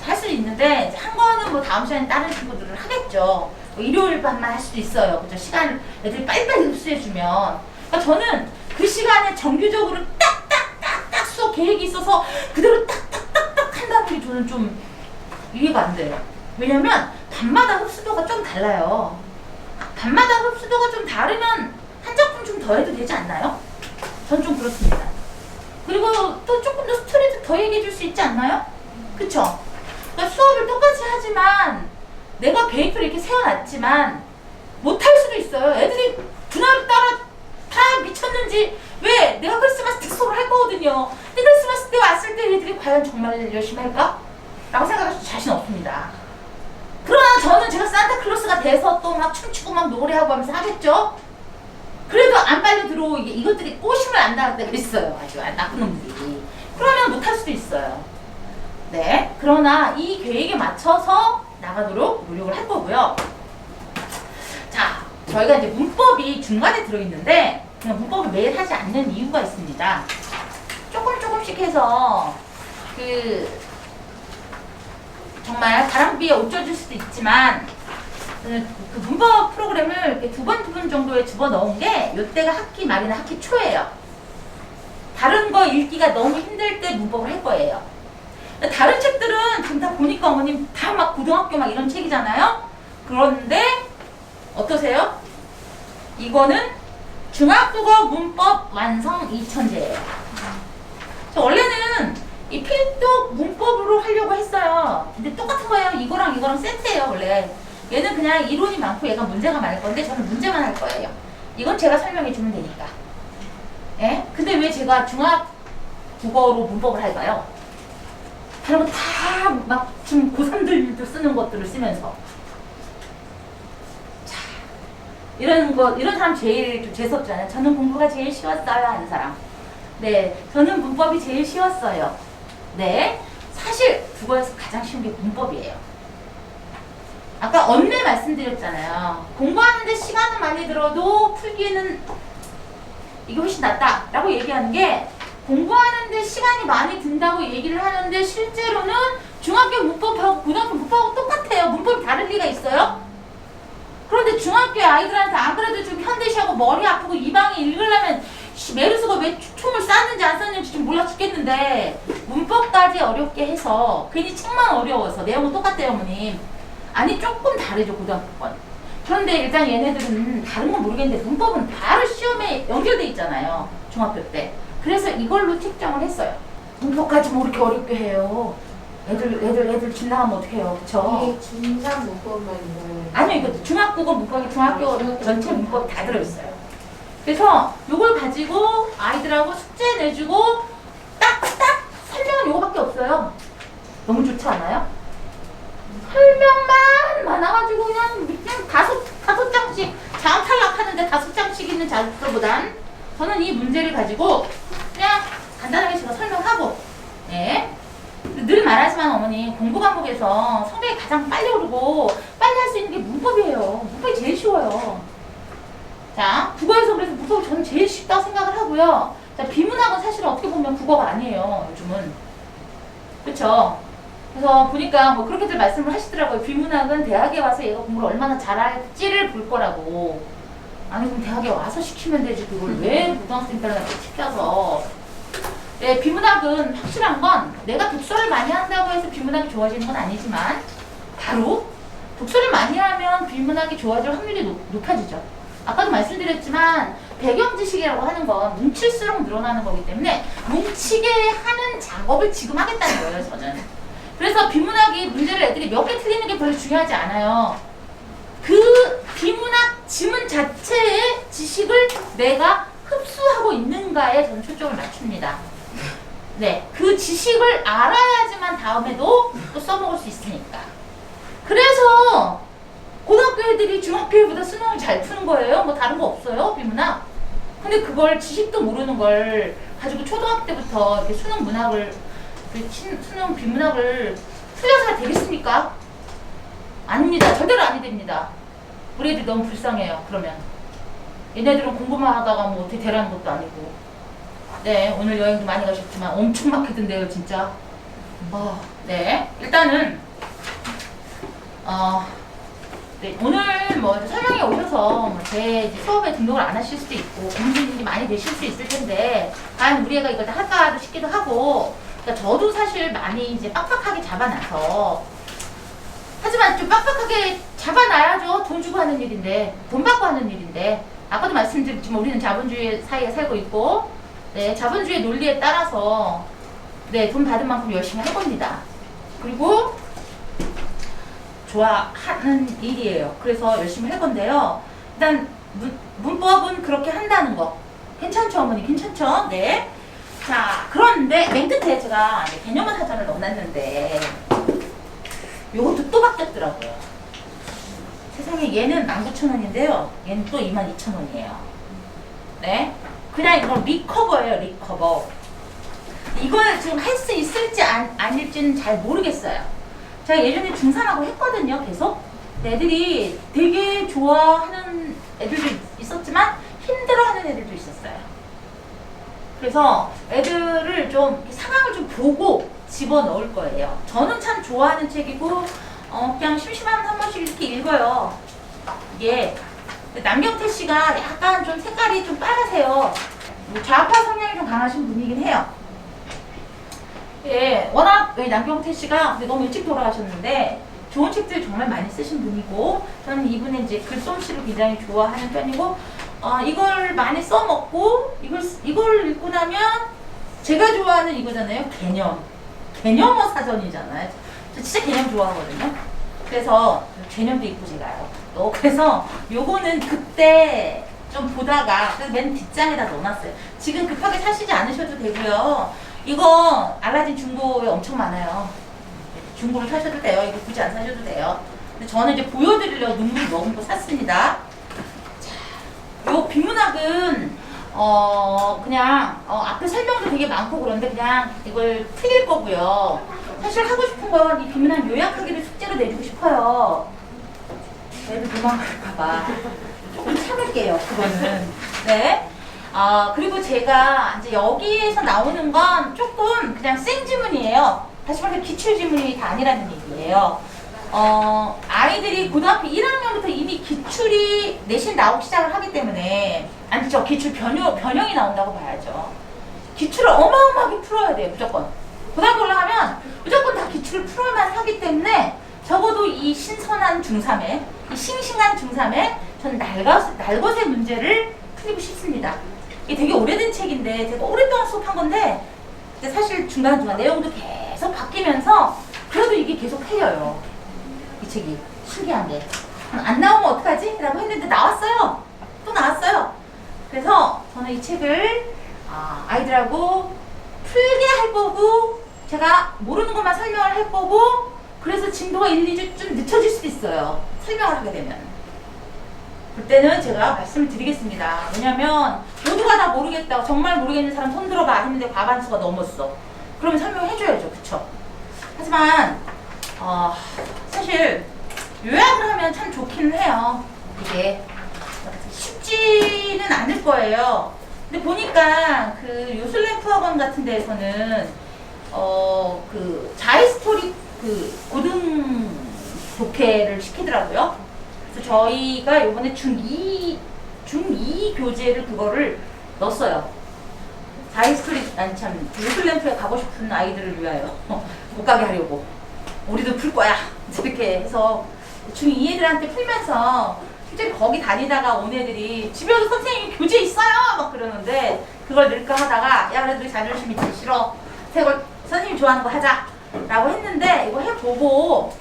할 수 있는데 이제 한 거는 뭐 다음 시간에 다른 친구들을 하겠죠. 뭐 일요일 밤만 할 수도 있어요. 그죠? 시간 애들이 빨리빨리 흡수해주면. 그러니까 저는 그 시간에 정규적으로 딱딱딱딱 수업 계획이 있어서 그대로 딱딱딱딱 한다는 게 저는 좀 이해가 안 돼요. 왜냐면 밤마다 흡수도가 좀 달라요. 밤마다 흡수도가 좀 다르면 한 작품 좀 더 해도 되지 않나요? 전 좀 그렇습니다. 그리고 또 조금 더 스트레이트 더 얘기해 줄 수 있지 않나요? 그쵸? 그러니까 수업을 똑같이 하지만 내가 계획표를 이렇게 세워놨지만 못할 수도 있어요. 애들이 분야를 따라 다 미쳤는지 왜 내가 크리스마스 때 수업을 할 거거든요. 근데 크리스마스 때 왔을 때 애들이 과연 정말 열심히 할까? 라고 생각할 자신 없습니다. 그러나 저는 제가 산타클로스가 돼서 또 막 춤추고 막 노래하고 하면서 하겠죠? 그래도 안 빨리 들어오고 이것들이 꼬심을 안다는 때가 있어요. 아주 나쁜 놈들이. 그러면 못할 수도 있어요. 네. 그러나 이 계획에 맞춰서 나가도록 노력을 할 거고요. 자, 저희가 이제 문법이 중간에 들어있는데 그냥 문법을 매일 하지 않는 이유가 있습니다. 조금씩 해서 정말 가랑비에 옷 젖을 수도 있지만 그 문법 프로그램을 이렇게 두 번 정도에 집어넣은 게 이때가 학기 말이나 학기 초예요. 다른 거 읽기가 너무 힘들 때 문법을 할 거예요. 다른 책들은 지금 다 보니까 어머님 다 막 고등학교 막 이런 책이잖아요. 그런데 어떠세요? 이거는 중학국어 문법 완성 2000제예요. 원래는 이 필독 문법으로 하려고 했어요. 근데 똑같은 거예요. 이거랑 세트예요, 원래. 얘는 그냥 이론이 많고 얘가 문제가 많을 건데 저는 문제만 할 거예요. 이건 제가 설명해 주면 되니까. 예? 근데 왜 제가 중학국어로 문법을 할까요? 다른 거 다 막 지금 고3들도 쓰는 것들을 쓰면서. 자, 이런 사람 제일 좀 재수없잖아요. 저는 공부가 제일 쉬웠어요 하는 사람. 네, 저는 문법이 제일 쉬웠어요. 네, 사실 국어에서 가장 쉬운 게 문법이에요. 아까 언내 말씀드렸잖아요. 공부하는데 시간은 많이 들어도 풀기에는 이게 훨씬 낫다 라고 얘기하는 게, 공부하는데 시간이 많이 든다고 얘기를 하는데 실제로는 중학교 문법하고 고등학교 문법하고 똑같아요. 문법이 다를 리가 있어요? 그런데 중학교 아이들한테 안 그래도 좀 현대시하고 머리 아프고 이방이 읽으려면 메르스가 왜 총을 쐈는지 안 쐈는지 좀 몰라 죽겠는데 문법까지 어렵게 해서 괜히 책만 어려워서 내용은 똑같대요 어머님. 아니 조금 다르죠 고등학교 건. 그런데 일단 얘네들은 다른 건 모르겠는데 문법은 바로 시험에 연결돼 있잖아요 중학교 때. 그래서 이걸로 책정을 했어요. 문법까지 뭐 이렇게 어렵게 해요. 애들 집 나가면 어떡해요, 그쵸? 이게 중간 문법만 있는. 아니요, 이거 중학국어 문법이 중학교 전체 문법 다 들어있어요. 그래서 요걸 가지고 아이들하고 숙제 내주고 딱딱 설명은 요거밖에 없어요. 너무 좋지 않아요? 설명만 많아가지고 그냥 다섯 장씩 자음 탈락하는데 5장씩 있는 자습서보단 저는 이 문제를 가지고 그냥 간단하게 제가 설명하고, 네. 늘 말하지만 어머니 공부 과목에서 성적이 가장 빨리 오르고 빨리 할 수 있는 게 문법이에요. 문법이 제일 쉬워요. 자, 국어에서 그래서 문법이 저는 제일 쉽다고 생각을 하고요. 자, 비문학은 사실은 어떻게 보면 국어가 아니에요. 요즘은. 그쵸? 그래서 보니까 뭐 그렇게들 말씀을 하시더라고요. 비문학은 대학에 와서 얘가 공부를 얼마나 잘할지를 볼 거라고. 아니 그럼 대학에 와서 시키면 되지 그걸 왜 고등학생 때는 시켜서. 네, 비문학은 확실한 건 내가 독서를 많이 한다고 해서 비문학이 좋아지는 건 아니지만 바로 독서를 많이 하면 비문학이 좋아질 확률이 높아지죠. 아까도 말씀드렸지만 배경 지식이라고 하는 건 뭉칠수록 늘어나는 거기 때문에 뭉치게 하는 작업을 지금 하겠다는 거예요 저는. 그래서 비문학이 문제를 애들이 몇 개 틀리는 게 별로 중요하지 않아요. 그 비문학 지문 자체의 지식을 내가 흡수하고 있는가에 저는 초점을 맞춥니다. 네, 그 지식을 알아야지만 다음에도 또 써먹을 수 있으니까. 그래서 고등학교 애들이 중학교 애보다 수능을 잘 푸는 거예요. 뭐 다른 거 없어요, 비문학. 근데 그걸 지식도 모르는 걸 가지고 초등학교 때부터 이렇게 수능 문학을, 수능 비문학을 풀려서 되겠습니까? 아닙니다. 절대로 아니 됩니다. 우리 애들 너무 불쌍해요. 그러면 얘네들은 공부만 하다가 뭐 어떻게 되라는 것도 아니고. 네, 오늘 여행도 많이 가셨지만 엄청 막히던데요, 진짜. 네, 일단은 네, 오늘 뭐 설명회 오셔서 제 수업에 등록을 안 하실 수도 있고 고민이 많이 되실 수 있을 텐데, 과연 우리 애가 이걸 다 할까 싶기도 하고. 그러니까 저도 사실 많이 이제 빡빡하게 잡아놔서, 하지만 좀 빡빡하게 잡아놔야죠. 돈 주고 하는 일인데, 돈 받고 하는 일인데. 아까도 말씀드렸지만 우리는 자본주의 사이에 살고 있고, 네, 자본주의 논리에 따라서 네, 돈 받은 만큼 열심히 할 겁니다. 그리고 좋아하는 일이에요. 그래서 열심히 할 건데요. 일단 문법은 그렇게 한다는 거 괜찮죠 어머니? 괜찮죠? 네. 자, 그런데 맨 끝에 제가 개념어 사전을 넣어놨는데 요것도 또 바뀌었더라고요. 세상에, 얘는 19,000원인데요 얘는 또 22,000원이에요 네, 그냥 이건 리커버예요. 리커버. 이걸 지금 할 수 있을지 아닐지는 잘 모르겠어요. 제가 예전에 중3하고 했거든요 계속. 애들이 되게 좋아하는 애들도 있었지만 힘들어하는 애들도 있었어요. 그래서 애들을 좀 상황을 좀 보고 집어넣을 거예요. 저는 참 좋아하는 책이고 그냥 심심하면 한 번씩 이렇게 읽어요. 이게 남경태 씨가 약간 좀 색깔이 좀 빨라세요. 좌파 성향이 좀 강하신 분이긴 해요. 예, 워낙 남경태 씨가 너무 일찍 돌아가셨는데 좋은 책들 정말 많이 쓰신 분이고, 저는 이분의 이제 글솜씨를 굉장히 좋아하는 편이고, 이걸 많이 써먹고 이걸 읽고 나면 제가 좋아하는 이거잖아요. 개념어 사전이잖아요. 저 진짜 개념 좋아하거든요. 그래서 개념도 읽고 제가요. 그래서 요거는 그때 좀 보다가 맨 뒷장에다 넣어놨어요. 지금 급하게 사시지 않으셔도 되고요. 이거 알라딘 중고에 엄청 많아요. 중고를 사셔도 돼요. 이거 굳이 안 사셔도 돼요. 근데 저는 이제 보여드리려고 눈물이 머금고 샀습니다. 자, 요 비문학은 그냥 앞에 설명도 되게 많고 그런데 그냥 이걸 틀릴 거고요. 사실 하고 싶은 건 이 비문학 요약하기를 숙제로 내주고 싶어요. 애들 도망갈까봐 조금 참을게요. 그거는. 네. 그리고 제가 이제 여기에서 나오는 건 조금 그냥 생지문이에요. 다시 말해서 기출지문이 다 아니라는 얘기예요. 아이들이 고등학교 1학년부터 이미 기출이 내신 나오기 시작을 하기 때문에, 아니죠. 기출 변형이 나온다고 봐야죠. 기출을 어마어마하게 풀어야 돼요. 무조건. 고등학교 올라가면 무조건 다 기출을 풀어야만 하기 때문에 적어도 이 신선한 중3의, 이 싱싱한 중3의 저는 날것의 문제를 풀리고 싶습니다. 이게 되게 오래된 책인데 제가 오랫동안 수업한 건데 근데 사실 중간중간 내용도 계속 바뀌면서 그래도 이게 계속 풀려요. 이 책이 신기한 게 안 나오면 어떡하지? 라고 했는데 나왔어요. 또 나왔어요. 그래서 저는 이 책을 아이들하고 풀게 할 거고 제가 모르는 것만 설명을 할 거고 그래서 진도가 1, 2주 좀 늦춰질 수도 있어요. 설명을 하게 되면. 그때는 제가 말씀을 드리겠습니다. 왜냐면 모두가 다 모르겠다고 정말 모르겠는 사람 손 들어봐 했는데 과반수가 넘었어. 그러면 설명해줘야죠. 그쵸? 하지만 사실 요약을 하면 참 좋기는 해요. 이게 쉽지는 않을 거예요. 근데 보니까 그 요술램프 학원 같은 데에서는 그 자이스토리 그 고등 독해를 시키더라고요. 그래서 저희가 이번에 중2 교재를 그거를 넣었어요. 자이스토리, 아니 참, 요술램프에 가고 싶은 아이들을 위하여 못 가게 하려고. 우리도 풀 거야. 이렇게 해서 중2 애들한테 풀면서 실제로 거기 다니다가 온 애들이 집에도 선생님이 교재 있어요! 막 그러는데 그걸 넣을까 하다가 야, 그래도 자존심이 있지 싫어. 그걸 선생님이 좋아하는 거 하자. 라고 했는데 이거 해보고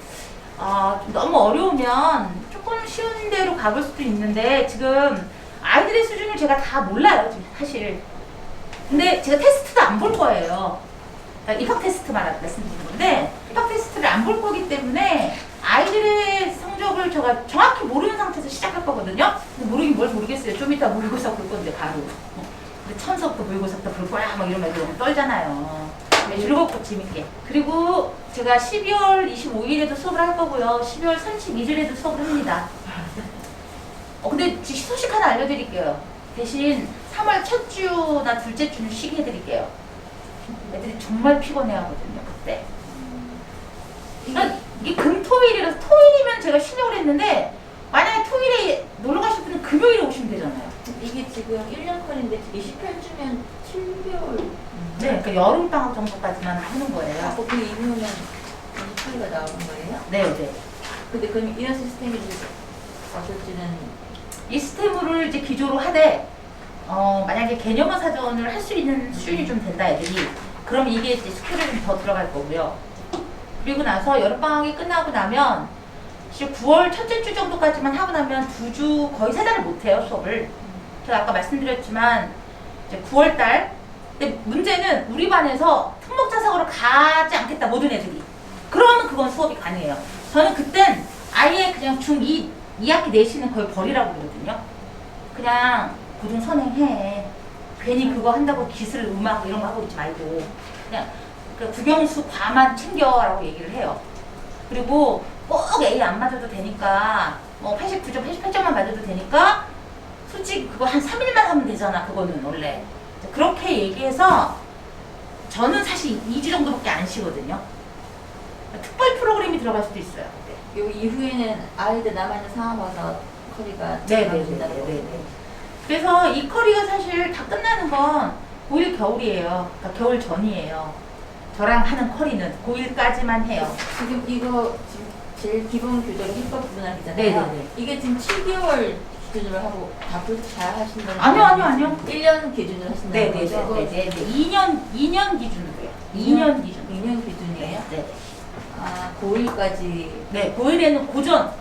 좀 너무 어려우면 조금 쉬운 데로 가볼 수도 있는데 지금 아이들의 수준을 제가 다 몰라요. 지금 사실. 근데 제가 테스트도 안 볼 거예요. 입학 테스트만 말씀드리는 건데 입학 테스트를 안 볼 거기 때문에 아이들의 성적을 제가 정확히 모르는 상태에서 시작할 거거든요. 근데 모르긴 뭘 모르겠어요. 좀 이따 모의고사 볼 건데 바로. 근데 천석도 모의고사도 볼 거야 막 이러면 너무 떨잖아요. 즐겁고 재밌게. 그리고 제가 12월 25일에도 수업을 할 거고요. 12월 32일에도 수업을 합니다. 근데 소식 하나 알려드릴게요. 대신 3월 첫 주나 둘째 주는 쉬게 해드릴게요. 애들이 정말 피곤해하거든요. 그때. 그러니까 이게 금토일이라서 토일이면 제가 쉬려고 했는데 만약에 토일에 놀러 가실 분은 금요일에 오시면 되잖아요. 이게 지금 1년 컬인데 28주면 7개월. 네, 그러니까 여름방학 정도까지만 하는 거예요. 그 이후면 28가 나오는 거예요? 네, 네. 근데 그럼 이런 시스템이 어떨지는 이 시스템을 이제 기조로 하되 만약에 개념화 사전을 할 수 있는 수준이 좀 된다 애들이 그럼 이게 이제 스킬이 좀 더 들어갈 거고요. 그리고 나서 여름방학이 끝나고 나면 이제 9월 첫째 주 정도까지만 하고 나면 2주 거의 3달을 못해요 수업을. 제가 아까 말씀드렸지만 이제 9월달 근데 문제는 우리 반에서 특목자사고로 가지 않겠다 모든 애들이. 그러면 그건 수업이 가능해요. 저는 그땐 아예 그냥 중2 2학기 내신은 거의 버리라고 그러거든요. 그냥 고등 선행해. 괜히 그거 한다고 기술, 음악 이런 거 하고 있지 말고 그냥 그 국영수 과만 챙겨라고 얘기를 해요. 그리고 꼭 A 안 맞아도 되니까 89점, 88점만 맞아도 되니까 솔직히 그거 한 3일만 하면 되잖아. 그거는 원래. 그렇게 얘기해서 저는 사실 2주 정도밖에 안 쉬거든요. 특별 프로그램이 들어갈 수도 있어요. 네. 요 이후에는 아이들 남아있는 상황 봐서 커리가 네네네네. 그래서 이 커리가 사실 다 끝나는 건 고1 겨울이에요. 그러니까 겨울 전이에요. 저랑 하는 커리는 고1까지만 해요. 지금 이거 지금 제일 기본 교재가 힙합 부분학이잖아요. 네네네. 이게 지금 7개월 기준으로 하고 답을 잘 하신다는 아니요. 1년 기준으로 하신다는 네네네. 거죠? 2년 기준으로요. 2년 기준. 2년 기준이에요? 네. 고1까지. 네, 고1에는 고전.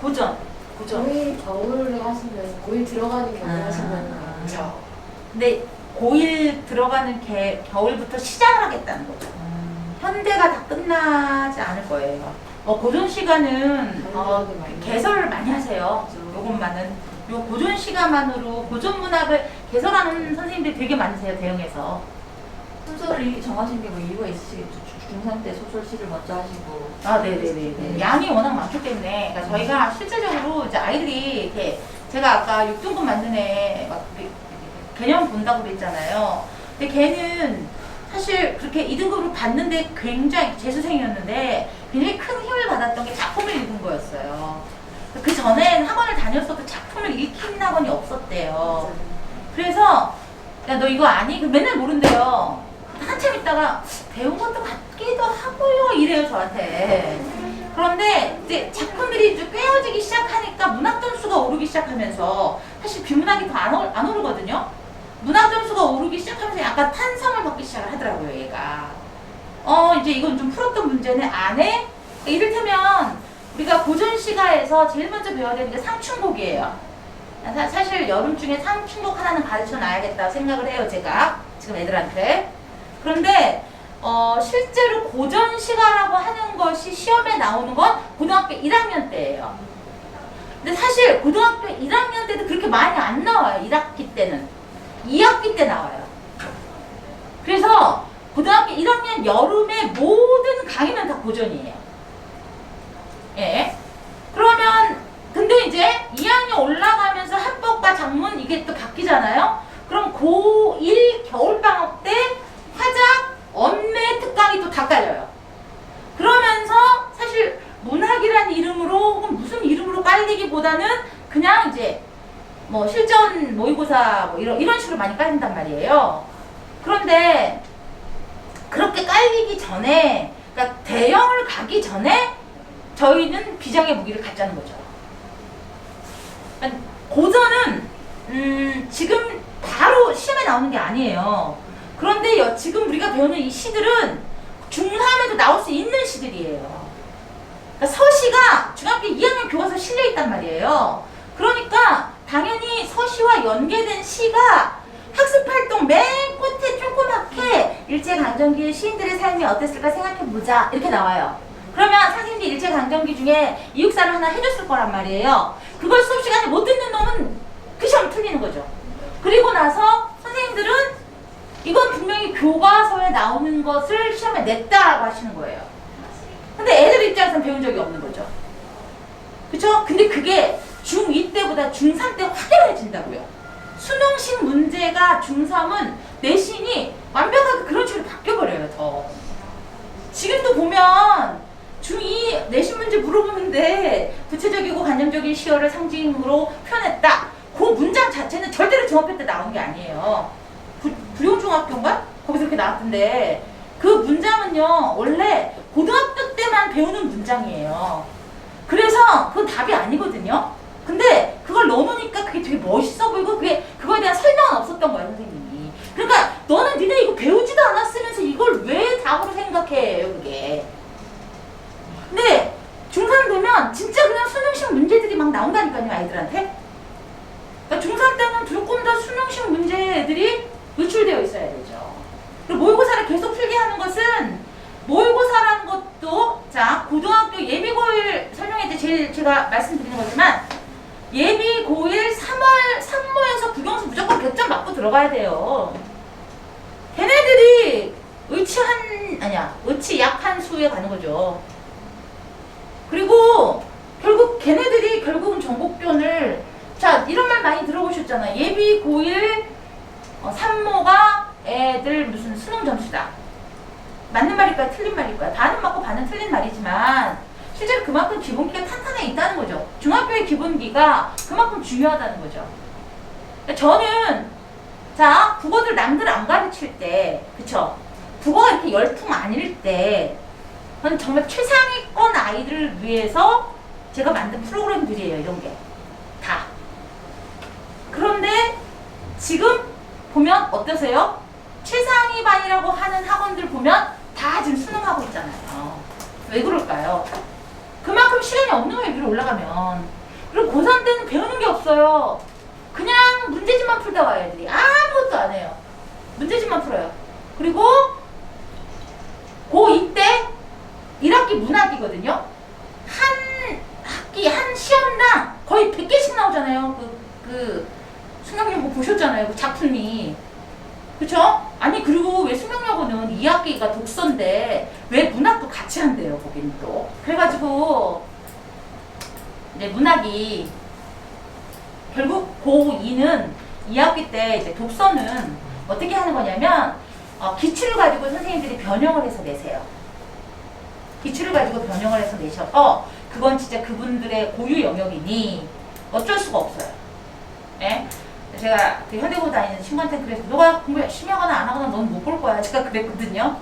고1 겨울을 하시면 고1 들어가는 겨울 하신다는 거죠. 근데 고1 들어가는 겨울부터 시작을 하겠다는 거죠. 현대가 다 끝나지 않을 거예요. 고전 시간은 개설을 많이 하세요. 요것만은 요 고전 시간만으로 고전 문학을 개설하는 선생님들이 되게 많으세요. 대형에서. 순서를 정하신 게 뭐 이유가 있으시겠죠. 중3 때 소설시를 먼저 하시고. 네네네. 양이 워낙 많기 때문에, 그러니까 저희가 실제적으로 이제 아이들이 이렇게 제가 아까 6등급 만든 애 막 개념 본다고 그랬잖아요. 근데 걔는 사실 그렇게 2등급을 받는데 굉장히 재수생이었는데 굉장히 큰 힘을 받았던 게 작품을 읽은 거였어요. 그 전엔 학원을 다녔어도 작품을 읽힌 학원이 없었대요. 그래서 야 너 이거 아니? 맨날 모른대요. 한참 있다가 배운 것도 같기도 하고요 이래요 저한테. 그런데 이제 작품들이 좀 꿰어지기 시작하니까 문학 점수가 오르기 시작하면서 사실 비문학이 더 안 오르거든요. 문학 점수가 오르기 시작하면서 약간 탄성을 받기 시작을 하더라고요 얘가. 이제 이건 좀 풀었던 문제는 안에 이를테면 우리가 고전 시가에서 제일 먼저 배워야 되는 게 상충곡이에요. 사실 여름 중에 상충곡 하나는 가르쳐 놔야겠다 생각을 해요 제가 지금 애들한테. 그런데 실제로 고전 시가라고 하는 것이 시험에 나오는 건 고등학교 1학년 때예요. 근데 사실 고등학교 1학년 때도 그렇게 많이 안 나와요. 1학기 때는 2학기 때 나와요. 그래서 고등학교 1학년 여름에 모든 강의는 다 고전이에요. 예. 그러면 근데 이제 2학년 올라가면서 합법과 작문 이게 또 바뀌잖아요. 그럼 고1 겨울방학 때 화작, 언매, 특강이 또 다 깔려요. 그러면서 사실 문학이란 이름으로 혹은 무슨 이름으로 깔리기보다는 그냥 이제 뭐 실전 모의고사 뭐 이런 식으로 많이 깔린단 말이에요. 그런데 그렇게 깔리기 전에, 그러니까 대형을 가기 전에 저희는 비장의 무기를 갖자는 거죠. 고전은 지금 바로 시험에 나오는 게 아니에요. 그런데 지금 우리가 배우는 이 시들은 중3에도 나올 수 있는 시들이에요. 그러니까 서시가 중학교 2학년 교과서에 실려 있단 말이에요. 그러니까 당연히 서시와 연계된 시가 학습활동 맨 끝에 조그맣게 일제강점기 시인들의 삶이 어땠을까 생각해보자 이렇게 나와요. 그러면 선생님이 일제강점기 중에 이육사를 하나 해줬을 거란 말이에요. 그걸 수업시간에 못 듣는 놈은 그 시험 틀리는 거죠. 그리고 나서 선생님들은 이건 분명히 교과서에 나오는 것을 시험에 냈다라고 하시는 거예요. 근데 애들 입장에서는 배운 적이 없는 거죠. 그쵸? 근데 그게 중2 때보다 중3 때 확연해진다고요. 수능식 문제가 중3은 내신이 완벽하게 그런 식으로 바뀌어버려요, 더. 지금도 보면 중2 내신 문제 물어보는데 구체적이고 관념적인 시어를 상징으로 표현했다. 그 문장 자체는 절대로 중학교 때 나온 게 아니에요. 부용중학교인가? 거기서 그렇게 나왔던데 그 문장은요 원래 고등학교 때만 배우는 문장이에요. 그래서 그건 답이 아니거든요. 근데 그걸 넣어놓으니까 그게 되게 멋있어 보이고 그거에 대한 설명은 없었던 거예요 선생님이. 그러니까 너는 니네 이거 배우지도 않았으면서 이걸 왜 답으로 생각해 그게. 근데 중3 되면 진짜 그냥 수능식 문제들이 막 나온다니까요 아이들한테. 그러니까 중3 때는 조금 더 수능식 문제들이 노출되어 있어야 되죠. 그리고 모의고사를 계속 풀게 하는 것은 모의고사라는 것도 자 고등학교 예비 고1 설명회 때 제일 제가 말씀드리는 거지만 예비 고1 3월 3모에서 국영수 무조건 100점 맞고 들어가야 돼요. 걔네들이 의치 약한 수에 가는 거죠. 그리고 결국 걔네들이 결국은 전국변을 자 이런 말 많이 들어보셨잖아요. 예비 고1 3모가 애들 무슨 수능 점수다. 맞는 말일까요? 틀린 말일까요? 반은 맞고 반은 틀린 말이지만 실제로 그만큼 기본기가 탄탄해 있다는 거죠. 중학교의 기본기가 그만큼 중요하다는 거죠. 저는 자 국어들 남들 안 가르칠 때 그쵸? 국어가 이렇게 열풍 아닐 때 저는 정말 최상위권 아이들을 위해서 제가 만든 프로그램들이에요. 이런 게 다. 그런데 지금 보면 어떠세요? 최상위 반이라고 하는 학원들 보면 다 지금 수능하고 있잖아요. 왜 그럴까요? 그만큼 시간이 없는 거예요. 위로 올라가면. 그리고 고3 때는 배우는 게 없어요. 그냥 문제집만 풀다 와요. 애들이 아무것도 안 해요. 문제집만 풀어요. 그리고 고2 때 1학기 문학이거든요. 한 학기, 한 시험당 거의 100개씩 나오잖아요. 그 수능여고 보셨잖아요. 그 작품이. 그쵸? 아니, 그리고 왜 수능여고는 2학기가 독서인데 왜 문학도 같이 한대요, 거기는 또. 그래가지고, 이제 문학이 결국 고2는 2학기 때 이제 독서는 어떻게 하는 거냐면, 기출을 가지고 선생님들이 변형을 해서 내세요. 기출을 가지고 변형을 해서 내셔서 그건 진짜 그분들의 고유 영역이니 어쩔 수가 없어요. 예? 제가 그 현대고 다니는 친구한테 그래서 너가 공부 열심히 하거나 안 하거나 넌 못 볼 거야. 제가 그랬거든요.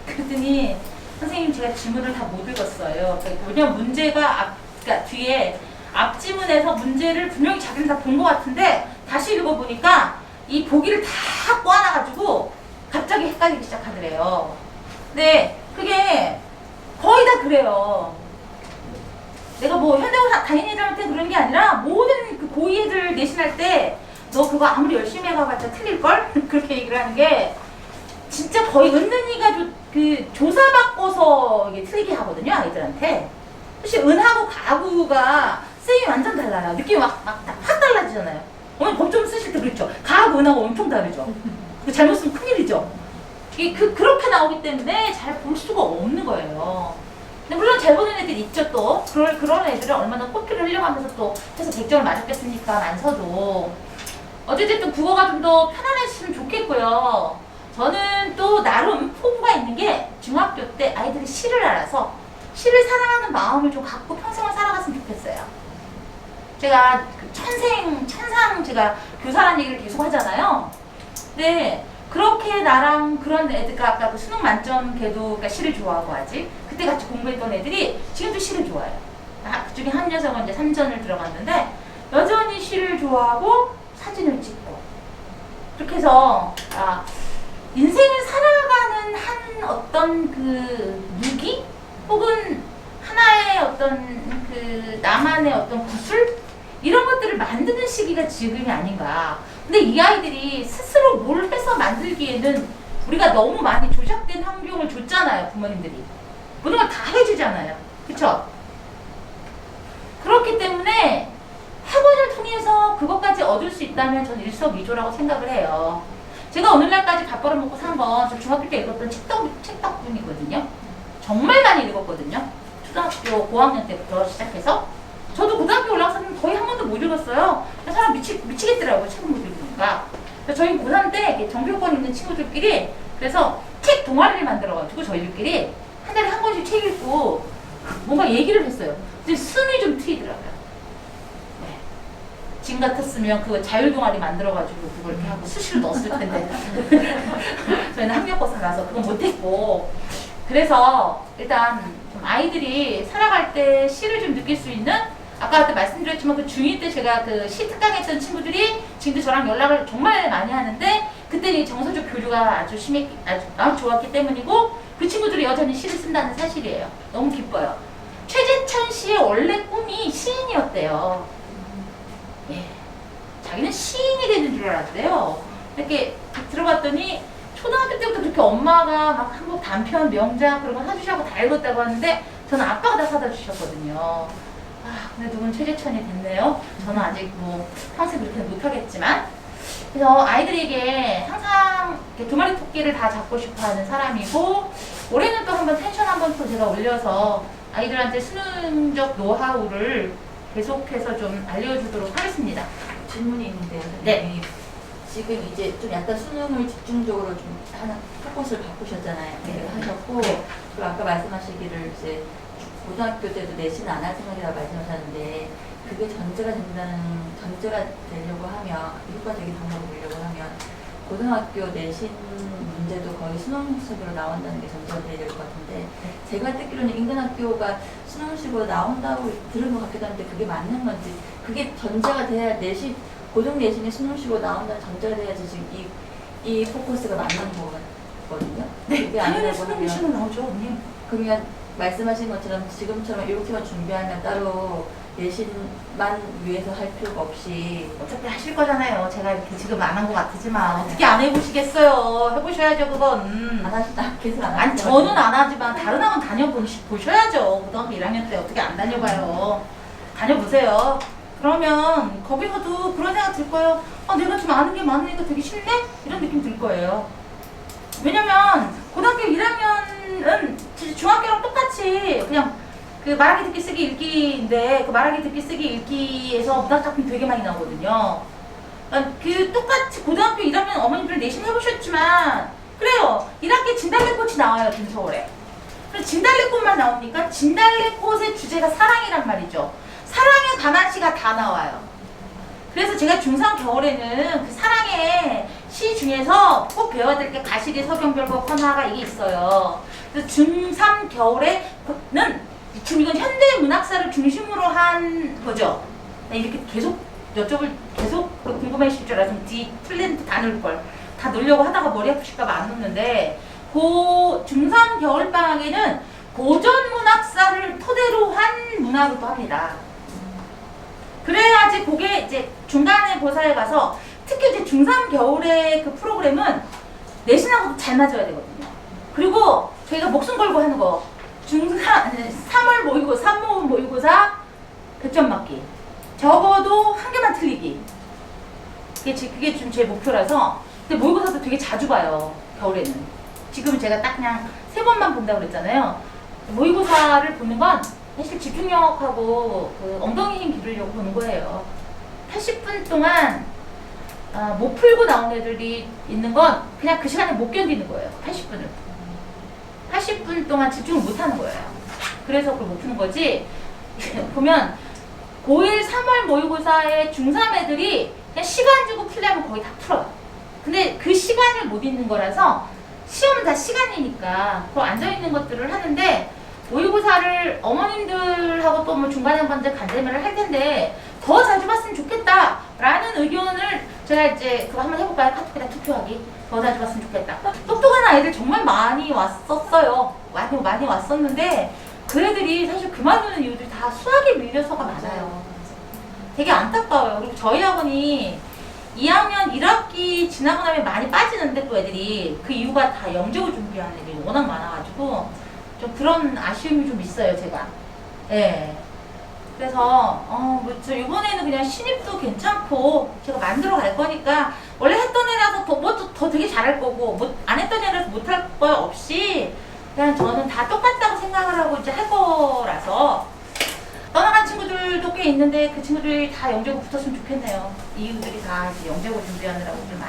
그랬더니 선생님 제가 지문을 다 못 읽었어요. 왜냐면 문제가 그러니까 뒤에 앞지문에서 문제를 분명히 자기는 다 본 것 같은데 다시 읽어보니까 이 보기를 다 꼬아놔가지고 갑자기 헷갈리기 시작하더래요. 근데 그게 거의 다 그래요. 내가 뭐 현대고 다니는 애들한테 그런 게 아니라 모든 그 고2 애들 내신할 때 너 그거 아무리 열심히 해가봤자 틀릴걸? 그렇게 얘기를 하는 게 진짜 거의 은은이가 그 조사받고서 이게 틀리게 하거든요, 아이들한테. 사실 은하고 가구가 쌤이 완전 달라요. 느낌이 확 달라지잖아요. 어머니 법좀 쓰실 때 그랬죠. 가하고 은하고 엄청 다르죠. 잘못 쓰면 큰일이죠. 이게 그렇게 나오기 때문에 잘 볼 수가 없는 거예요. 근데 물론 잘 보는 애들 있죠, 또. 그런 애들은 얼마나 코피를 흘려가면서 또 해서 100점을 맞았겠습니까? 많서도. 어쨌든 국어가 좀 더 편안했으면 좋겠고요. 저는 또 나름 포부가 있는 게 중학교 때 아이들이 시를 알아서 시를 사랑하는 마음을 좀 갖고 평생을 살아갔으면 좋겠어요. 제가 그 천상 제가 교사라는 얘기를 계속 하잖아요. 근데 그렇게 나랑 그런 애들과 아까 그 수능 만점 걔도 그러니까 시를 좋아하고 아직 그때 같이 공부했던 애들이 지금도 시를 좋아해요. 그 중에 한 녀석은 이제 3전을 들어갔는데 여전히 시를 좋아하고 사진을 찍고 그렇게 해서 인생을 살아가는 한 어떤 그 무기 혹은 하나의 어떤 그 나만의 어떤 구술 이런 것들을 만드는 시기가 지금이 아닌가. 근데 이 아이들이 스스로 뭘 해서 만들기에는 우리가 너무 많이 조작된 환경을 줬잖아요, 부모님들이. 모든 걸 다 해주잖아요. 그쵸? 그렇기 때문에 학원을 통해서 그것까지 얻을 수 있다면 저는 일석이조라고 생각을 해요. 제가 오늘날까지 밥 벌어먹고 산 건 저 중학교 때 읽었던 책 덕분이거든요. 정말 많이 읽었거든요. 초등학교 고학년 때부터 시작해서. 저도 고등학교 올라가서는 거의 한 번도 못 읽었어요. 사람 미치겠더라고요, 책을 못 읽으니까. 그래서 저희 고3 때 정교권 있는 친구들끼리 그래서 책 동아리를 만들어가지고 저희들끼리 한 달에 한 권씩 책 읽고 뭔가 얘기를 했어요. 근데 숨이 좀 트이더라고요. 지금 같았으면 그거 자율동아리 만들어가지고 그걸 이렇게 하고 수시로 넣었을 텐데 저희는 학력고사 가서 그건 못했고 그래서 일단 좀 아이들이 살아갈 때 시를 좀 느낄 수 있는 아까 말씀드렸지만 그 중2 때 제가 그 시 특강했던 친구들이 지금도 저랑 연락을 정말 많이 하는데 그때는 정서적 교류가 아주 좋았기 때문이고 그 친구들이 여전히 시를 쓴다는 사실이에요. 너무 기뻐요. 최재천 씨의 원래 꿈이 시인이었대요. 예, 자기는 시인이 되는 줄 알았대요. 이렇게 들어봤더니 초등학교 때부터 그렇게 엄마가 막 한국 단편, 명작 그런 거 사주시고 다 읽었다고 하는데 저는 아빠가 다 사다 주셨거든요. 근데 누군 최재천이 됐네요. 저는 아직 뭐 평생 그렇게 못하겠지만 그래서 아이들에게 항상 두 마리 토끼를 다 잡고 싶어하는 사람이고 올해는 또 한번 텐션 한번 또 제가 올려서 아이들한테 수능적 노하우를 계속해서 좀 알려주도록 하겠습니다. 질문이 있는데요. 네. 지금 이제 좀 약간 수능을 집중적으로 좀 하는 포커스를 바꾸셨잖아요. 네. 하셨고 네. 그리고 아까 말씀하시기를 이제 고등학교 때도 내신 안 할 생각이라고 말씀하셨는데 그게 전제가 되려고 하면 효과적인 방법을 되려고 하면 고등학교 내신 문제도 거의 수능식으로 나온다는 게 전제가 돼야 될 것 같은데 제가 듣기로는 인근학교가 수능식으로 나온다고 들은 것 같기도 한데 그게 맞는 건지 그게 전제가 돼야 고등 내신이 수능식으로 나온다는 전제가 돼야지 지금 이 포커스가 맞는 거거든요. 네, 그게 당연히 아니라고 수능 하면 미션은 나오죠, 언니. 그러면 말씀하신 것처럼 지금처럼 이렇게만 준비하면 따로 내신만 위해서 할 필요가 없이 어차피 하실 거잖아요. 제가 이렇게 지금 안 한 것 같지만 어떻게 안 해보시겠어요. 해보셔야죠 그건. 안 하시다 계속 안 아니 하시죠? 저는 안 하지만 다른 학원 다녀보셔야죠. 고등학교 1학년 때 어떻게 안 다녀봐요. 다녀보세요. 그러면 거기서도 그런 생각 들 거예요. 아 내가 좀 아는 게 많으니까 되게 쉽네? 이런 느낌 들 거예요. 왜냐면 고등학교 1학년은 진짜 중학교랑 똑같이 그냥 그 말하기 듣기 쓰기 읽기인데 그 말하기 듣기 쓰기 읽기에서 문학작품 되게 많이 나오거든요. 그 똑같이 고등학교 1학년 어머님들 내신 해보셨지만 그래요. 1학기 진달래꽃이 나와요 김서울에. 그래서 진달래꽃만 나오니까 진달래꽃의 주제가 사랑이란 말이죠. 사랑에 관한 시가 다 나와요. 그래서 제가 중3 겨울에는 그 사랑의 시 중에서 꼭 배워야 될 게 가시리 서경별과 헌화가 이게 있어요. 그래서 중3 겨울에는 지금 이건 현대 문학사를 중심으로 한 거죠. 이렇게 계속 계속 궁금해하실 줄 알았으면 뒤 틀린 다 넣을 걸. 다 넣으려고 하다가 머리 아프실까봐 안 넣는데 중3 겨울방학에는 고전 문학사를 토대로 한 문학을 또 합니다. 그래야지 그게 이제 중간에 고사에 가서 특히 이제 중3 겨울의 그 프로그램은 내신하고도 잘 맞아야 되거든요. 그리고 저희가 목숨 걸고 하는 거 3월 모의고사, 3모 모의고사 100점 맞기. 적어도 한 개만 틀리기. 그게 좀 제 목표라서. 근데 모의고사도 되게 자주 봐요. 겨울에는. 지금 제가 딱 그냥 3번만 본다고 그랬잖아요. 모의고사를 보는 건 사실 집중력하고 그 엉덩이 힘 기르려고 보는 거예요. 80분 동안 못 풀고 나온 애들이 있는 건 그냥 그 시간에 못 견디는 거예요. 80분을. 80분 동안 집중을 못 하는 거예요. 그래서 그걸 못 푸는 거지. 보면 고1 3월 모의고사의 중3 애들이 그냥 시간 주고 풀려면 거의 다 풀어요. 근데 그 시간을 못 있는 거라서 시험은 다 시간이니까 그 앉아있는 것들을 하는데 모의고사를 어머님들하고 또 뭐 중간에 한 번들 간담회를 할 텐데 더 자주 봤으면 좋겠다 라는 의견을 제가 이제 그거 한번 해볼까요? 카톡에다 투표하기. 더 자주 봤으면 좋겠다. 똑똑한 아이들 정말 많이 왔었어요. 많이 왔었는데 그 애들이 사실 그만두는 이유들이 다 수학에 밀려서가 많아요. 되게 안타까워요. 그리고 저희 학원이 2학년 1학기 지나고 나면 많이 빠지는데 또 애들이 그 이유가 다 영재고 준비하는 애들이 워낙 많아가지고 좀 그런 아쉬움이 좀 있어요, 제가. 예. 그래서, 저 이번에는 그냥 신입도 괜찮고, 제가 만들어 갈 거니까, 원래 했던 애라서 더 되게 잘할 거고, 안 했던 애라서 못할 거 없이, 그냥 저는 다 똑같다고 생각을 하고 이제 할 거라서, 떠나간 친구들도 꽤 있는데, 그 친구들이 다 영재고 붙었으면 좋겠네요. 이유들이 다 이제 영재고 준비하느라고 좀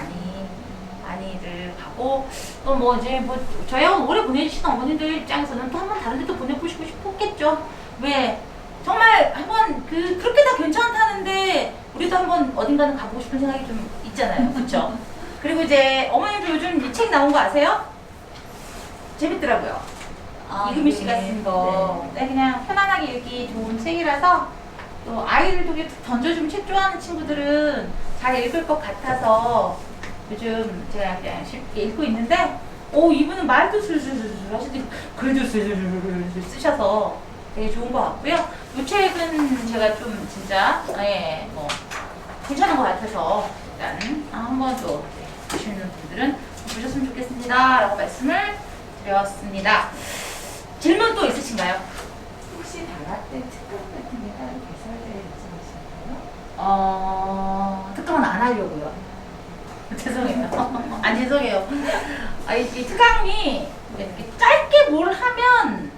많이들 가고, 또 뭐 이제 저희 학원 오래 보내주시는 어머님들 입장에서는 또 한 번 다른 데도 보내보시고 싶었겠죠. 왜? 정말 한번 그렇게 다 괜찮다는데 우리도 한번 어딘가는 가보고 싶은 생각이 좀 있잖아요. 그렇죠? 그리고 이제 어머님도 요즘 이 책 나온 거 아세요? 재밌더라고요. 이금희 씨가 쓴 거. 네, 그냥 편안하게 읽기 좋은 책이라서 또 아이들도 툭 던져주면 책 좋아하는 친구들은 잘 읽을 것 같아서 요즘 제가 그냥 쉽게 읽고 있는데 이분은 말도 술술술 하시더니 글도 술술술 쓰셔서 되게 좋은 것 같고요. 이 책은 제가 좀 진짜 괜찮은 것 같아서 일단 한 번 더 보시는 분들은 보셨으면 좋겠습니다 라고 말씀을 드렸습니다. 질문 또 있으신가요? 혹시 방학 때 특강 같은 게 따로 개설될 예정이신가요? 특강은 안 하려고요. 죄송해요. 아니 죄송해요. 이 특강이 이렇게 짧게 뭘 하면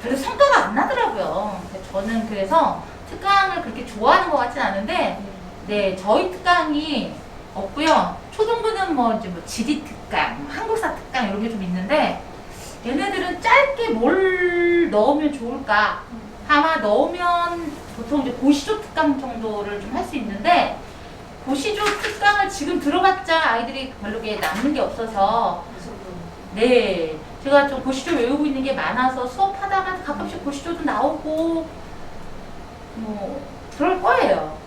별로 성과가 안 나더라고요. 저는 그래서 특강을 그렇게 좋아하는 것 같진 않은데, 네, 저희 특강이 없고요. 초등부는 이제 지리 특강, 한국사 특강 이런 게 좀 있는데, 얘네들은 짧게 뭘 넣으면 좋을까? 아마 넣으면 보통 이제 고시조 특강 정도를 좀 할 수 있는데, 고시조 특강을 지금 들어봤자 아이들이 별로 남는 게 없어서, 네, 제가 좀 고시조 외우고 있는 게 많아서 수업하다가 가끔씩 고시조도 나오고 그럴 거예요.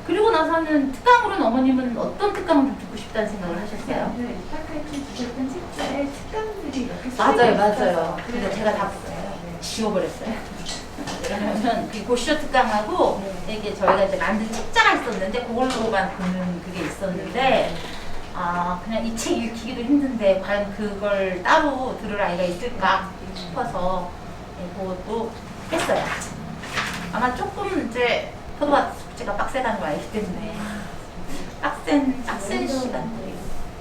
그리고 나서는 특강으로는 어머님은 어떤 특강을 좀 듣고 싶다는 생각을 하셨어요? 아까 좀 주셨던 책자에 특강들이 이렇게 맞아요. 근데 제가 다 지워버렸어요. 왜냐면 그 고시어 특강하고 이게 저희가 이제 만든 책자가 있었는데 그걸로만 보는 그게 있었는데 그냥 이 책 읽기도 힘든데 과연 그걸 따로 들을 아이가 있을까 싶어서 그것도 했어요. 아마 조금 이제 포도밭 숙제가 빡세다는 걸 알기 때문에 빡센 시간들이.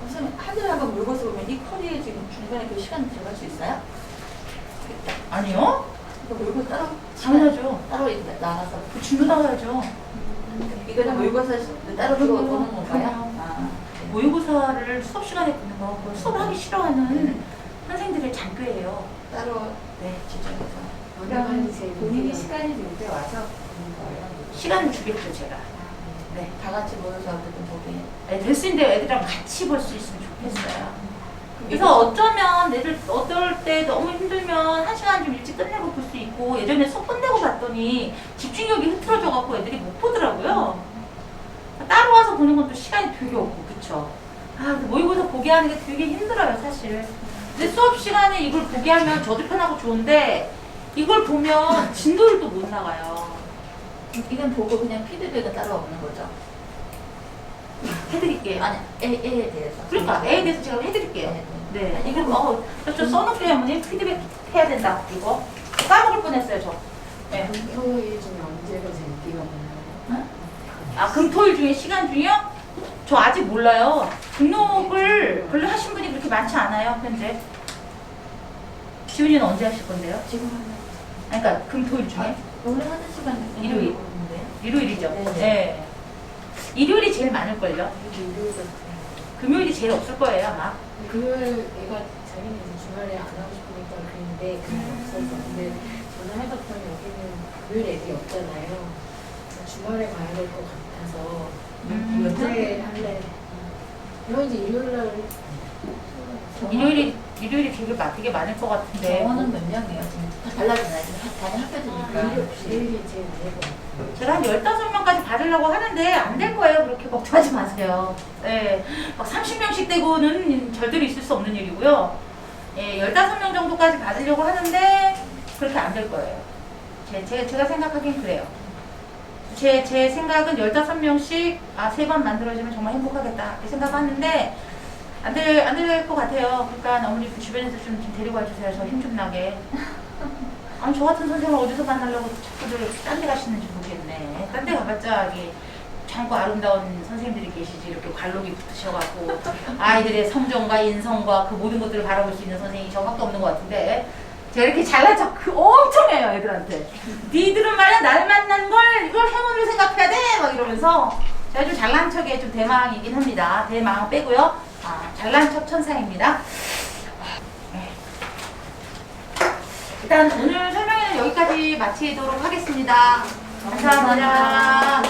선생님 하늘 한번 물고서 보면 이 커리에 지금 중간에 그 시간 들어갈 수 있어요? 아니요? 이거 물고 따로 당연하죠. 따로 이렇게 나가서 그 줄로 나가야죠. 이거는 물고서 따로 들어 그럼요. 보는 건가요? 그럼요. 모의고사를 수업 시간에 보는 거 그걸 수업하기 싫어하는 선생님들의 장교예요. 따로 네. 지정해서. 그럼 본인이 시간이 될 때 와서 보는 거예요? 시간을 주겠죠 제가. 네. 다 같이 모여서 어쨌든 보게. 네, 될 수 있는데 애들이랑 같이 볼 수 있으면 좋겠어요. 그래서 어쩌면 애들 어떨 때 너무 힘들면 1시간 좀 일찍 끝내고 볼 수 있고 예전에 수업 끝내고 봤더니 집중력이 흐트러져갖고 애들이 못 보더라고요. 따로 와서 보는 건 또 시간이 되게 없고 그쵸? 근데 모의고사 보게 하는 게 되게 힘들어요 사실. 근데 수업 시간에 이걸 보게 하면 저도 편하고 좋은데 이걸 보면 진도를 또 못 나가요. 이건 보고 그냥 피드백은 따로 없는 거죠? 해드릴게요. 아니, A에 대해서. 그러니까 A에 대해서 제가 해드릴게요. 네. 네, 이거 저 써놓게 하면 피드백 해야 된다. 이거 까먹을 뻔했어요 저. 네. 토요일 중에 언제가 재밌기가 많아요? 금토일 중에 시간 중이요? 저 아직 몰라요. 등록을 별로 하신 분이 그렇게 많지 않아요 현재. 지훈이는 언제 하실 건데요? 지금 하는. 그러니까 금토일 중에 오늘 하는 시간 일요일. 있는데. 일요일이죠. 네. 네. 일요일이 제일 많을걸요. 일요일 같은 금요일이 제일 없을 거예요 아마. 금요일 애가 자기는 이제 주말에 안 하고 싶으니까 그랬는데 그게 없어서 근데 전화해봤더니 여기는 금요일 애들이 없잖아요. 주말에 가야 될 것 같아서 언제 할래? 이런 이제 일요일 날 일요일이 되게 많을 것 같은데. 정원은 몇 명이에요? 지금 다 달라지나요? 지금 다른 학교들이니까. 일요일이 제일 많을 것 같아요. 제가 한 15명까지 받으려고 하는데 안 될 거예요. 그렇게 걱정하지 마세요. 네. 막 30명씩 되고는 절대로 있을 수 없는 일이고요. 예, 15명 정도까지 받으려고 하는데 그렇게 안 될 거예요. 제가 생각하기엔 그래요. 제 생각은 15명씩 3번 만들어지면 정말 행복하겠다 이렇게 생각하는데 안 될 것 같아요. 그러니까 어머니 그 주변에서 좀 데리고 와주세요. 저 힘 좀 나게. 아니 저 같은 선생님을 어디서 만나려고 자꾸들 딴 데 가시는지 모르겠네. 딴 데 가봤자 이게 참고 아름다운 선생님들이 계시지 이렇게 관록이 붙으셔갖고 아이들의 성정과 인성과 그 모든 것들을 바라볼 수 있는 선생님이 저밖에 없는 것 같은데 제가 이렇게 잘난 척 엄청 해요 애들한테. 니들은 말이야 날 만난 걸 이걸 행운을 생각해야 돼 막 이러면서 제가 좀 잘난 척에 좀 대망이긴 합니다. 대망 빼고요. 잘난 척 천사입니다. 일단 오늘 설명회는 여기까지 마치도록 하겠습니다. 감사합니다.